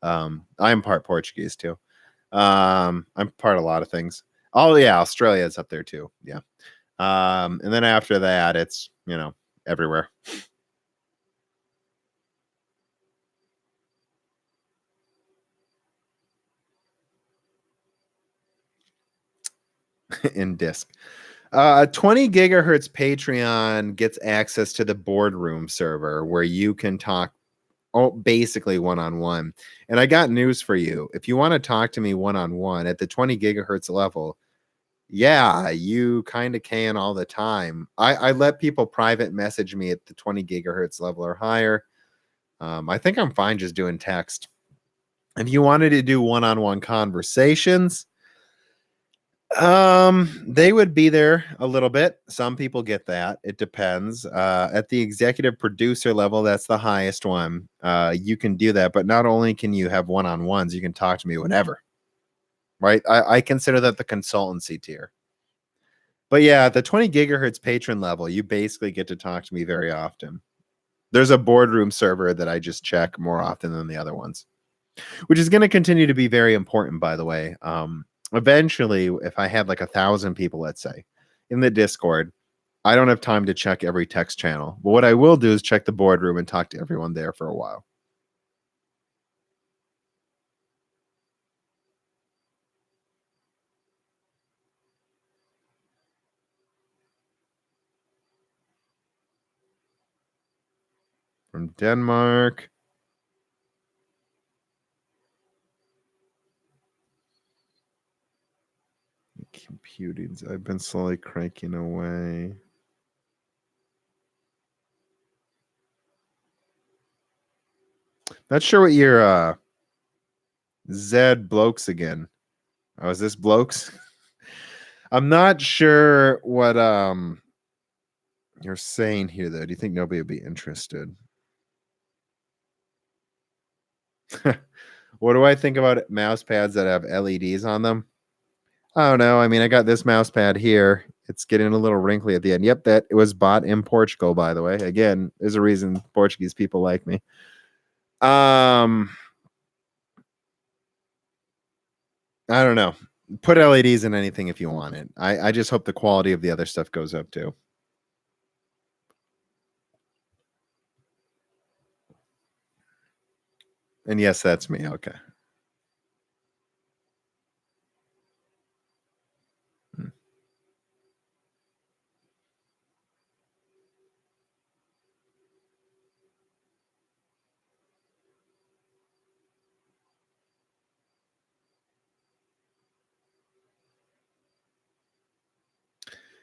I'm part Portuguese too. I'm part of a lot of things. Oh yeah, Australia is up there too. Yeah. And then after that, it's everywhere. In disc. 20 gigahertz Patreon gets access to the boardroom server where you can talk basically one-on-one. And I got news for you. If you want to talk to me one-on-one at the 20 gigahertz level, yeah, you kind of can all the time. I let people private message me at the 20 gigahertz level or higher. I think I'm fine just doing text. If you wanted to do one-on-one conversations, they would be there a little bit. Some people get that. It depends. At the executive producer level, that's the highest one. You can do that, but not only can you have one-on-ones, you can talk to me whenever. Right? I consider that the consultancy tier. But yeah, at the 20 gigahertz patron level, you basically get to talk to me very often. There's a boardroom server that I just check more often than the other ones, which is going to continue to be very important, by the way. Eventually, if I had like 1,000 people, let's say, in the Discord, I don't have time to check every text channel. But what I will do is check the boardroom and talk to everyone there for a while. From Denmark. Computing. I've been slowly cranking away. Not sure what your Zed Blokes again. Oh, is this Blokes? I'm not sure what you're saying here though. Do you think nobody would be interested? What do I think about mouse pads that have LEDs on them? I don't know. I mean, I got this mouse pad here. It's getting a little wrinkly at the end. Yep, that it was bought in Portugal, by the way. Again, there's a reason Portuguese people like me. I don't know. Put LEDs in anything if you want it. I just hope the quality of the other stuff goes up too. And yes, that's me. Okay.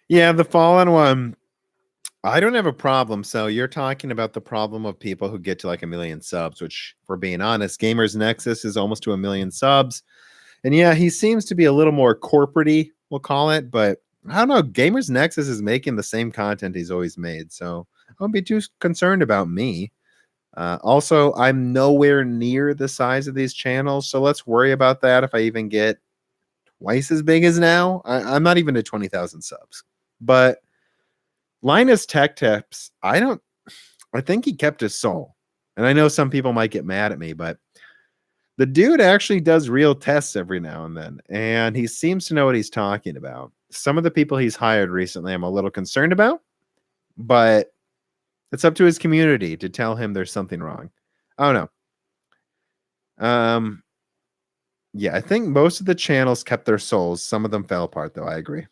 Yeah, the Fallen one, I don't have a problem. So you're talking about the problem of people who get to like 1 million subs, which, for being honest, Gamers Nexus is almost to 1 million subs. And yeah, he seems to be a little more corporate-y, we'll call it, but I don't know. Gamers Nexus is making the same content he's always made, so I won't be too concerned about me. Also, I'm nowhere near the size of these channels, so let's worry about that if I even get twice as big as now. I'm not even at 20,000 subs. But Linus Tech Tips, I think he kept his soul. And I know some people might get mad at me, but the dude actually does real tests every now and then, and he seems to know what he's talking about. Some of the people he's hired recently, I'm a little concerned about, but it's up to his community to tell him there's something wrong. I don't know. Yeah, I think most of the channels kept their souls. Some of them fell apart, though. I agree.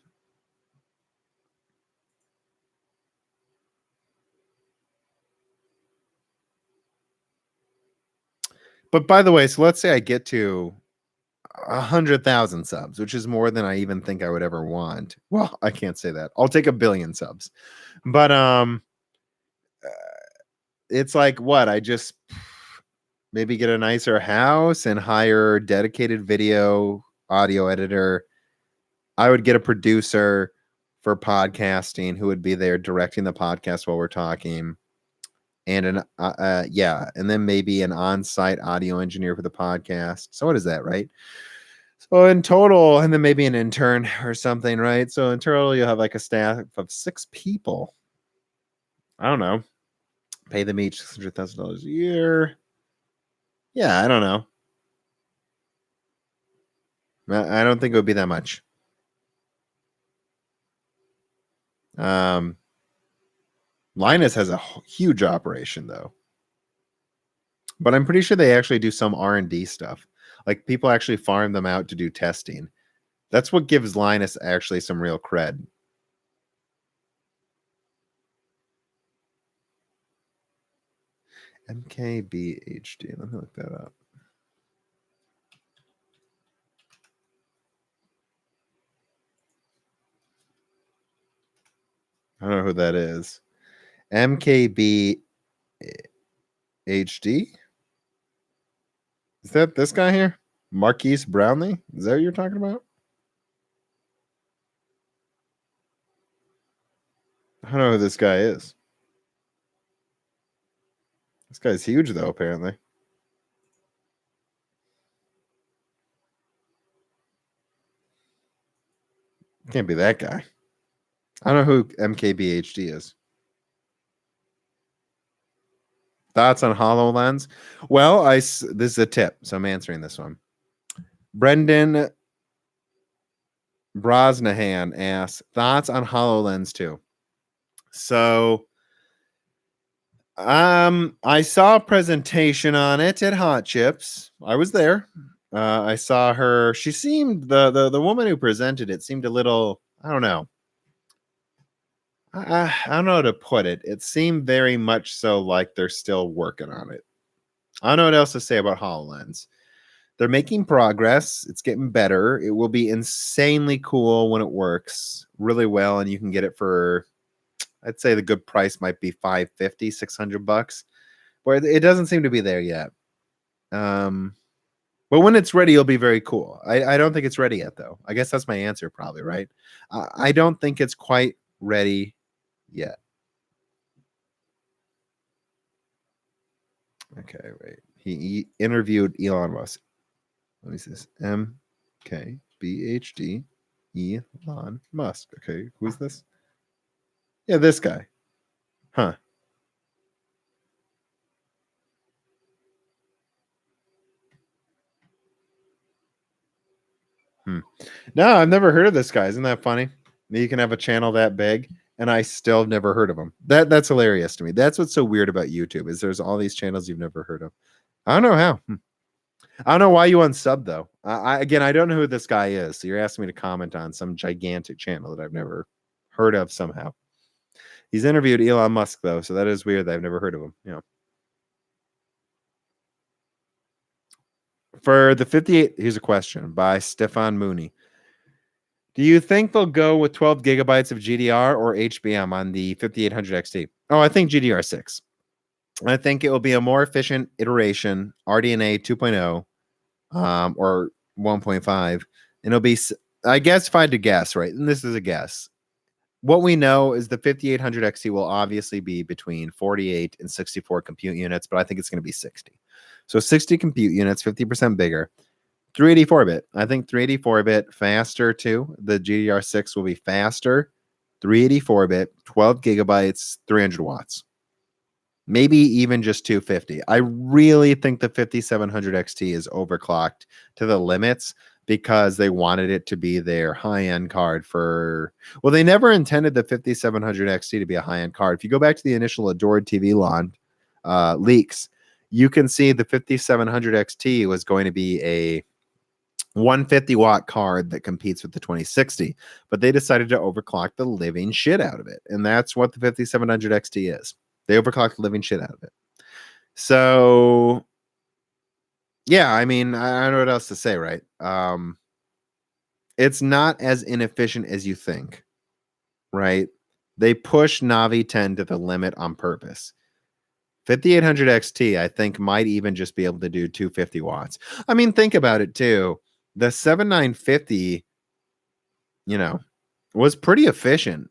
But by the way, so let's say I get to 100,000 subs, which is more than I even think I would ever want. Well, I can't say that. I'll take 1 billion subs, but it's like what I just maybe get a nicer house and hire dedicated video audio editor. I would get a producer for podcasting who would be there directing the podcast while we're talking, and and then maybe an on-site audio engineer for the podcast. So what is that, right? So in total, and then maybe an intern or something, right? So in total, you'll have like a staff of 6 people. I don't know. Pay them each $600,000 a year. Yeah, I don't know. I don't think it would be that much. Linus has a huge operation though, but I'm pretty sure they actually do some R&D stuff. Like people actually farm them out to do testing. That's what gives Linus actually some real cred. MKBHD. Let me look that up. I don't know who that is. MKBHD. Is that this guy here? Marquise Brownlee? Is that what you're talking about? I don't know who this guy is. This guy's huge, though, apparently. Can't be that guy. I don't know who MKBHD is. Thoughts on HoloLens? Well, this is a tip, so I'm answering this one. Brendan Brosnahan asks, thoughts on HoloLens 2? So, I saw a presentation on it at Hot Chips. I was there. I saw her. She seemed the woman who presented it seemed a little. I don't know. I don't know how to put it. It seemed very much so like they're still working on it. I don't know what else to say about HoloLens. They're making progress. It's getting better. It will be insanely cool when it works really well, and you can get it for, I'd say the good price might be $550, $600, but it doesn't seem to be there yet. But when it's ready, it'll be very cool. I don't think it's ready yet, though. I guess that's my answer, probably, right? I don't think it's quite ready yet. Okay, wait. He interviewed Elon Musk. Let me see this. MKBHD Elon Musk. Okay, who's this? Yeah, this guy. Huh. No, I've never heard of this guy. Isn't that funny? You can have a channel that big, and I still have never heard of him. That's hilarious to me. That's what's so weird about YouTube is there's all these channels you've never heard of. I don't know how. I don't know why you unsub though. I don't know who this guy is. So you're asking me to comment on some gigantic channel that I've never heard of somehow. He's interviewed Elon Musk though, so that is weird that I've never heard of him. Yeah. For the 58, here's a question by Stefan Mooney. Do you think they'll go with 12 gigabytes of GDR or HBM on the 5800 XT? Oh, I think GDR6. I think it will be a more efficient iteration, RDNA 2.0 or 1.5. And it'll be, I guess, if I had to guess, right? And this is a guess. What we know is the 5800 XT will obviously be between 48 and 64 compute units, but I think it's going to be 60. So 60 compute units, 50% bigger. 384-bit. I think 384-bit faster too. The GDR6 will be faster. 384-bit, 12 gigabytes, 300 watts. Maybe even just 250. I really think the 5700 XT is overclocked to the limits because they wanted it to be their high-end card for... Well, they never intended the 5700 XT to be a high-end card. If you go back to the initial Adored TV launch leaks, you can see the 5700 XT was going to be a 150 watt card that competes with the 2060, but they decided to overclock the living shit out of it. And that's what the 5700 XT is. They overclocked the living shit out of it. So yeah, I mean, I don't know what else to say, right? It's not as inefficient as you think, right? They push Navi 10 to the limit on purpose. 5800 XT, I think, might even just be able to do 250 watts. I mean, think about it too. The 7950, was pretty efficient.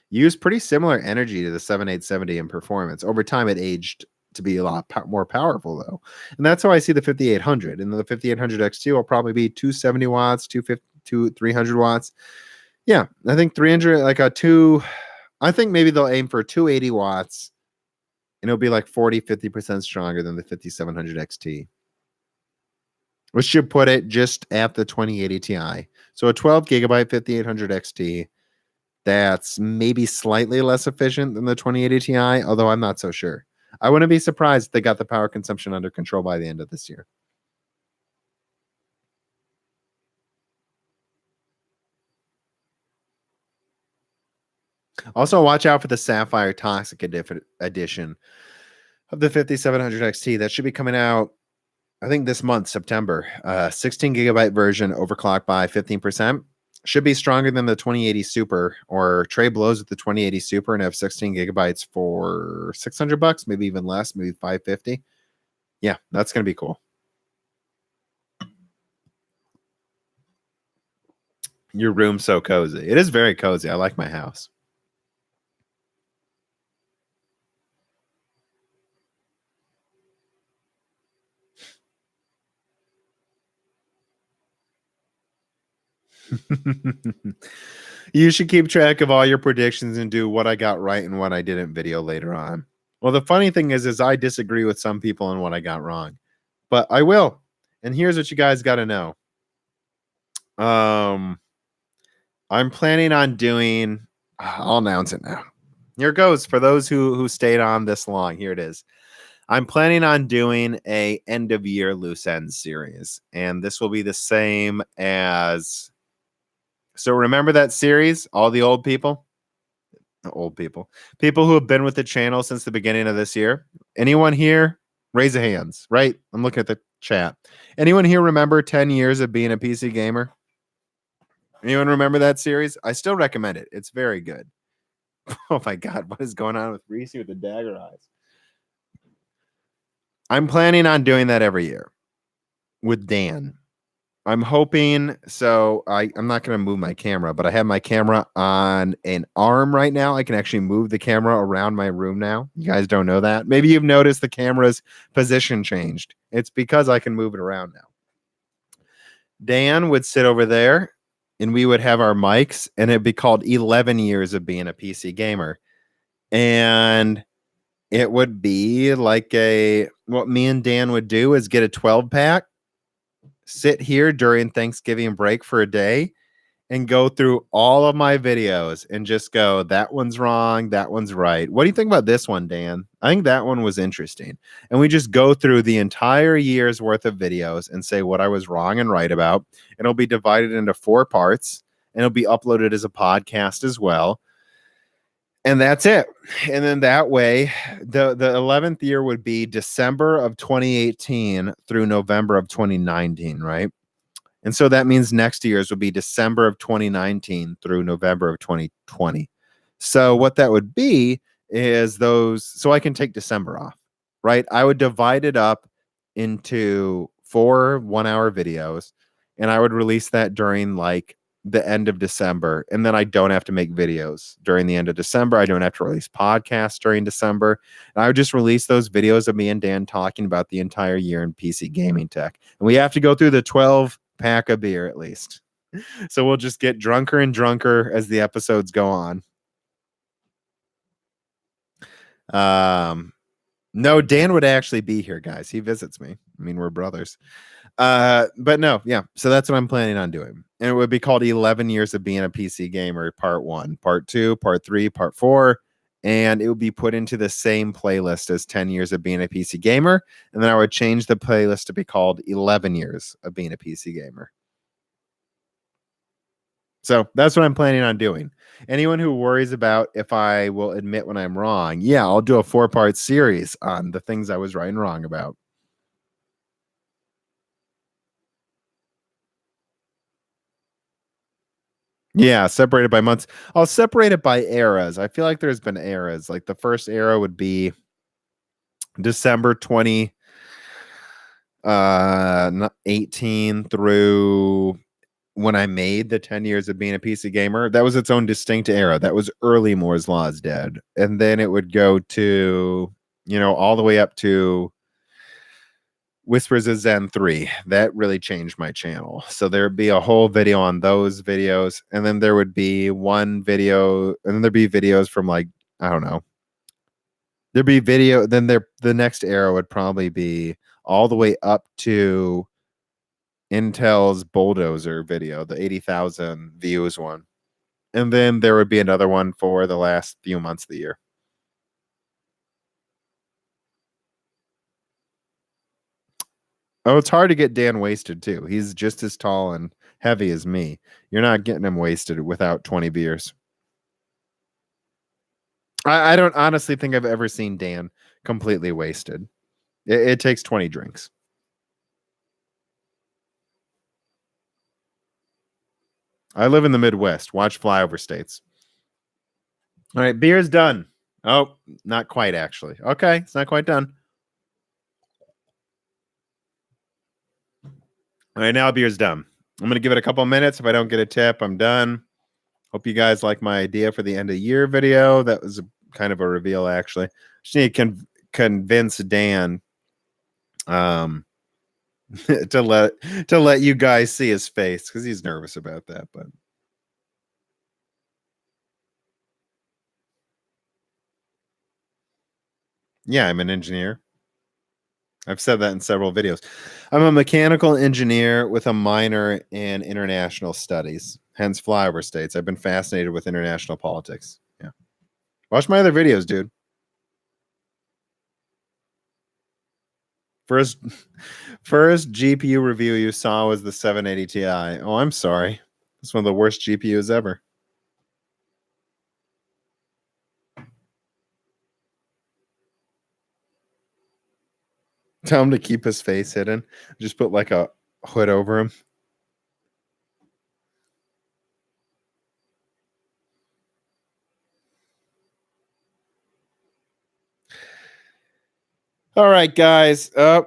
Used pretty similar energy to the 7870 in performance. Over time, it aged to be a lot more powerful, though. And that's how I see the 5800. And the 5800 XT will probably be 270 watts, 250, 300 watts. Yeah, I think 300, I think maybe they'll aim for 280 watts. And it'll be like 40-50% stronger than the 5700 XT, which should put it just at the 2080 Ti. So a 12 gigabyte 5800 XT, that's maybe slightly less efficient than the 2080 Ti, although I'm not so sure. I wouldn't be surprised if they got the power consumption under control by the end of this year. Also, watch out for the Sapphire Toxic edition of the 5700 XT. That should be coming out, I think, this month, September. 16 gigabyte version, overclocked by 15%. Should be stronger than the 2080 Super, or Trey blows with the 2080 Super and have 16 gigabytes for $600, maybe even less, maybe $550. Yeah, that's going to be cool. Your room's so cozy. It is very cozy. I like my house. You should keep track of all your predictions and do what I got right and what I didn't video later on. Well, the funny thing is I disagree with some people on what I got wrong, but I will. And here's what you guys got to know. I'm planning on doing. I'll announce it now. Here goes for those who stayed on this long. Here it is. I'm planning on doing a end of year loose ends series, and this will be the same as. So remember that series, all the old people, people who have been with the channel since the beginning of this year. Anyone here? Raise your hands. Right, I'm looking at the chat. Anyone here remember 10 years of being a PC gamer? Anyone remember that series? I still recommend it. It's very good. Oh my God, what is going on with Reese with the dagger eyes? I'm planning on doing that every year with Dan. I'm hoping so. I'm not going to move my camera, but I have my camera on an arm right now. I can actually move the camera around my room now. You guys don't know that. Maybe you've noticed the camera's position changed. It's because I can move it around now. Dan would sit over there and we would have our mics and it'd be called 11 years of being a PC gamer. And it would be like what me and Dan would do is get a 12 pack, sit here during Thanksgiving break for a day and go through all of my videos and just go, that one's wrong, that one's right. What do you think about this one, Dan? I think that one was interesting. And we just go through the entire year's worth of videos and say what I was wrong and right about. It'll be divided into 4 parts and it'll be uploaded as a podcast as well. And that's it. And then that way, the 11th year would be December of 2018 through November of 2019, right? And so that means next year's would be December of 2019 through November of 2020. So what that would be is those, so I can take December off, right? I would divide it up into 4 1-hour videos and I would release that during like the end of December. And then I don't have to make videos during the end of December. I don't have to release podcasts during December. And I would just release those videos of me and Dan talking about the entire year in PC gaming tech. And we have to go through the 12 pack of beer at least. So we'll just get drunker and drunker as the episodes go on. No, Dan would actually be here, guys. He visits me. I mean, we're brothers. But no, yeah. So that's what I'm planning on doing. And it would be called 11 Years of Being a PC Gamer, Part 1, Part 2, Part 3, Part 4. And it would be put into the same playlist as 10 Years of Being a PC Gamer. And then I would change the playlist to be called 11 Years of Being a PC Gamer. So that's what I'm planning on doing. Anyone who worries about if I will admit when I'm wrong, yeah, I'll do a 4-part series on the things I was right and wrong about. Yeah, separated by months. I'll separate it by eras. I feel like there's been eras. Like the first era would be December 2018 through when I made the 10 years of being a PC gamer. That was its own distinct era. That was early Moore's Law is Dead. And then it would go to, all the way up to Whispers of Zen 3. That really changed my channel. So there'd be a whole video on those videos. And then there would be one video, and then there'd be videos from like, I don't know. There'd be video, then the next era would probably be all the way up to Intel's Bulldozer video, the 80,000 views one. And then there would be another one for the last few months of the year. Oh, it's hard to get Dan wasted too. He's just as tall and heavy as me. You're not getting him wasted without 20 beers. I don't honestly think I've ever seen Dan completely wasted. It takes 20 drinks. I live in the Midwest. Watch Flyover States. All right, beer's done. Oh, not quite actually. Okay, it's not quite done. All right, now beer's done. I'm going to give it a couple minutes. If I don't get a tip, I'm done. Hope you guys like my idea for the end of year video. That was kind of a reveal, actually. Just need to convince Dan to let you guys see his face because he's nervous about that. But yeah, I'm an engineer. I've said that in several videos. I'm a mechanical engineer with a minor in international studies, hence flyover states. I've been fascinated with international politics. Yeah. Watch my other videos, dude. First GPU review you saw was the 780 Ti. Oh, I'm sorry. It's one of the worst GPUs ever. Tell him to keep his face hidden. Just put like a hood over him. All right, guys. Do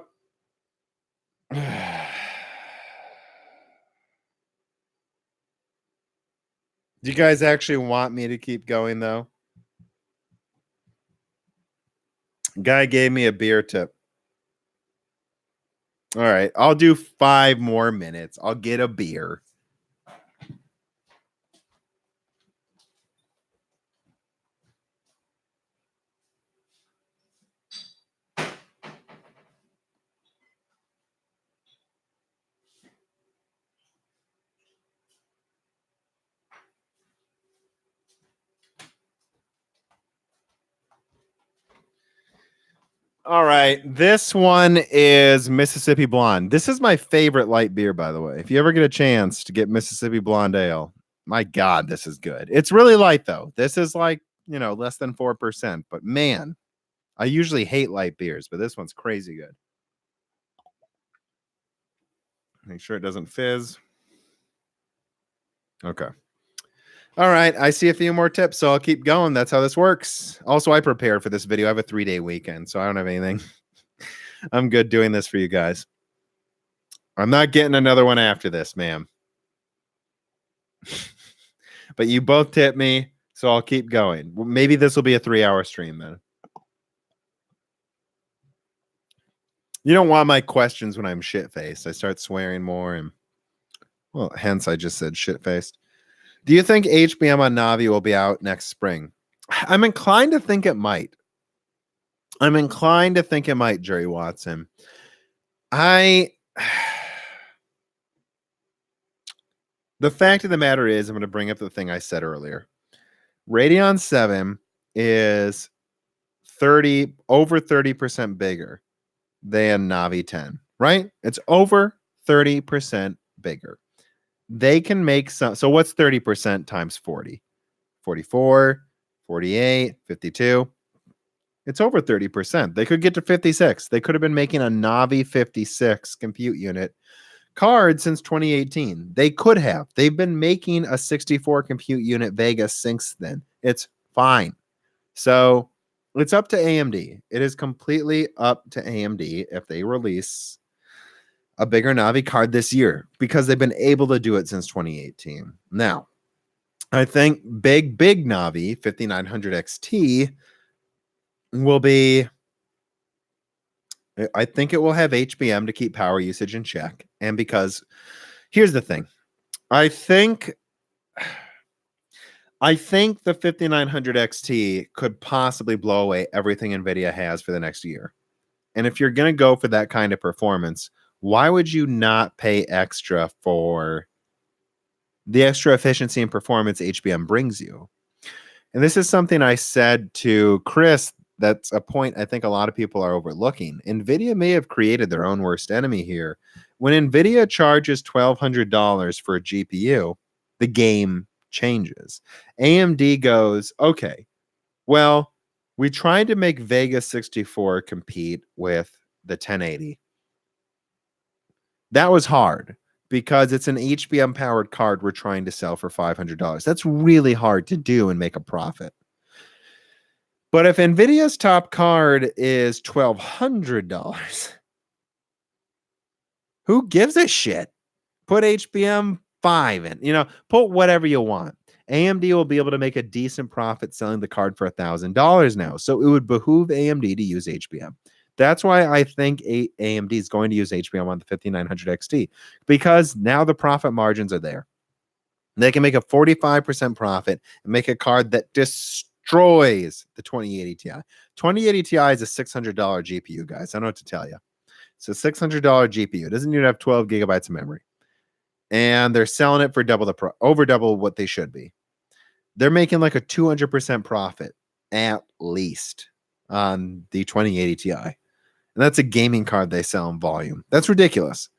you guys actually want me to keep going, though? Guy gave me a beer tip. All right, I'll do 5 more minutes. I'll get a beer. All right, this one is Mississippi Blonde. This is my favorite light beer, by the way. If you ever get a chance to get Mississippi Blonde Ale, my God, this is good. It's really light, though. This is like, less than 4%. But man, I usually hate light beers, but this one's crazy good. Make sure it doesn't fizz. Okay. All right, I see a few more tips, so I'll keep going. That's how this works. Also, I prepared for this video. I have a 3-day weekend, so I don't have anything. I'm good doing this for you guys. I'm not getting another one after this, ma'am. But you both tip me, so I'll keep going. Maybe this will be a 3-hour stream then. You don't want my questions when I'm shit-faced. I start swearing more, and well, hence I just said shit-faced. Do you think HBM on Navi will be out next spring? I'm inclined to think it might. Jerry Watson. The fact of the matter is, I'm going to bring up the thing I said earlier. Radeon 7 is over 30% bigger than Navi 10, right? It's over 30% bigger. They can make some. So what's 30% times 40? 44, 48, 52. It's over 30%. They could get to 56. They could have been making a Navi 56 compute unit card since 2018. They could have. They've been making a 64 compute unit Vega since then. It's fine. So it's up to AMD. It is completely up to AMD if they release a bigger Navi card this year because they've been able to do it since 2018. Now, I think big Navi 5900 XT will be, I think it will have HBM to keep power usage in check. And because here's the thing, I think the 5900 XT could possibly blow away everything NVIDIA has for the next year. And if you're going to go for that kind of performance, why would you not pay extra for the extra efficiency and performance HBM brings you? And this is something I said to Chris. That's a point I think a lot of people are overlooking. NVIDIA may have created their own worst enemy here. When NVIDIA charges $1,200 for a GPU, the game changes. AMD goes, okay, well, we tried to make Vega 64 compete with the 1080. That was hard because it's an HBM powered card we're trying to sell for $500. That's really hard to do and make a profit. But if NVIDIA's top card is $1,200, who gives a shit? Put HBM 5 in. Put whatever you want. AMD will be able to make a decent profit selling the card for $1,000 now. So it would behoove AMD to use HBM. That's why I think AMD is going to use HBM on the 5900 XT, because now the profit margins are there. They can make a 45% profit and make a card that destroys the 2080 Ti. 2080 Ti is a $600 GPU, guys. I don't know what to tell you. It's a $600 GPU. It doesn't even have 12 gigabytes of memory. And they're selling it for over double what they should be. They're making like a 200% profit at least on the 2080 Ti. And that's a gaming card they sell in volume. That's ridiculous.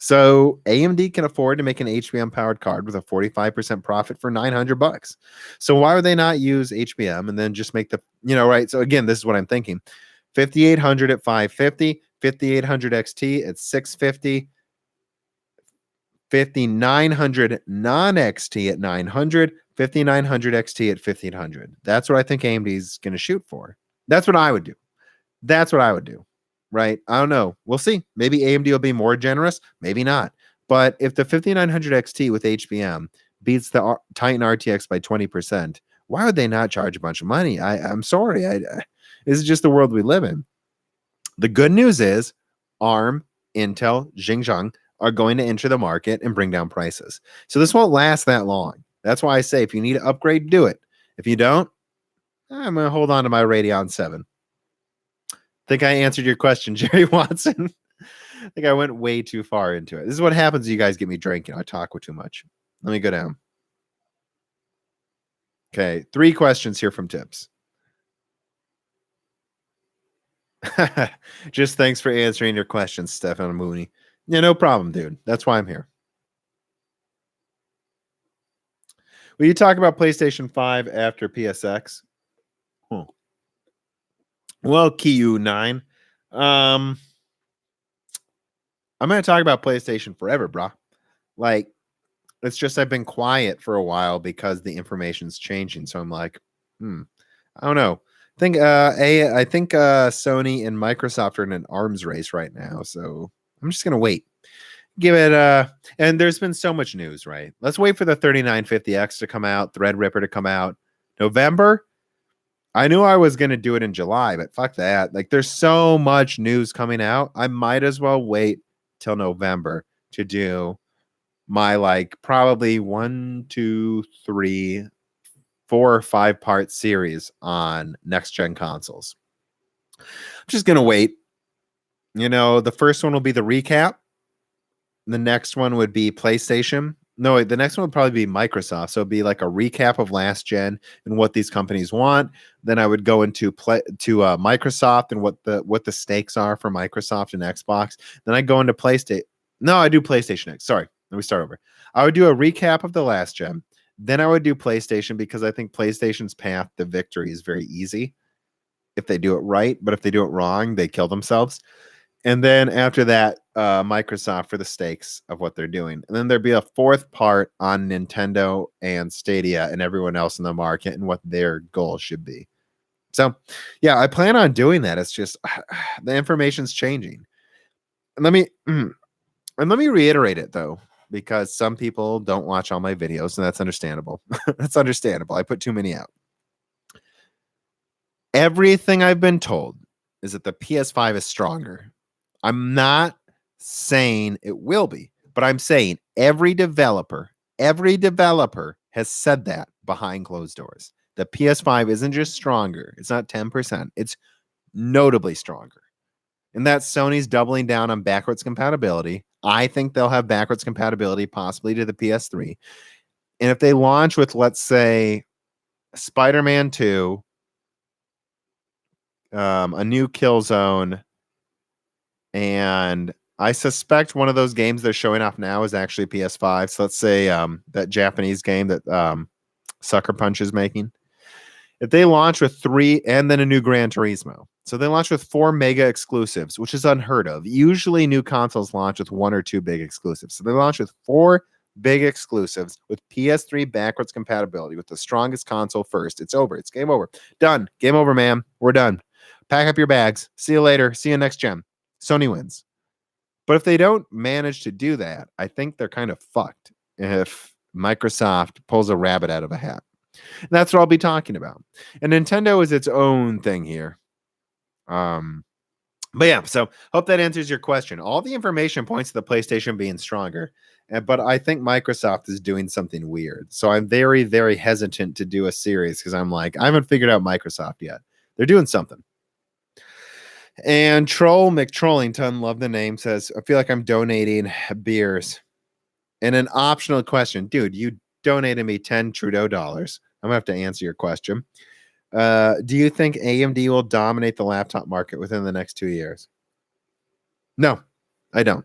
So AMD can afford to make an HBM powered card with a 45% profit for $900. So why would they not use HBM and then just make the, right? So again, this is what I'm thinking. 5800 at 550, 5800 XT at 650, 5900 non-XT at 900, 5900 XT at 1500. That's what I think AMD is going to shoot for. That's what I would do. Right? I don't know. We'll see. Maybe AMD will be more generous. Maybe not. But if the 5900 XT with HBM beats the Titan RTX by 20%, why would they not charge a bunch of money? I'm sorry. This is just the world we live in. The good news is ARM, Intel, Xinjiang are going to enter the market and bring down prices. So this won't last that long. That's why I say if you need to upgrade, do it. If you don't, I'm going to hold on to my Radeon 7. Think I answered your question, Jerry Watson. I think I went way too far into it. This is what happens when you guys get me drinking. I talk too much. Let me go down. Okay, 3 questions here from Tips. Just thanks for answering your questions, Stefan Mooney. Yeah, no problem, dude. That's why I'm here. Will you talk about PlayStation 5 after PSX? Well, KU9. I'm going to talk about PlayStation forever, brah. Like, it's just I've been quiet for a while because the information's changing. So I'm like, I don't know. I think Sony and Microsoft are in an arms race right now. So I'm just going to wait. Give it and there's been so much news, right? Let's wait for the 3950X to come out, Threadripper to come out. November? I knew I was going to do it in July, but fuck that. Like, there's so much news coming out. I might as well wait till November to do my probably 1, 2, 3, 4 or 5 part series on next gen consoles. I'm just going to wait. The first one will be the recap. The next one would be PlayStation. No, the next one would probably be Microsoft. So it'd be like a recap of last gen and what these companies want. Then I would go into Microsoft and what the stakes are for Microsoft and Xbox. Then I go into PlayStation. No, I do PlayStation next. Sorry, let me start over. I would do a recap of the last gen. Then I would do PlayStation because I think PlayStation's path to victory is very easy if they do it right. But if they do it wrong, they kill themselves. And then after that, Microsoft for the stakes of what they're doing. And then there'd be a 4th part on Nintendo and Stadia and everyone else in the market and what their goals should be. So, yeah, I plan on doing that. It's just the information's changing. And let me reiterate it, though, because some people don't watch all my videos, and that's understandable. That's understandable. I put too many out. Everything I've been told is that the PS5 is stronger. I'm not saying it will be, but I'm saying every developer has said that behind closed doors. The PS5 isn't just stronger. It's not 10%. It's notably stronger. And that's Sony's doubling down on backwards compatibility. I think they'll have backwards compatibility possibly to the PS3. And if they launch with, let's say, Spider-Man 2, a new Killzone, and I suspect one of those games they're showing off now is actually PS5. So let's say that Japanese game that Sucker Punch is making. If they launch with 3 and then a new Gran Turismo. So they launch with 4 mega exclusives, which is unheard of. Usually new consoles launch with 1 or 2 big exclusives. So they launch with 4 big exclusives with PS3 backwards compatibility with the strongest console first. It's over. It's game over. Done. Game over, man. We're done. Pack up your bags. See you later. See you next gen. Sony wins. But if they don't manage to do that, I think they're kind of fucked if Microsoft pulls a rabbit out of a hat. And that's what I'll be talking about. And Nintendo is its own thing here. But yeah, so hope that answers your question. All the information points to the PlayStation being stronger, but I think Microsoft is doing something weird. So I'm very, very hesitant to do a series because I'm like, I haven't figured out Microsoft yet. They're doing something. And Troll McTrollington, love the name, says, I feel like I'm donating beers. And an optional question. Dude, you donated me 10 Trudeau dollars. I'm going to have to answer your question. Do you think AMD will dominate the laptop market within the next 2 years? No, I don't.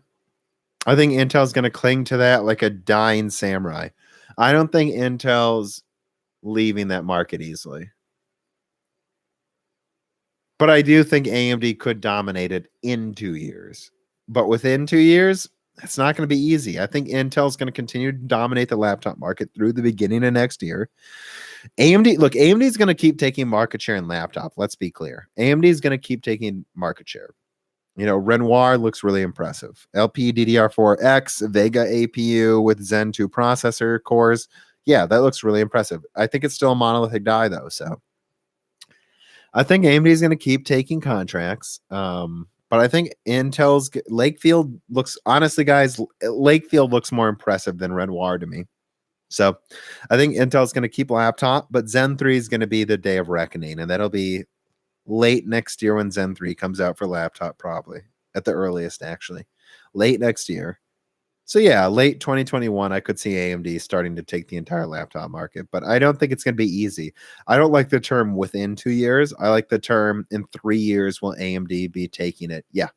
I think Intel's going to cling to that like a dying samurai. I don't think Intel's leaving that market easily. But I do think AMD could dominate it in 2 years. But within 2 years, it's not going to be easy. I think Intel's going to continue to dominate the laptop market through the beginning of next year. AMD is going to keep taking market share in laptop. Let's be clear. AMD is going to keep taking market share. You know, Renoir looks really impressive. LPDDR4X, Vega APU with Zen 2 processor cores. Yeah, that looks really impressive. I think it's still a monolithic die, though. So I think AMD is going to keep taking contracts. But I think Intel's Lakefield looks, honestly, guys, Lakefield looks more impressive than Renoir to me. So I think Intel's going to keep laptop, but Zen 3 is going to be the day of reckoning. And that'll be late next year when Zen 3 comes out for laptop, probably at the earliest, actually. Late next year. So yeah, late 2021, I could see AMD starting to take the entire laptop market, but I don't think it's going to be easy. I don't like the term within 2 years. I like the term in 3 years will AMD be taking it. Yeah,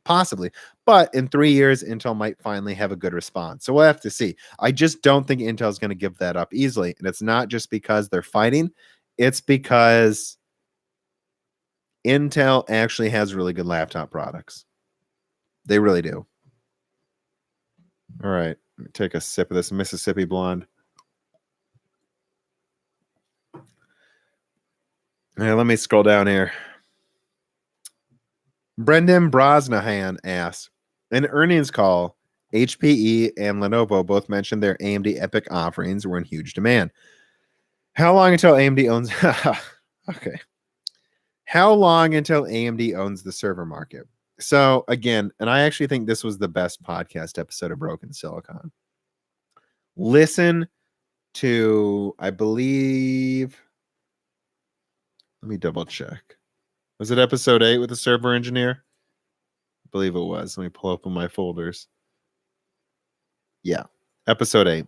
possibly. But in 3 years, Intel might finally have a good response. So we'll have to see. I just don't think Intel's going to give that up easily. And it's not just because they're fighting. It's because Intel actually has really good laptop products. They really do. All right. Let me take a sip of this Mississippi Blonde. Yeah, let me scroll down here. Brendan Brosnahan asks, in earnings call, HPE and Lenovo both mentioned their AMD EPYC offerings were in huge demand. How long until AMD owns... okay. How long until AMD owns the server market? So again, and I actually think this was the best podcast episode of Broken Silicon. Listen to, I believe, let me double check. Was it episode 8 with the server engineer? I believe it was. Let me pull up my folders. Yeah, episode 8.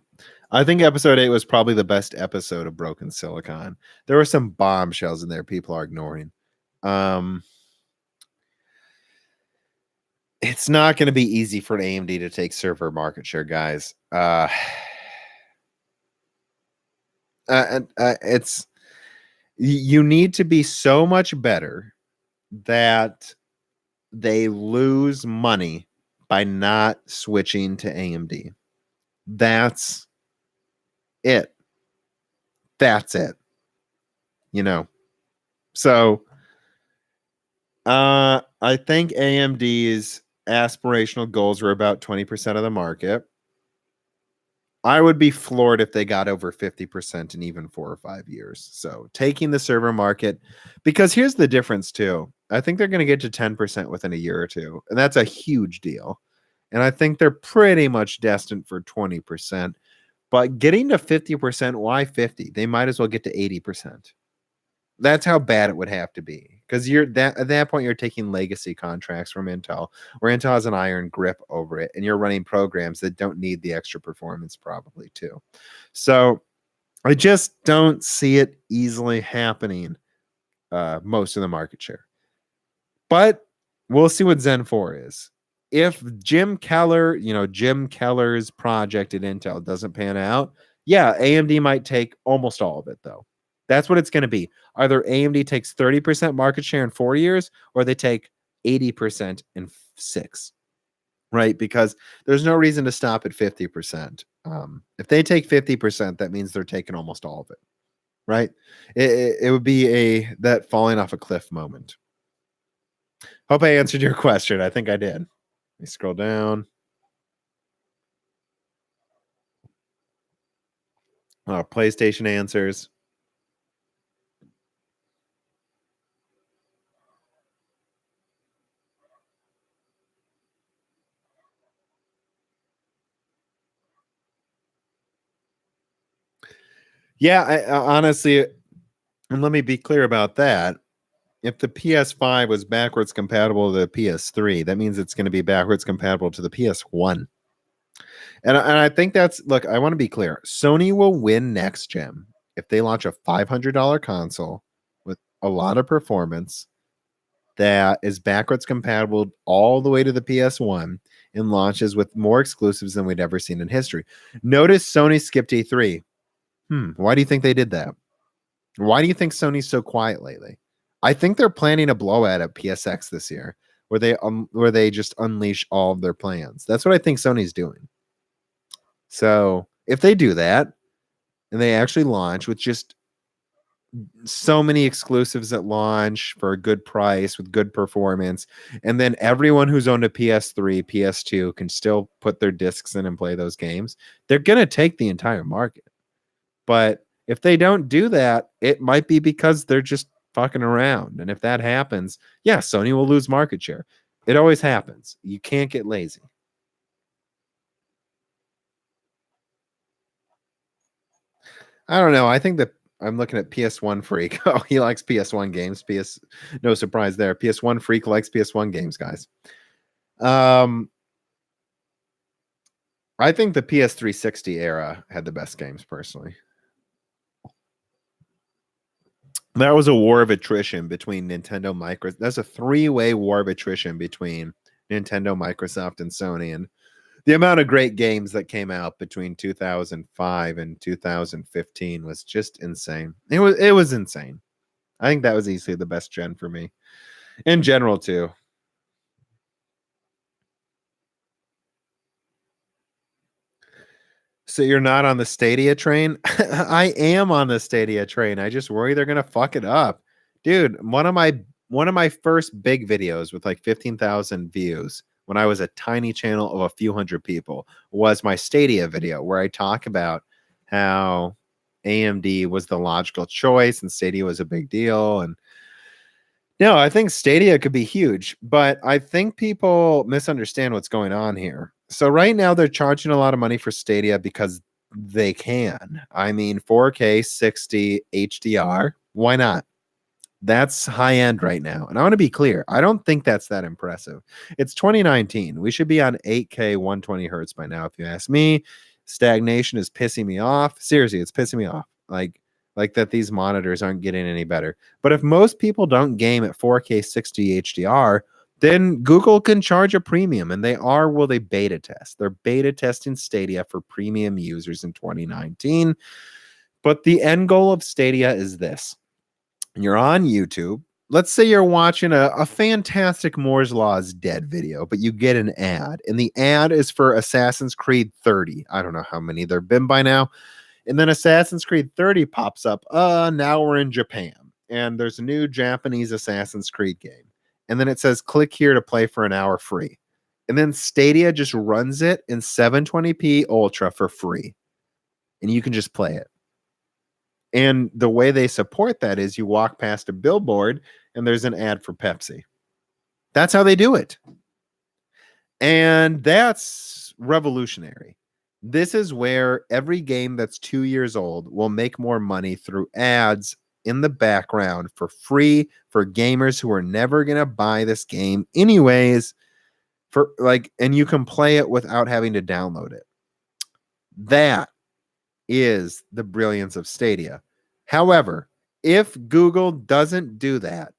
I think episode 8 was probably the best episode of Broken Silicon. There were some bombshells in there people are ignoring. It's not going to be easy for an AMD to take server market share, guys. It's you need to be so much better that they lose money by not switching to AMD. That's it. That's it. You know. So I think AMD's aspirational goals were about 20% of the market. I would be floored if they got over 50% in even 4 or 5 years. So taking the server market, because here's the difference too. I think they're going to get to 10% within a year or two, and that's a huge deal. And I think they're pretty much destined for 20%. But getting to 50%, why 50? They might as well get to 80%. That's how bad it would have to be, because at that point you're taking legacy contracts from Intel, where Intel has an iron grip over it, and you're running programs that don't need the extra performance probably too. So I just don't see it easily happening. Most of the market share, but we'll see what Zen 4 is. If Jim Keller's project at Intel doesn't pan out, yeah, AMD might take almost all of it though. That's what it's going to be. Either AMD takes 30% market share in 4 years, or they take 80% in 6, right? Because there's no reason to stop at 50%. If they take 50%, that means they're taking almost all of it, right? It would be that falling off a cliff moment. Hope I answered your question. I think I did. Let me scroll down. PlayStation answers. Yeah, I honestly, and let me be clear about that. If the PS5 was backwards compatible to the PS3, that means it's going to be backwards compatible to the PS1. And I think that's, look, I want to be clear. Sony will win next gen if they launch a $500 console with a lot of performance that is backwards compatible all the way to the PS1 and launches with more exclusives than we'd ever seen in history. Notice Sony skipped E3. Why do you think they did that? Why do you think Sony's so quiet lately? I think they're planning a blowout at PSX this year, where they just unleash all of their plans. That's what I think Sony's doing. So if they do that and they actually launch with just so many exclusives at launch for a good price with good performance, and then everyone who's owned a PS3, PS2 can still put their discs in and play those games, they're going to take the entire market. But if they don't do that, it might be because they're just fucking around. And if that happens, yeah, Sony will lose market share. It always happens. You can't get lazy. I don't know. I think that I'm looking at PS1 Freak. Oh, he likes PS1 games. No surprise there. PS1 Freak likes PS1 games, guys. I think the PS360 era had the best games personally. That was a war of attrition between Nintendo, Microsoft. That's a three-way war of attrition between Nintendo, Microsoft, and Sony. And the amount of great games that came out between 2005 and 2015 was just insane. It was insane. I think that was easily the best gen for me. In general, too. So you're not on the Stadia train? I am on the Stadia train. I just worry they're gonna fuck it up. Dude, one of my first big videos with like 15,000 views when I was a tiny channel of a few hundred people was my Stadia video where I talk about how AMD was the logical choice and Stadia was a big deal. And no, I think Stadia could be huge, but I think people misunderstand what's going on here. So right now they're charging a lot of money for Stadia because they can. I mean, 4K 60 HDR, why not? That's high end right now. And I want to be clear, I don't think that's that impressive. It's 2019. We should be on 8K 120 hertz by now, if you ask me. Stagnation is pissing me off. Seriously, it's pissing me off. Like that these monitors aren't getting any better. But if most people don't game at 4K 60 HDR, then Google can charge a premium, and will they beta test? They're beta testing Stadia for premium users in 2019. But the end goal of Stadia is this. You're on YouTube. Let's say you're watching a fantastic Moore's Law is Dead video, but you get an ad, and the ad is for Assassin's Creed 30. I don't know how many there have been by now. And then Assassin's Creed 30 pops up. Now we're in Japan, and there's a new Japanese Assassin's Creed game. And then it says, click here to play for an hour free. And then Stadia just runs it in 720p Ultra for free. And you can just play it. And the way they support that is you walk past a billboard and there's an ad for Pepsi. That's how they do it. And that's revolutionary. This is where every game that's 2 years old will make more money through ads in the background for free for gamers who are never going to buy this game anyways, and you can play it without having to download it. That is the brilliance of Stadia. However, if Google doesn't do that,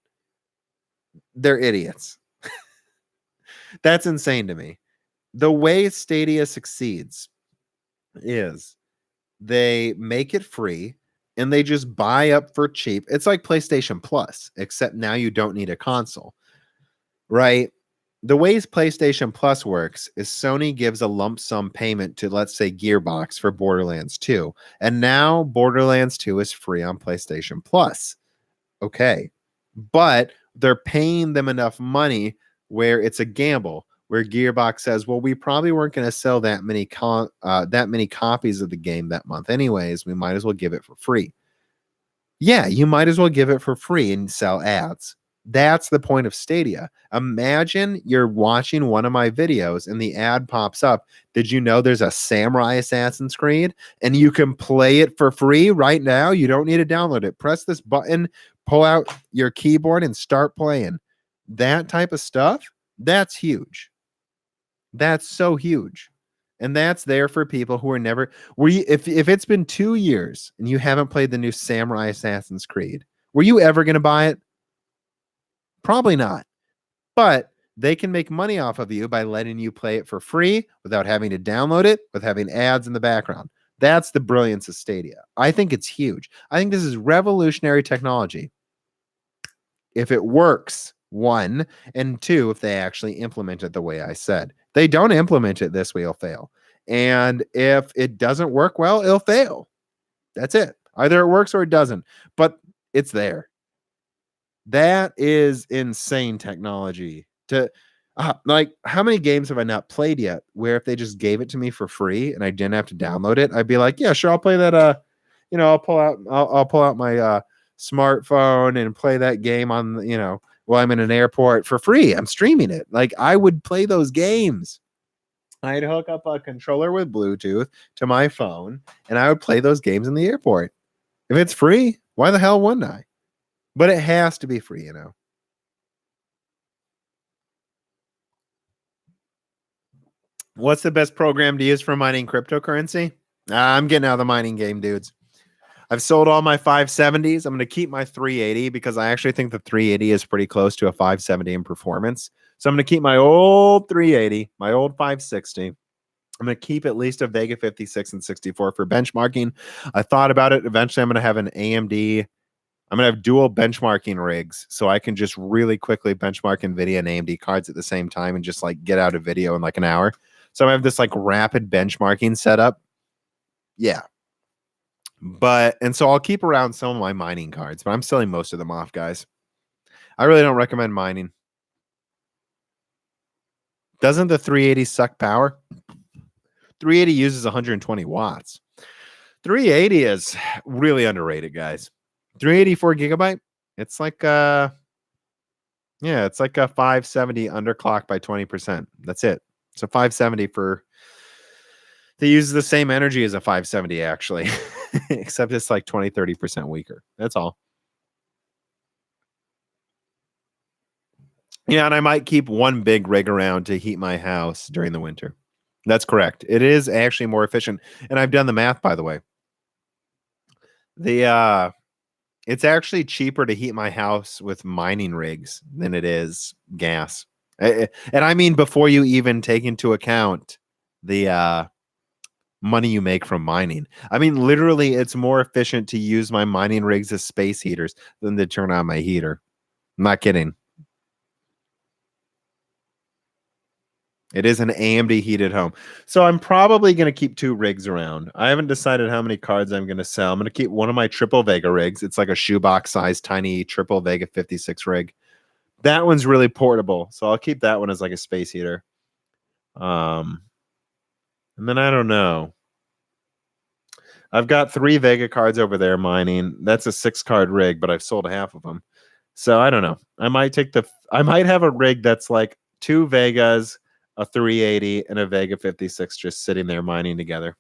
they're idiots. That's insane to me. The way Stadia succeeds is they make it free and they just buy up for cheap. It's like PlayStation Plus, except now you don't need a console, right? The ways PlayStation Plus works is Sony gives a lump sum payment to, let's say, Gearbox for Borderlands 2. And now Borderlands 2 is free on PlayStation Plus. Okay. But they're paying them enough money where it's a gamble. where Gearbox says, "Well, we probably weren't going to sell that many copies of the game that month anyways. We might as well give it for free." Yeah, you might as well give it for free and sell ads. That's the point of Stadia. Imagine you're watching one of my videos and the ad pops up. Did you know there's a Samurai Assassin's Creed and you can play it for free right now? You don't need to download it. Press this button, pull out your keyboard and start playing. That type of stuff, that's huge. That's so huge. And that's there for people who are never if it's been 2 years and you haven't played the new Samurai Assassin's Creed, were you ever going to buy it? Probably not. But they can make money off of you by letting you play it for free without having to download it, with having ads in the background. That's the brilliance of Stadia. I think it's huge. I think this is revolutionary technology. If it works, one, and two, if they actually implement it the way I said. They don't implement it this way, it'll fail. And if it doesn't work well, it'll fail. That's it. Either it works or it doesn't, but it's there. That is insane technology. To like, how many games have I not played yet where if they just gave it to me for free and I didn't have to download it, I'd be like, yeah, sure, I'll play that. I'll pull out my smartphone and play that game on, while I'm in an airport for free. I'm streaming it. Like, I would play those games. I'd hook up a controller with Bluetooth to my phone and I would play those games in the airport. If it's free, why the hell wouldn't I? But it has to be free, What's the best program to use for mining cryptocurrency? I'm getting out of the mining game, dudes. I've sold all my 570s. I'm going to keep my 380 because I actually think the 380 is pretty close to a 570 in performance. So I'm going to keep my old 380, my old 560. I'm going to keep at least a Vega 56 and 64 for benchmarking. I thought about it. Eventually, I'm going to have an AMD. I'm going to have dual benchmarking rigs so I can just really quickly benchmark NVIDIA and AMD cards at the same time and just like get out a video in like an hour. So I have this like rapid benchmarking setup. Yeah. And so I'll keep around some of my mining cards, but I'm selling most of them off, guys. I really don't recommend mining. Doesn't the 380 suck power? 380 uses 120 watts. 380 is really underrated, guys. 384 gigabyte. It's like it's like a 570 underclock by 20%. That's it. So 570 they use the same energy as a 570 actually, except it's like 20-30% weaker. That's all. Yeah, and I might keep one big rig around to heat my house during the winter. That's correct. It is actually more efficient. And I've done the math, by the way. It's actually cheaper to heat my house with mining rigs than it is gas. And I mean, before you even take into account the money you make from mining. I mean, literally, it's more efficient to use my mining rigs as space heaters than to turn on my heater. I'm not kidding. It is an AMD heated home. So I'm probably going to keep 2 rigs around. I haven't decided how many cards I'm going to sell. I'm going to keep one of my triple Vega rigs. It's like a shoebox size, tiny triple Vega 56 rig. That one's really portable. So I'll keep that one as like a space heater. And then I don't know. I've got 3 Vega cards over there mining. That's a 6-card rig, but I've sold half of them. So I don't know. I might have a rig that's like 2 Vegas, a 380, and a Vega 56 just sitting there mining together.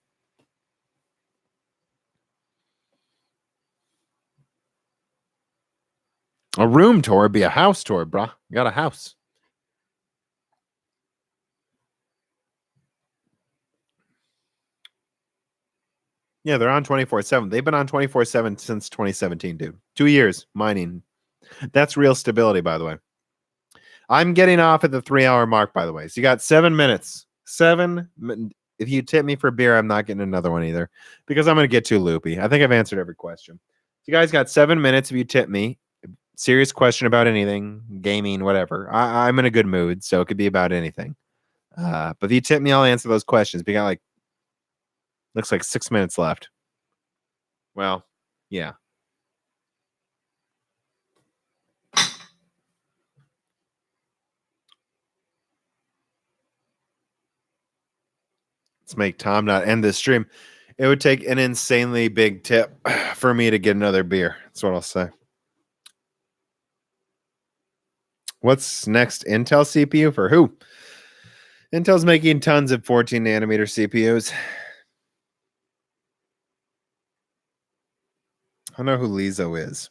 A room tour would be a house tour, bruh. You got a house. Yeah, they're on 24/7. They've been on 24/7 since 2017, dude. 2 years mining. That's real stability, by the way. I'm getting off at the 3-hour mark, by the way. So you got 7 minutes. If you tip me for beer, I'm not getting another one either because I'm going to get too loopy. I think I've answered every question. You guys got 7 minutes if you tip me. Serious question about anything, gaming, whatever. I'm in a good mood, so it could be about anything. But if you tip me, I'll answer those questions. We got looks like 6 minutes left. Well, yeah. Let's make Tom not end this stream. It would take an insanely big tip for me to get another beer. That's what I'll say. What's next? Intel CPU for who? Intel's making tons of 14 nanometer CPUs. I don't know who Lizzo is.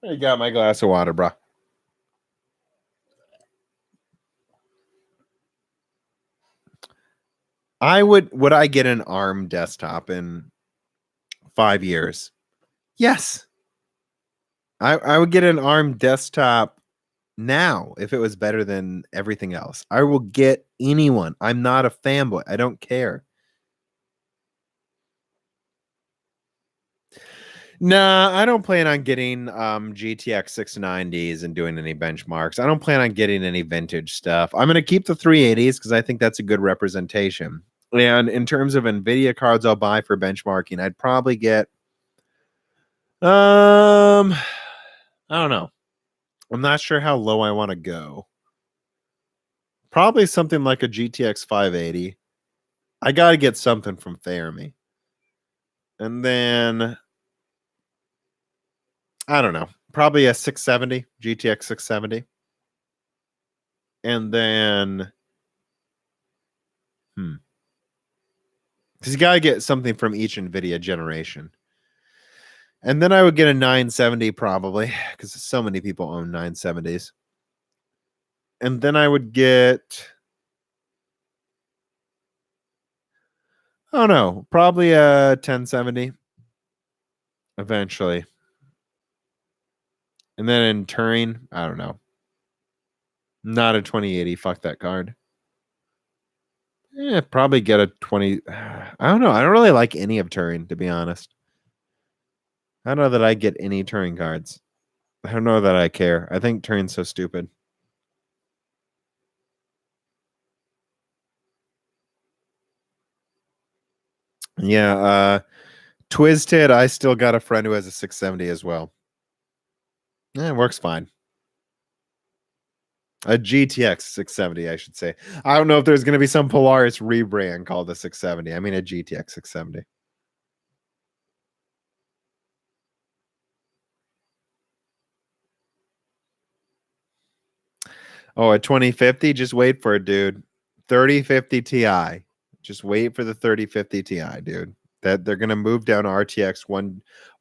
I got my glass of water, bro. Would I get an ARM desktop in 5 years? Yes. I would get an ARM desktop now if it was better than everything else. I will get anyone. I'm not a fanboy. I don't care. Nah, I don't plan on getting GTX 690s and doing any benchmarks. I don't plan on getting any vintage stuff. I'm going to keep the 380s because I think that's a good representation. And in terms of NVIDIA cards I'll buy for benchmarking, I'd probably get I don't know. I'm not sure how low I want to go. Probably something like a GTX 580. I got to get something from Fermi. And then I don't know. Probably a 670, GTX 670. And then because you got to get something from each NVIDIA generation. And then I would get a 970 probably because so many people own 970s. And then I would get, I don't know, probably a 1070 eventually. And then in Turing, I don't know. Not a 2080. Fuck that card. Probably get a 20. I don't know. I don't really like any of Turing, to be honest. I don't know that I get any Turing cards. I don't know that I care. I think Turing's so stupid. Yeah, Twisted, I still got a friend who has a 670 as well. It works fine. A GTX 670, I should say. I don't know if there's going to be some Polaris rebrand called the 670. I mean a GTX 670. Oh, a 2050? Just wait for it, dude. 3050 Ti. Just wait for the 3050 Ti, dude. That they're gonna move down RTX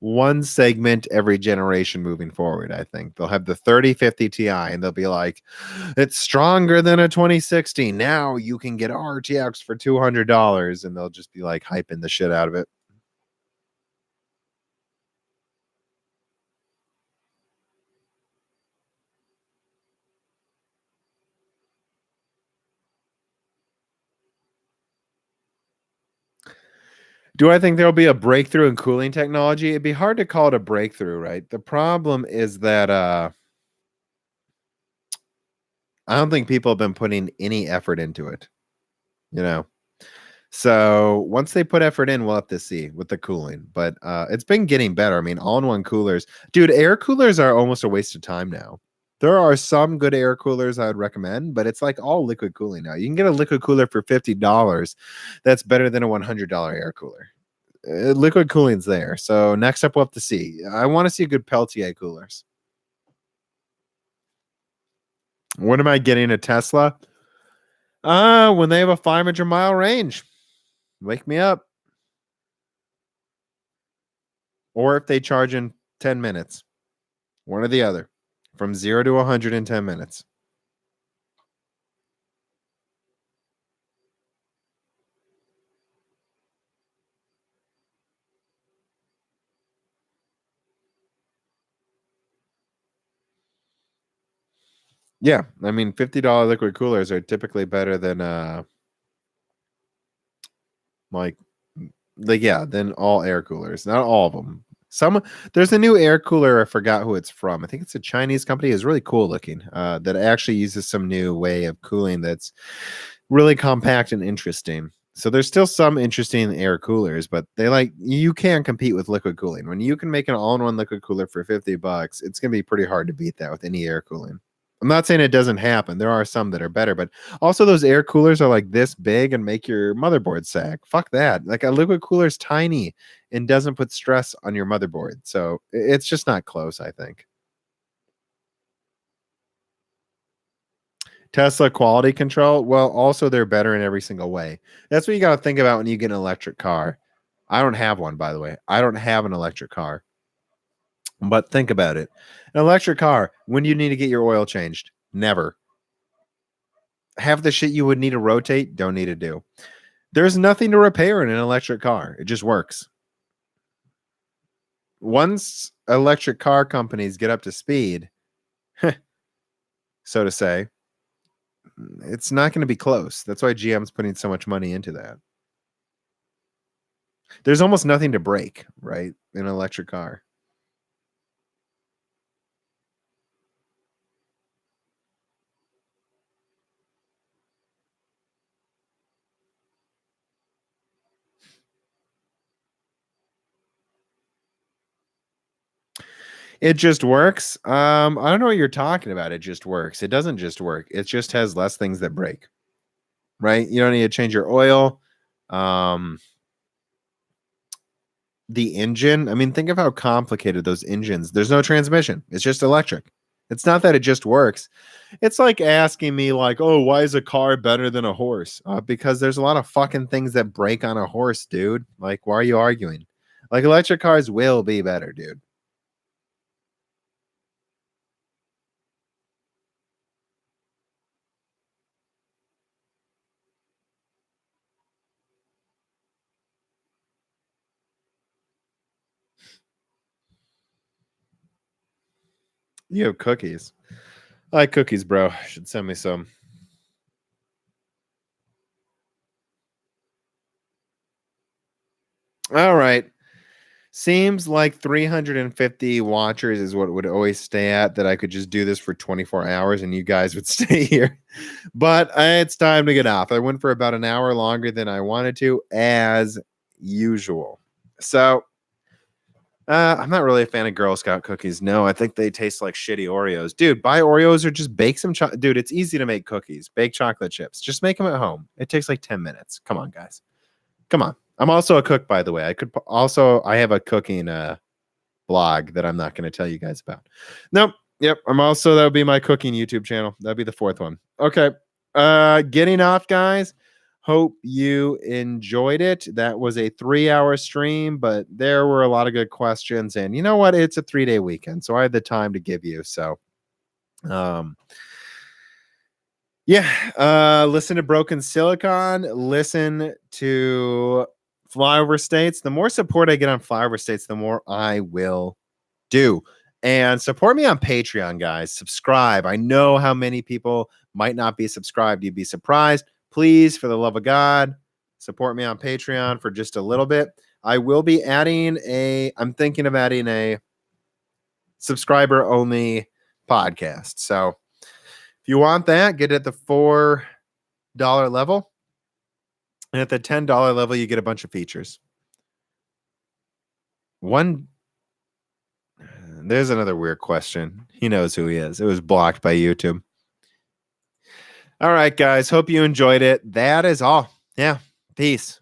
one segment every generation moving forward. I think they'll have the 3050 Ti, and they'll be like, "It's stronger than a 2060. Now you can get RTX for $200," and they'll just be like hyping the shit out of it. Do I think there'll be a breakthrough in cooling technology? It'd be hard to call it a breakthrough, right? The problem is that I don't think people have been putting any effort into it. You know. So once they put effort in, we'll have to see with the cooling. But it's been getting better. I mean, all-in-one coolers. Dude, air coolers are almost a waste of time now. There are some good air coolers I would recommend, but it's like all liquid cooling now. You can get a liquid cooler for $50. That's better than a $100 air cooler. Liquid cooling's there. So next up, we'll have to see. I want to see good Peltier coolers. When am I getting a Tesla? When they have a 500-mile range. Wake me up. Or if they charge in 10 minutes. One or the other. From 0 to 100 in 10 minutes. Yeah, I mean, $50 liquid coolers are typically better than than all air coolers. Not all of them. There's a new air cooler. I forgot who it's from. I think it's a Chinese company. It's really cool looking. That actually uses some new way of cooling that's really compact and interesting. So there's still some interesting air coolers, but you can't compete with liquid cooling. When you can make an all-in-one liquid cooler for $50, it's gonna be pretty hard to beat that with any air cooling. I'm not saying it doesn't happen. There are some that are better, but also those air coolers are like this big and make your motherboard sag. Fuck that. Like a liquid cooler is tiny and doesn't put stress on your motherboard. So it's just not close, I think. Tesla quality control. Well, also they're better in every single way. That's what you got to think about when you get an electric car. I don't have one, by the way. I don't have an electric car. But think about it. An electric car, when do you need to get your oil changed? Never. Half the shit you would need to rotate, don't need to do. There's nothing to repair in an electric car. It just works. Once electric car companies get up to speed, so to say, it's not going to be close. That's why GM's putting so much money into that. There's almost nothing to break, right, in an electric car. It just works. I don't know what you're talking about. It just works. It doesn't just work. It just has less things that break. Right? You don't need to change your oil. The engine. I mean, think of how complicated those engines. There's no transmission. It's just electric. It's not that it just works. It's like asking me, like, oh, why is a car better than a horse? Because there's a lot of fucking things that break on a horse, dude. Like, why are you arguing? Like, electric cars will be better, dude. You have cookies. I like cookies, bro. Should send me some. All right. Seems like 350 watchers is what it would always stay at, that I could just do this for 24 hours and you guys would stay here. But it's time to get off. I went for about an hour longer than I wanted to, as usual. So I'm not really a fan of Girl Scout cookies. No, I think they taste like shitty Oreos. Dude, buy Oreos or just bake some Dude, it's easy to make cookies. Bake chocolate chips. Just make them at home. It takes like 10 minutes. Come on, guys. Come on. I'm also a cook, by the way. I have a cooking blog that I'm not going to tell you guys about. Nope. Yep. That would be my cooking YouTube channel. That'd be the fourth one. Okay. Getting off, guys. Hope you enjoyed it. That was a 3-hour stream, but there were a lot of good questions. And you know what? It's a 3-day weekend, so I had the time to give you. So, listen to Broken Silicon. Listen to Flyover States. The more support I get on Flyover States, the more I will do. And support me on Patreon, guys. Subscribe. I know how many people might not be subscribed. You'd be surprised. Please, for the love of God, support me on Patreon for just a little bit. I will be I'm thinking of adding a subscriber-only podcast. So if you want that, get it at the $4 level. And at the $10 level, you get a bunch of features. There's another weird question. He knows who he is. It was blocked by YouTube. All right, guys. Hope you enjoyed it. That is all. Yeah. Peace.